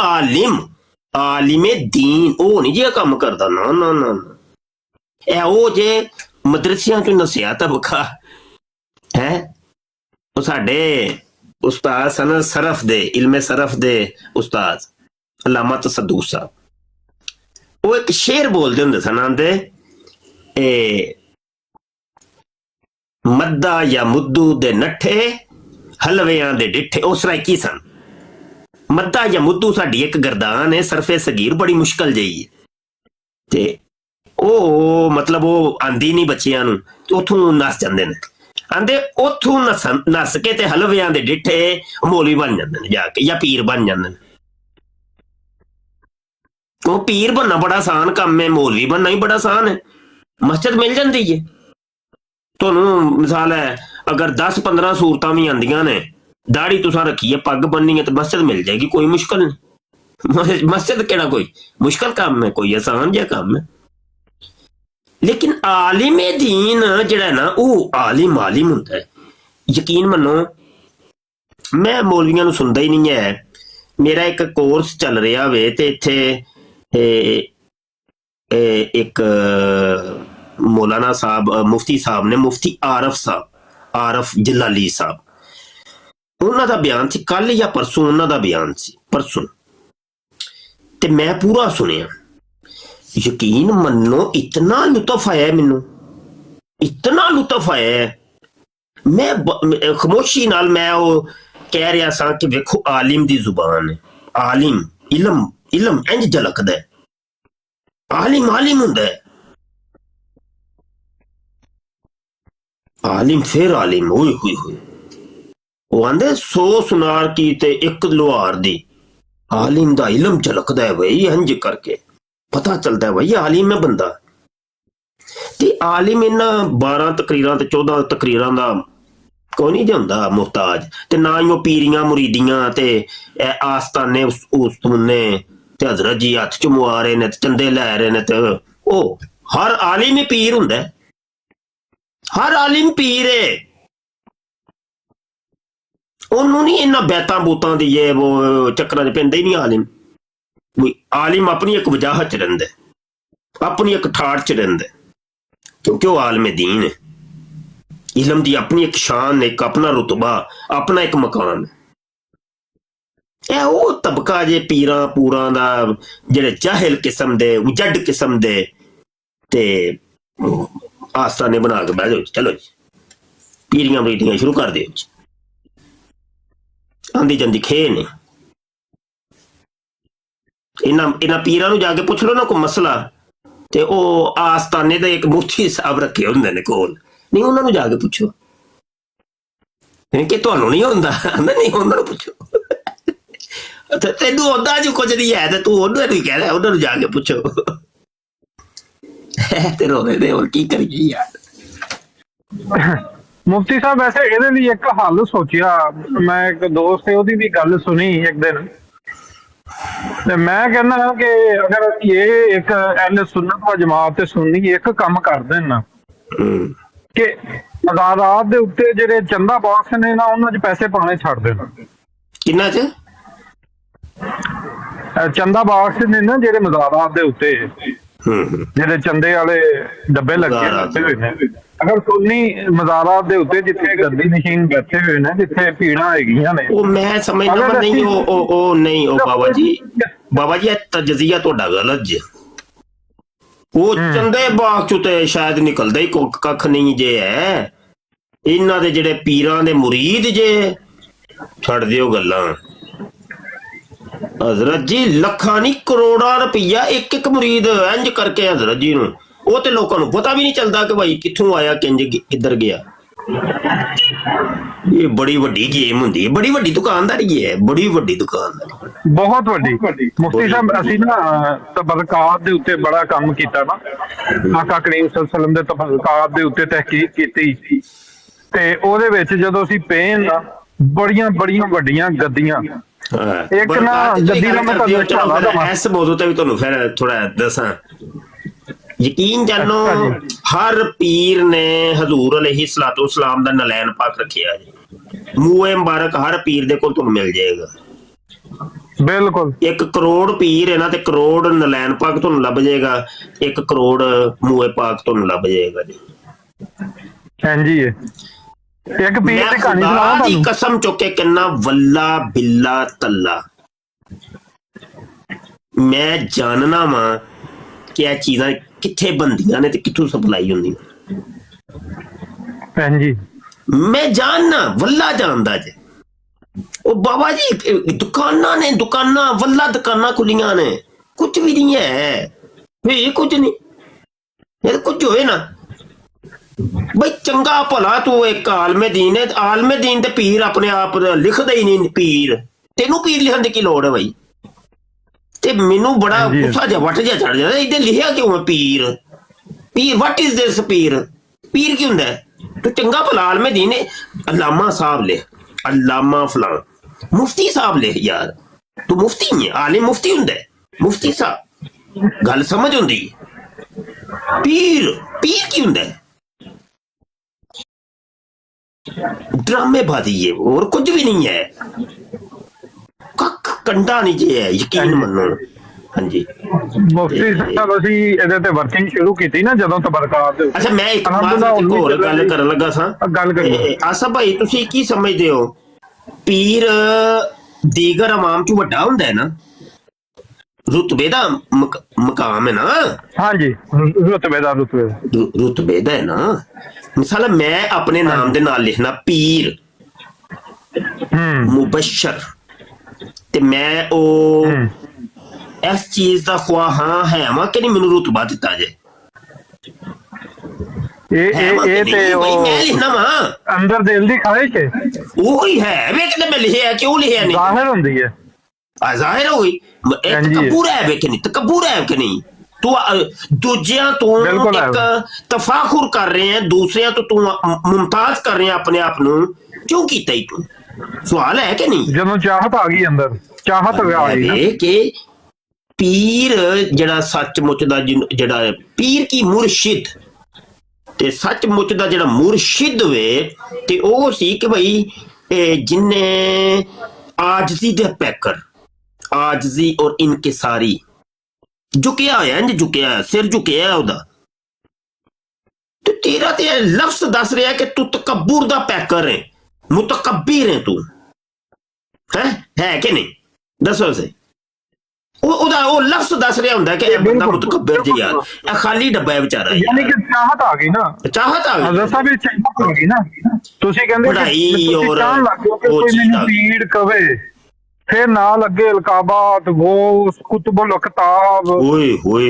S2: आलिमे दीन वो नहीं जी काम करता ना ना ना ए वो जे मदरसियां चो नसिया तबका है वो साडे उस्ताद सन सरफ दे इल्मे सरफ दे उस्ताद अल्लामा तसद्दुक साहब वो एक शेर बोलते होंगे सन आंदे मद्दा या मुद्दू दे नट्ठे हलवियां दे डिठे उस तरह की सन। मद्दा या मुद्दू साडी एक गर्दान है सरफे सगीर बड़ी मुश्किल जही है ते ओ मतलब वो आंदी नहीं बच्चियां नूं उथों नस जांदे ने आंदे उथों नस के ते हलवियां दे डिठे मौलवी बन जांदे ने जाके या पीर बन जांदे ने। वो पीर बनना बड़ा आसान काम है, मौलवी बनना ही बड़ा आसान है। मस्जिद मिल जाती है तुहानू मिसाल है अगर 10-15 सूरतां भी आंदियां ने दाढ़ी तुसां रखी है पग बननी है तो मस्जिद मिल जाएगी, कोई मुश्किल नहीं। मस्जिद केड़ा कोई मुश्किल काम है, कोई आसान जिहा काम है। लेकिन आलिमे दीन जिहड़ा है ना वो आलिम हुंदा है। यकीन मनो मैं मौलवियां नूं सुनदा ही नहीं है। मेरा एक कोर्स चल रहा वे ते इत्थे एक मौलाना साहब मुफ्ती साहब ने मुफ्ती आरफ जलाली साहब उन्हां दा बयान सी कल या परसों उन्हां दा बयान सी परसों ते मैं पूरा सुनिया। यकीन मनो इतना लुत्फ आया है मैनू, इतना लुत्फ आया है। मैं खामोशी नाल मैं वो कह रहा सा कि वेखो आलिम दी जुबान है, आलिम इलम इंज झलकदा है, आलिम हुंदा है, आलिम फिर आलिम होई वो आंदे 100 सुनार की ते एक लोहार दी आलिम दा इलम झलकदा है भाई इंज करके पता चलता है भाई आलिम है बंदा। ते आलिम इन्ना 12 तकरीरां ते 14 तकरीरां दा कोई नहीं होंदा मुहताज ते ना ही वो पीरियां मुरीदियां ते आस्ताने उस्तुने ते हजरत जी हथ च मुआ रहे ने चंदे लै रहे ने ते ओ हर आलिम ही पीर हुंदा है, हर आलिम पीर है। ओनू नहीं इन्ना बैतां बूतां दी ये वो चक्करां च पैंदा ही नहीं आलिम। आलिम अपनी एक वजाहत च रहिंदा है, अपनी एक ठाड़ च रहिंदा है क्योंकि वो आलिम दीन है। इलम दी अपनी एक शान, एक अपना रुतबा, अपना एक मकान है। वो तबका जे पीरां पूरां दा जेड़े जाहिल किस्म दे उजड़ किस्म दे ते आस्ताने बना के बैठ जाओ चलो जी पीरियां मुरीदियां शुरू कर दे आंदी जंदी खे नहीं। इन्हां पीरां नूं जाके पुछ लो ना कोई मसला ते ओ आस्ताने दे एक मुफ्ती साहब रखे हुंदे ने कोल, नहीं उन्होंने जाके पूछो कि तुहानू नहीं होंदा नहीं उन्होंने पूछो तेनू होंदा जो कुछ नहीं है तू उन्होंने कह रहा उन्होंने जाके पूछो ते रोने दे और की करिए यार।
S1: मुफ्ती साहब वैसे ਇਹਦੇ ਲਈ ਇੱਕ ਹੱਲ ਸੋਚਿਆ ਮੈਂ ਇੱਕ ਦੋਸਤ ਹੈ ਉਹਦੀ ਵੀ ਗੱਲ ਸੁਣੀ ਇੱਕ ਦਿਨ ਤੇ ਮੈਂ ਕਹਿੰਦਾ ਕਿ ਅਗਰ ਇਹ ਇੱਕ ਅਹਿਲ ਸੁन्नत व ਜਮਾਤ ਤੇ ਸੁन्नी ਇੱਕ ਕੰਮ ਕਰ ਦੇਣ ਨਾ ਕਿ ਮਜ਼ਾਰਾਤ ਦੇ ਉੱਤੇ ਜਿਹੜੇ ਚੰਦਾ ਬਾਕਸ ਨੇ ਨਾ ਉਹਨਾਂ 'ਚ ਪੈਸੇ ਪਾਣੇ ਛੱਡ ਦੇਣ।
S2: ਕਿੰਨਾ 'ਚ
S1: ਚੰਦਾ ਬਾਕਸ ਨੇ ਨਾ ਜਿਹੜੇ ਮਜ਼ਾਰਾਤ ਦੇ ਉੱਤੇ ਜਿਹੜੇ ਚੰਦੇ ਵਾਲੇ ਡੱਬੇ ਲੱਗੇ ਹੋਏ ਨੇ ਅਗਰ ਸੁन्नी ਮਜ਼ਾਰਾਤ ਦੇ ਉੱਤੇ ਜਿੱਥੇ ਗੰਦੀ ਨਸ਼ੀਨ ਬੈਠੇ ਹੋਏ ਨੇ ਜਿੱਥੇ ਭੀੜਾਂ ਹੈਗੀਆਂ ਨੇ
S2: ਉਹ ਮੈਂ ਸਮਝਦਾ ਨਹੀਂ ਉਹ ਨਹੀਂ ਉਹ ਬਾਬਾ ਜੀ ਬਾਬਾ ਜੀ ਇਹ ਤਜਜ਼ੀਆ ਤੁਹਾਡਾ ਗਲਤ ਜੇ। ਉਹ ਚੰਦੇ ਬਾਗ ਚੋਂ ਤੇ ਸ਼ਾਇਦ ਨਿਕਲਦਾ ਹੀ ਕੱਖ ਨਹੀਂ ਜੇ ਹੈ। ਇਹਨਾਂ ਦੇ ਜਿਹੜੇ ਪੀਰਾਂ ਦੇ ਮੁਰੀਦ ਜੇ, ਛੱਡ ਦਿਓ ਗੱਲਾਂ। ਹਜ਼ਰਤ ਜੀ ਲੱਖਾਂ ਨਹੀਂ ਕਰੋੜਾਂ ਰੁਪਈਆ ਇੱਕ ਇੱਕ ਮੁਰੀਦ ਇੰਜ ਕਰਕੇ ਹਜ਼ਰਤ ਜੀ ਨੂੰ, ਉਹ ਤੇ ਲੋਕਾਂ ਨੂੰ ਪਤਾ ਵੀ ਨਹੀਂ ਚੱਲਦਾ ਕਿ ਭਾਈ ਕਿੱਥੋਂ ਆਇਆ, ਕਿੰਜ ਕਿੱਧਰ ਗਿਆ। ਇਹ ਬੜੀ ਵੱਡੀ ਗੇਮ ਹੁੰਦੀ ਹੈ, ਬੜੀ ਵੱਡੀ ਦੁਕਾਨਦਾਰੀ ਹੈ, ਬੜੀ ਵੱਡੀ ਦੁਕਾਨਦਾਰੀ,
S1: ਬਹੁਤ ਵੱਡੀ। ਮੁਫਤੀ ਸਾਹਿਬ ਅਸੀਂ ਨਾ ਤਬਰਕਾਤ ਦੇ ਉੱਤੇ ਬੜਾ ਕੰਮ ਕੀਤਾ ਨਾ, ਆਕਾ ਕਰੀਮ ਸੱਲੱਲਾਹੁ ਅਲੈਹਿ ਵਸੱਲਮ ਦੇ ਤਬਰਕਾਤ ਦੇ ਉੱਤੇ ਤਹਿਕੀਕ ਕੀਤੀ, ਤੇ ਉਹਦੇ ਵਿੱਚ ਜਦੋਂ ਅਸੀਂ ਪਏ ਨਾ ਬੜੀਆਂ ਵੱਡੀਆਂ ਗੱਦੀਆਂ, ਇੱਕ ਨਾ ਗੱਦੀ ਦਾ ਮੈਂ ਤੁਹਾਨੂੰ
S2: ਇਸ ਮੌਜੂ ਤੇ ਵੀ ਤੁਹਾਨੂੰ ਫਿਰ ਥੋੜਾ ਦੱਸਾਂ। ਯਕੀਨ ਜਾਨੋ ਹਰ ਪੀਰ ਨੇ ਹਜ਼ੂਰ अलैहिस्सलातु वस्सलाम ਦਾ ਨਲੈਨ ਪਾਕ ਰੱਖਿਆ ਜੀ। ਮੂਏ ਮੁਬਾਰਕ ਹਰ ਪੀਰ ਦੇ ਕੋਲ ਤੁਹਾਨੂੰ ਮਿਲ ਜਾਏਗਾ।
S1: ਬਿਲਕੁਲ
S2: 1 ਕਰੋੜ ਪੀਰ ਹੈ ਨਾ, ਤੇ ਕਰੋੜ ਨਲੈਨ ਪਾਕ ਤੁਹਾਨੂੰ ਲੱਭ ਜਾਏਗਾ, 1 ਕਰੋੜ ਮੂਏ ਪਾਕ ਤੁਹਾਨੂੰ ਲੱਭ ਜਾਏਗਾ ਜੀ।
S1: ਹਾਂਜੀ ਇੱਕ ਪੀਰ ਦੀ ਕਹਾਣੀ ਸੁਣਾਵਾਂ ਤੁਹਾਨੂੰ।
S2: ਕਸਮ ਚੁੱਕ ਕੇ ਕਿੰਨਾ ਵੱਲਾ ਬਿੱਲਾ ਤੱਲਾ ਮੈਂ ਜਾਣਨਾ ਵਾਂ ਕਿ ਇਹ ਚੀਜ਼ਾਂ ਕਿੱਥੇ ਬੰਦੀਆਂ ਨੇ ਤੇ ਕਿੱਥੋਂ ਸਪਲਾਈ ਹੁੰਦੀਆਂ।
S1: ਹਾਂਜੀ
S2: ਮੈਂ ਜਾਣਨਾ, ਵੱਲਾ ਜਾਣਦਾ ਜੇ। ਉਹ ਬਾਬਾ ਜੀ ਦੁਕਾਨਾਂ ਨੇ, ਦੁਕਾਨਾਂ ਵੱਲਾ ਦੁਕਾਨਾਂ ਖੁੱਲੀਆਂ ਨੇ, ਕੁਝ ਵੀ ਨਹੀਂ ਹੈ, ਇਹ ਕੁਝ ਨਹੀਂ, ਇਹ ਕੁਝ ਹੋਏ ਨਾ ਬਈ ਚੰਗਾ ਭਲਾ ਤੂੰ ਇੱਕ ਆਲਮੇ ਦੀਨ ਹੈ, ਆਲਮੇ ਦੀਨ ਤੇ ਪੀਰ ਆਪਣੇ ਆਪ ਲਿਖਦਾ ਹੀ ਨਹੀਂ। ਪੀਰ ਤੈਨੂੰ ਪੀਰ ਲਿਖਣ ਦੀ ਕੀ ਲੋੜ ਹੈ ਬਾਈ? ਤੇ ਮੈਨੂੰ ਬੜਾ ਗੁੱਸਾ ਜਿਹਾ ਵੱਟ ਜਿਹਾ ਚੜ ਜਾਂਦਾ, ਇਹਦੇ ਲਿਖਿਆ ਕਿਉਂ ਹੈ ਪੀਰ? ਪੀਰ ਵਾਟ ਇਜ਼ ਦਿਸ? ਪੀਰ ਪੀਰ ਕੀ ਹੁੰਦਾ? ਤੂੰ ਚੰਗਾ ਭਲਾ ਆਲਮੇ ਦੀਨ ਹੈ, ਅਲਾਮਾ ਸਾਹਿਬ ਲਿਖ, ਅਲਾਮਾ ਫਲਾਂ, ਮੁਫਤੀ ਸਾਹਿਬ ਲਿਖ ਯਾਰ। ਤੂੰ ਮੁਫਤੀ ਨਹੀਂ ਹੈ, ਆਲਿਮ ਮੁਫਤੀ ਹੁੰਦਾ, ਮੁਫਤੀ ਸਾਹਿਬ ਗੱਲ ਸਮਝ ਹੁੰਦੀ। ਪੀਰ ਪੀਰ ਕੀ ਹੁੰਦਾ? ड्रामेबाजी है और कुछ भी नहीं है, कख कंडा नहीं जे है, यकीन मनो। हाँ जी
S1: ਮੁਫਤੀ ਸਾਹਿਬ ਅਸੀਂ ਇਹਦੇ ਤੇ ਵਰਕਿੰਗ ਸ਼ੁਰੂ ਕੀਤੀ ਨਾ ਜਦੋਂ ਤਬਰਕਾਤ ਦੇ।
S2: अच्छा मैं एक ਹੋਰ ਗੱਲ ਕਰਨ ਲੱਗਾ ਸਾਂ।
S1: ਗੱਲ ਕਰੀਏ
S2: ਆਸਾ ਭਾਈ, ਤੁਸੀਂ ਕੀ ਸਮਝਦੇ ਹੋ ਪੀਰ ਦੀਗਰ ਇਮਾਮ ਤੋਂ ਵੱਡਾ ਹੁੰਦਾ ਹੈ ਨਾ? ਰੁਤਬੇ ਦਾ ਮਕਾਮ ਹੈ ਨਾ। ਹਾਂਜੀ ਰੁਤਬੇ ਦਾ ਹੈ ਨਾ। ਮਿਸਾਲ ਮੈਂ ਆਪਣੇ ਨਾਮ ਦੇ ਨਾਲ ਲਿਖਣਾ ਪੀਰ ਮੁਬਸ਼ਰ, ਤੇ ਮੈਂ ਉਹ ਇਸ ਚੀਜ਼ ਦਾ ਖਵਾਹਾਂ ਹੈ ਵਾ ਕਿ ਨਹੀਂ ਮੈਨੂੰ ਰੁਤਬਾ ਦਿੱਤਾ ਜੇ।
S1: ਇਹ ਤੇ ਉਹ
S2: ਮੈਂ ਲਿਖਣਾ ਵਾ
S1: ਅੰਦਰ ਦਿਲ ਦੀ ਖਾਹਿਸ਼ ਹੈ,
S2: ਉਹੀ ਹੈ। ਵੇਖ ਲੈ ਮੈਂ ਲਿਖਿਆ, ਕਿਉਂ ਲਿਖਿਆ ਨਹੀਂ?
S1: ਜ਼ਾਹਿਰ ਹੁੰਦੀ ਹੈ,
S2: ਜ਼ਾਹਿਰ ਹੋਈ। ਇਹ ਤਕਬੂਰ ਹੈ ਵੇ ਕਿ ਨਹੀਂ? ਤਕਬੂਰ ਹੈ ਕਿ ਨਹੀਂ? ਤੂੰ ਦੂਜਿਆਂ ਤੋਂ ਇੱਕ ਤਫਾਖੁਰ ਕਰ ਰਹੇ ਹੈ, ਦੂਸਰਿਆਂ ਤੋਂ ਤੂੰ ਮੁਮਤਾਜ਼ ਕਰ ਰਿਹਾ ਆਪਣੇ ਆਪ ਨੂੰ, ਕਿਉਂ ਕੀਤਾ ਹੀ ਤੂੰ? ਸਵਾਲ ਹੈ ਕਿ ਨਹੀਂ?
S1: ਜਦੋਂ ਚਾਹਤ ਆ ਗਈ ਅੰਦਰ, ਚਾਹਤ ਆ ਗਈ
S2: ਕਿ ਪੀਰ ਜਿਹੜਾ ਸੱਚਮੁੱਚ ਦਾ ਜਿਹੜਾ ਪੀਰ ਕੀ ਮੁਰਸ਼ਿਦ, ਤੇ ਸੱਚਮੁੱਚ ਦਾ ਜਿਹੜਾ ਮੁਰਸ਼ਿਦ ਵੇ, ਤੇ ਉਹ ਸੀ ਕਿ ਭਾਈ ਜਿੰਨੇ ਆਜਜ਼ੀ ਦੇ ਪੈਕਰ, ਆਜਜ਼ੀ ਔਰ ਇਨਕਿਸਾਰੀ, ਝੁਕਿਆ ਹੋਇਆ, ਇੰਜ ਝੁਕਿਆ, ਸਿਰ ਝੁਕਿਆ ਉਹਦਾ। ਤੇ ਤੇਰਾ ਤੇ ਲਫ਼ਜ਼ ਦੱਸ ਰਿਹਾ ਕਿ ਤੂੰ ਤਕੱਬੁਰ ਦਾ ਪੈਕਰ ਹੈ, ਮੁਤਕੱਬਿਰ ਹੈ ਤੂੰ, ਹੈ ਕਿ ਨਹੀਂ? ਦੱਸੋ ਸੇ ਉਹਦਾ ਉਹ ਲਫ਼ਜ਼ ਦੱਸ ਰਿਹਾ ਹੁੰਦਾ ਕਿ ਇਹ ਬੰਦਾ ਮੁਤਕੱਬਿਰ ਜੀ ਯਾਰ, ਇਹ ਖਾਲੀ ਡੱਬਾ ਹੈ ਵਿਚਾਰਾ।
S1: ਯਾਨੀ ਕਿ ਚਾਹਤ ਆ ਗਈ ਨਾ,
S2: ਚਾਹਤ ਆ ਗਈ।
S1: ਦੱਸਾਂ ਵੀ ਚਾਹਤ ਆ ਗਈ ਨਾ। ਤੁਸੀਂ ਕਹਿੰਦੇ
S2: ਪੜ੍ਹਾਈ ਔਰ
S1: ਕੋਈ ਮੈਨੂੰ ਪੀੜ ਕਵੇ, फिर नाल अगे अलकाबात वो कुतुबुल अकताब
S2: ओए ओए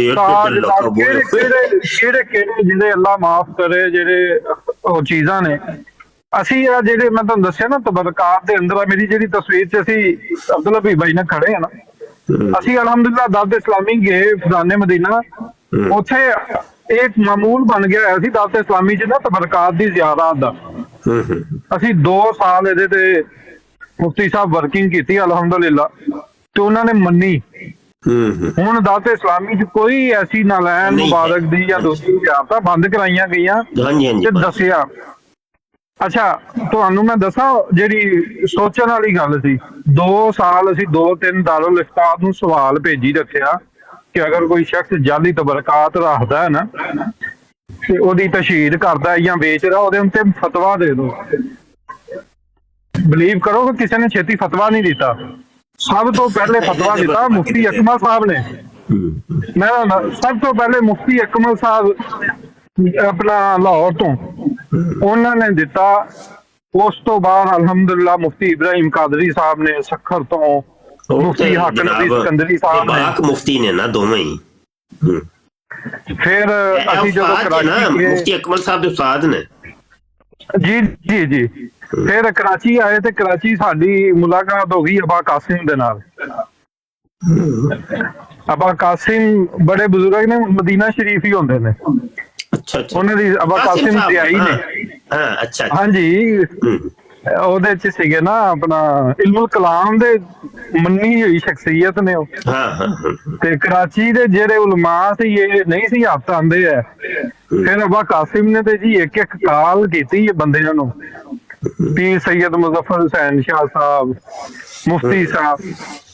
S1: केड़े जिहड़े अल्लाह माफ करे जेड़े ओ चीज़ां ने ਅਸੀਂ ਆ ਜਿਹੜੇ ਮੈਂ ਤੁਹਾਨੂੰ ਦੱਸਿਆ ਨਾ ਤਬਰਕਾਤ ਦੇ ਅੰਦਰ ਮੇਰੀ ਜਿਹੜੀ ਤਸਵੀਰ 'ਚ ਅਸੀਂ ਅਬਦੁੱਲਾ ਵੀ ਭਾਈ ਨਾਲ ਖੜੇ ਆ ਨਾ, ਅਸੀਂ ਅਲਹਮਦੁਲਿਲਾ ਦਾਵਤ ਇਸਲਾਮੀ ਗਏ ਫਜ਼ਾਨੇ ਮਦੀਨਾ, ਉੱਥੇ ਇੱਕ ਮਾਮੂਲ ਬਣ ਗਿਆ ਹੋਇਆ ਸੀ ਦਾਵਤ ਇਸਲਾਮੀ 'ਚ ਨਾ ਤਬਰਕਾਤ ਦੀ ਜ਼ਿਆਰਤ ਦਾ। ਅਸੀਂ 2 ਸਾਲ ਇਹਦੇ ਤੇ ਮੁਫਤੀ ਸਾਹਿਬ ਵਰਕਿੰਗ ਕੀਤੀ ਅਲਹਮਦੁਲਿਲਾ, ਤੇ ਉਹਨਾਂ ਨੇ ਮੰਨੀ। ਹੁਣ ਦਾਵਤ ਇਸਲਾਮੀ 'ਚ ਕੋਈ ਐਸੀ ਨਾਲੈਨ ਮੁਬਾਰਕ ਦੀ ਜਾਂ ਦੂਸਰੀ ਜ਼ਿਆਰਤਾਂ ਬੰਦ ਕਰਾਈਆਂ ਗਈਆਂ ਤੇ ਦੱਸਿਆ। ਅੱਛਾ ਤੁਹਾਨੂੰ ਮੈਂ ਦੱਸਾਂ ਜਿਹੜੀ ਸੋਚਣ ਵਾਲੀ ਗੱਲ ਸੀ, 2 ਸਾਲ ਅਸੀਂ 2-3 ਦਾਰੁਲ ਇਫਤਾਰ ਨੂੰ ਸਵਾਲ ਭੇਜੀ ਰੱਖਿਆ ਕਿ ਅਗਰ ਕੋਈ ਸ਼ਖਸ ਜਾਲੀ ਤਬਰਕਾਤ ਰੱਖਦਾ ਹੈ ਨਾ ਤੇ ਉਹਦੀ ਤਸ਼ਹੀਦ ਕਰਦਾ ਜਾਂ ਵੇਚਦਾ, ਉਹਦੇ ਉੱਤੇ ਫਤਵਾ ਦੇ ਦਿਓ। ਬਿਲੀਵ ਕਰੋ ਕਿ ਕਿਸੇ ਨੇ ਛੇਤੀ ਫਤਵਾ ਨਹੀਂ ਦਿੱਤਾ। ਸਭ ਤੋਂ ਪਹਿਲੇ ਫਤਵਾ ਦਿੱਤਾ ਮੁਫਤੀ ਅਕਮਲ ਸਾਹਿਬ ਨੇ। ਮੈਂ ਸਭ ਤੋਂ ਪਹਿਲੇ ਮੁਫਤੀ ਅਕਮਲ ਸਾਹਿਬ ਆਪਣਾ ਲਾਹੌਰ ਤੋਂ ਉਹਨਾਂ ਨੇ ਦਿੱਤਾ। ਉਸ ਤੋਂ ਬਾਅਦ ਅਲਹਮਦੁਲਿਲਾ ਮੁਫਤੀ ਇਬਰਾਹਿਮ ਕਾਦਰੀ ਸਾਹਿਬ ਨੇ ਸੱਖਰ ਤੋਂ, ਮੁਫਤੀ ਹਕ ਨਬੀ ਸਿਕੰਦਰੀ ਸਾਹਿਬ ਨੇ,
S2: ਮੁਫਤੀ ਨੇ ਨਾ ਦੋਵੇਂ ਹੀ।
S1: ਫਿਰ ਅਸੀਂ ਜਦੋਂ ਕਰਾਚੀ
S2: ਮੁਫਤੀ ਅਕਮਲ ਸਾਹਿਬ ਦੇ ਉਸਤਾਦ ਨੇ।
S1: ਜੀ ਜੀ ਜੀ। ਫਿਰ ਕਰਾਚੀ ਆਏ ਤੇ ਕਰਾਚੀ ਸਾਡੀ ਮੁਲਾਕਾਤ ਹੋ ਗਈ ਅਬਾ ਕਾਸਿਮ ਦੇ ਨਾਲ। ਅਬਾ ਕਾਸਿਮ ਬੜੇ ਬਜ਼ੁਰਗ ਨੇ, ਮਦੀਨਾ ਸ਼ਰੀਫ ਹੀ ਹੁੰਦੇ ਨੇ।
S2: ਅੱਛਾ ਅੱਛਾ।
S1: ਉਹਨਾਂ ਦੀ ਅਬਾ ਕਾਸਿਮ ਦਿਆਈ ਨੇ।
S2: ਹਾਂ ਅੱਛਾ।
S1: ਹਾਂਜੀ ਉਹਦੇ ਚ ਸੀਗੇ ਨਾ ਆਪਣਾ ਇਲਮੁਲ ਕਲਾਮ ਦੇ ਮੰਨੀ ਹੋਈ ਸ਼ਖਸੀਅਤ ਨੇ ਉਹ। ਤੇ ਕਰਾਚੀ ਦੇ ਜਿਹੜੇ ਉਲਮਾ ਸੀ ਇਹ ਨਹੀਂ ਸੀ ਹੱਥ ਆਂਦੇ ਹੈ। ਫਿਰ ਅਬਾ ਕਾਸਿਮ ਨੇ ਤੇ ਜੀ ਇੱਕ ਇੱਕ ਕਾਲ ਕੀਤੀ ਬੰਦਿਆਂ ਨੂੰ, ਪੀਰ ਸੈयद ਮੁਜ਼ੱਫਰ ਹੁਸੈਨ ਸ਼ਾਹ ਸਾਹਿਬ, ਮੁਫਤੀ ਸਾਹਿਬ।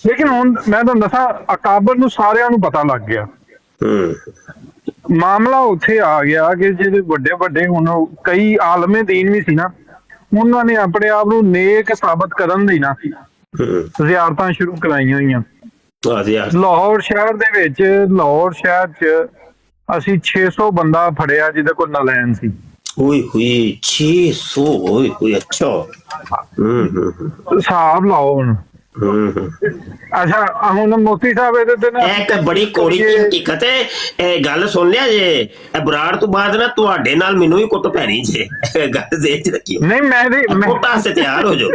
S1: ਲੇਕਿਨ ਹੁਣ ਮੈਂ ਤੁਹਾਨੂੰ ਦੱਸਾਂ ਅਕਾਬਰ ਨੂੰ ਸਾਰਿਆਂ ਨੂੰ ਪਤਾ ਲੱਗ ਗਿਆ। ਮਾਮਲਾ ਉੱਥੇ ਆ ਗਿਆ ਕਿ ਜਿਹੜੇ ਵੱਡੇ ਵੱਡੇ ਹੁਣ ਕਈ ਆਲਮੇ ਦੀਨ ਵੀ ਸੀ ਨਾ, ਉਹਨਾਂ ਨੇ ਆਪਣੇ ਆਪ ਨੂੰ ਨੇਕ ਸਾਬਤ ਕਰਨ ਲਈ ਨਾ ਜ਼ਿਆਰਤਾਂ ਸ਼ੁਰੂ ਕਰਾਈਆਂ ਹੋਈਆਂ। ਲਾਹੌਰ ਸ਼ਹਿਰ ਦੇ ਵਿੱਚ, ਲਾਹੌਰ ਸ਼ਹਿਰ 'ਚ ਅਸੀਂ 600 ਬੰਦਾ ਫੜਿਆ ਜਿਹਦੇ ਕੋਲ ਨਲੈਨ ਸੀ।
S2: ਓਏ ਹੋਏ 600। ਓਏ ਹੋਏ ਅੱਛਾ।
S1: ਹਿਸਾਬ ਲਾਓ ਹੁਣ। ਅੱਛਾ ਹੁਣ ਮੁਫਤੀ ਸਾਹਿਬ ਇਹਦੇ ਤੇ ਨਾ
S2: ਇੱਕ ਬੜੀ ਕੋੜੀ ਜਿਹੀ ਹਕੀਕਤ ਹੈ। ਇਹ ਗੱਲ ਸੁਣ ਲਿਆ ਜੇ, ਇਹ ਬਰਾੜ ਤੋਂ ਬਾਅਦ ਨਾ ਤੁਹਾਡੇ ਨਾਲ ਮੈਨੂੰ ਵੀ ਕੁੱਟ ਪੈਣੀ ਜੇ। ਗੱਲ ਦੇਖ ਰੱਖੀ।
S1: ਨਹੀਂ ਮੈਂ
S2: ਕੁੱਟਾਂ ਸੇ ਤਿਆਰ ਹੋ ਜਾਓ।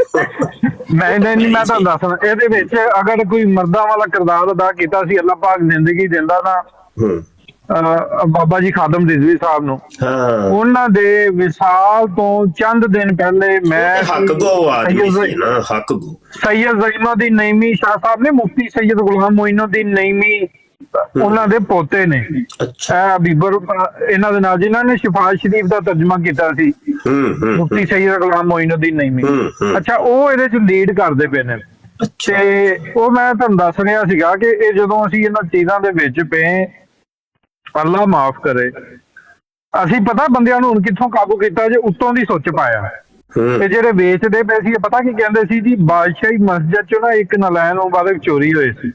S1: ਮੈਂ ਤੁਹਾਨੂੰ ਦੱਸਣਾ ਇਹਦੇ ਵਿੱਚ ਅਗਰ ਕੋਈ ਮਰਦਾਂ ਵਾਲਾ ਕਿਰਦਾਰ ਅਦਾ ਕੀਤਾ ਸੀ, ਅੱਲਾਹ ਪਾਕ ਜ਼ਿੰਦਗੀ ਦਿੰਦਾ ਨਾ ਬਾਬਾ ਜੀ ਖਾਦਮ ਰਿਜ਼ਵੀ ਸਾਹਿਬ ਨੂੰ। ਉਹਨਾਂ ਦੇ ਵਿਸਾਲ ਤੋਂ ਚੰਦ ਦਿਨ ਪਹਿਲੇ ਮੈਂ ਸੈयद ਜ਼ੈਨੁਦੀਨ ਨਈਮੀ ਸ਼ਾਹ ਸਾਹਿਬ ਨੇ, ਮੁਫਤੀ ਸੈयद ਗੁਲਾਮ ਮੋਇਨੁਦੀਨ ਨਈਮੀ ਉਹਨਾਂ ਦੇ ਪੋਤੇ ਨੇ। ਬੀਬਰ ਇਹਨਾਂ ਦੇ ਨਾਲ ਜਿਨ੍ਹਾਂ ਨੇ ਸ਼ਿਫਾ ਸ਼ਰੀਫ ਦਾ ਤਰਜਮਾ ਕੀਤਾ ਸੀ, ਮੁਫਤੀ ਸੈयद ਗੁਲਾਮ ਮੋਇਨੁਦੀਨ ਨਈਮੀ। ਅੱਛਾ ਉਹ ਇਹਦੇ ਚ ਲੀਡ ਕਰਦੇ ਪਏ ਨੇ। ਤੇ ਉਹ ਮੈਂ ਤੁਹਾਨੂੰ ਦੱਸ ਰਿਹਾ ਸੀਗਾ ਕਿ ਇਹ ਜਦੋਂ ਅਸੀਂ ਇਹਨਾਂ ਚੀਜ਼ਾਂ ਦੇ ਵਿੱਚ ਪਏ, ਅੱਲਾ ਮਾਫ ਕਰੇ, ਅਸੀਂ ਪਤਾ ਬੰਦਿਆਂ ਨੂੰ ਹੁਣ ਕਿੱਥੋਂ ਕਾਬੂ ਕੀਤਾ ਜੇ, ਉੱਤੋਂ ਦੀ ਸੁੱਚ ਪਾਇਆ। ਤੇ ਜਿਹੜੇ ਵੇਚਦੇ ਪਏ ਸੀ ਪਤਾ ਕੀ ਕਹਿੰਦੇ ਸੀ ਜੀ, ਬਾਦਸ਼ਾਹੀ ਮਸਜਿਦ ਚੋਂ ਨਾ ਇੱਕ ਨਲੈਨ ਮੁਬਾਰਕ ਚੋਰੀ ਹੋਏ ਸੀ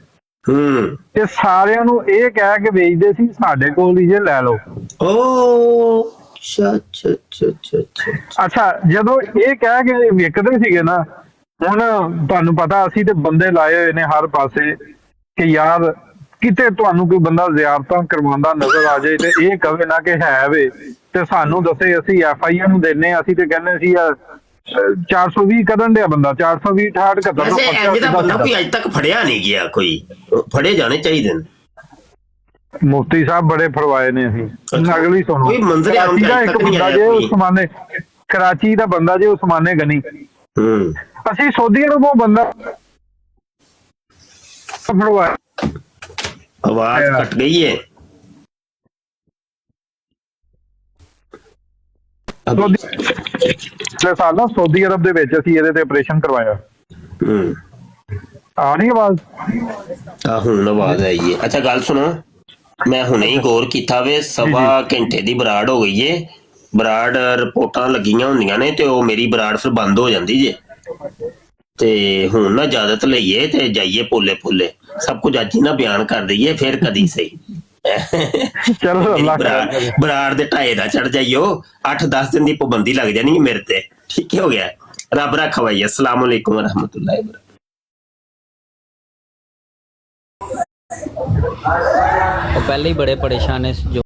S1: ਤੇ ਸਾਰਿਆਂ ਨੂੰ ਇਹ ਕਹਿ ਕੇ ਵੇਚਦੇ ਸੀ ਸਾਡੇ ਕੋਲ ਹੀ ਜੇ ਲੈ ਲਓ। ਅੱਛਾ ਜਦੋਂ ਇਹ ਕਹਿ ਕੇ ਵਿਕਦੇ ਸੀਗੇ ਨਾ, ਹੁਣ ਤੁਹਾਨੂੰ ਪਤਾ ਅਸੀਂ ਤੇ ਬੰਦੇ ਲਾਏ ਹੋਏ ਨੇ ਹਰ ਪਾਸੇ ਕਿ ਯਾਰ ਕਿਤੇ ਤੁਹਾਨੂੰ ਕੋਈ ਬੰਦਾ ਜ਼ਿਆਰਤਾਂ ਕਰਵਾਉਂਦਾ ਨਜ਼ਰ ਆ ਜਾਏ ਤੇ ਇਹ ਕਹੇ ਨਾ ਕਿ ਹੈ ਵੇ ਤੇ ਸਾਨੂੰ ਦੱਸੇ, ਅਸੀਂ FIR ਨੂੰ ਦਿੰਨੇ। ਅਸੀਂ ਤੇ ਕਹਿੰਦੇ ਸੀ 420 ਕੱਢਣ ਡਿਆ ਬੰਦਾ, 420 68
S2: ਬੰਦਾ ਕੋਈ ਅੱਜ ਤੱਕ ਫੜਿਆ ਨਹੀਂ ਗਿਆ। ਕੋਈ ਫੜੇ ਜਾਣੇ ਚਾਹੀਦੇ ਨੇ।
S1: ਮੁਫਤੀ ਸਾਹਿਬ ਬੜੇ ਫੜਵਾਏ ਨੇ ਅਸੀਂ। ਅਗਲੀ ਸੁਣੋ,
S2: ਕੋਈ ਮੰਜ਼ਰ
S1: ਇੱਕ ਬੰਦਾ ਜੇ ਉਸਮਾਨੇ ਕਰਾਚੀ ਦਾ ਬੰਦਾ ਜੇ ਉਸਮਾਨੇ ਗਨੀ, ਅਸੀਂ ਸਊਦੀ ਅਰਬੋਂ ਬੰਦਾ ਫੜਵਾਇਆ।
S2: ਆਵਾਜ਼ ਕੱਟ ਗਈ ਹੈ।
S1: ਸਾਲ ਨਾ ਸਊਦੀ ਅਰਬ ਦੇ ਵਿੱਚ ਅਸੀਂ ਇਹਦੇ ਤੇ ਆਪਰੇਸ਼ਨ ਕਰਵਾਇਆ। ਆ ਰਹੀ ਆਵਾਜ਼?
S2: ਹੁਣ ਆਵਾਜ਼ ਆਈ ਹੈ। ਅੱਛਾ ਗੱਲ ਸੁਣੋ, ਮੈਂ ਹੁਣੇ ਹੀ ਗੌਰ ਕੀਤਾ ਵੇ, 1.25 ਘੰਟੇ ਦੀ ਬਰਾੜ ਹੋ ਗਈ ਏ। ਬਰਾੜ ਰਿਪੋਰਟਾਂ ਲੱਗੀਆਂ ਹੁੰਦੀਆਂ ਨੇ ਤੇ ਉਹ ਮੇਰੀ ਬਰਾੜ ਫਿਰ ਬੰਦ ਹੋ ਜਾਂਦੀ ਜੇ। ਤੇ ਹੁਣ ਨਾ ਇਜਾਜ਼ਤ ਲਈਏ ਤੇ ਜਾਈਏ ਪੋਲੇ ਪੋਲੇ, ਸਭ ਕੁਝ ਅੱਜ ਹੀ ਨਾ ਬਿਆਨ ਕਰ ਦਈਏ, ਫਿਰ ਕਦੀ ਸਹੀ।
S1: ਚਲੋ
S2: ਬਰਾੜ ਦੇ ਢਾਏ ਦਾ ਚੜ ਜਾਈਓ, 8-10 ਦਿਨ ਦੀ ਪਾਬੰਦੀ ਲੱਗ ਜਾਣੀ ਮੇਰੇ ਤੇ। ਠੀਕ ਹੋ ਗਿਆ, ਰੱਬ ਰੱਖਾ ਭਾਈ। अस्सलाम वालेकुम रहमतुल्लाहि व बरकातहू।
S13: पहले ही बड़े परेशान है जो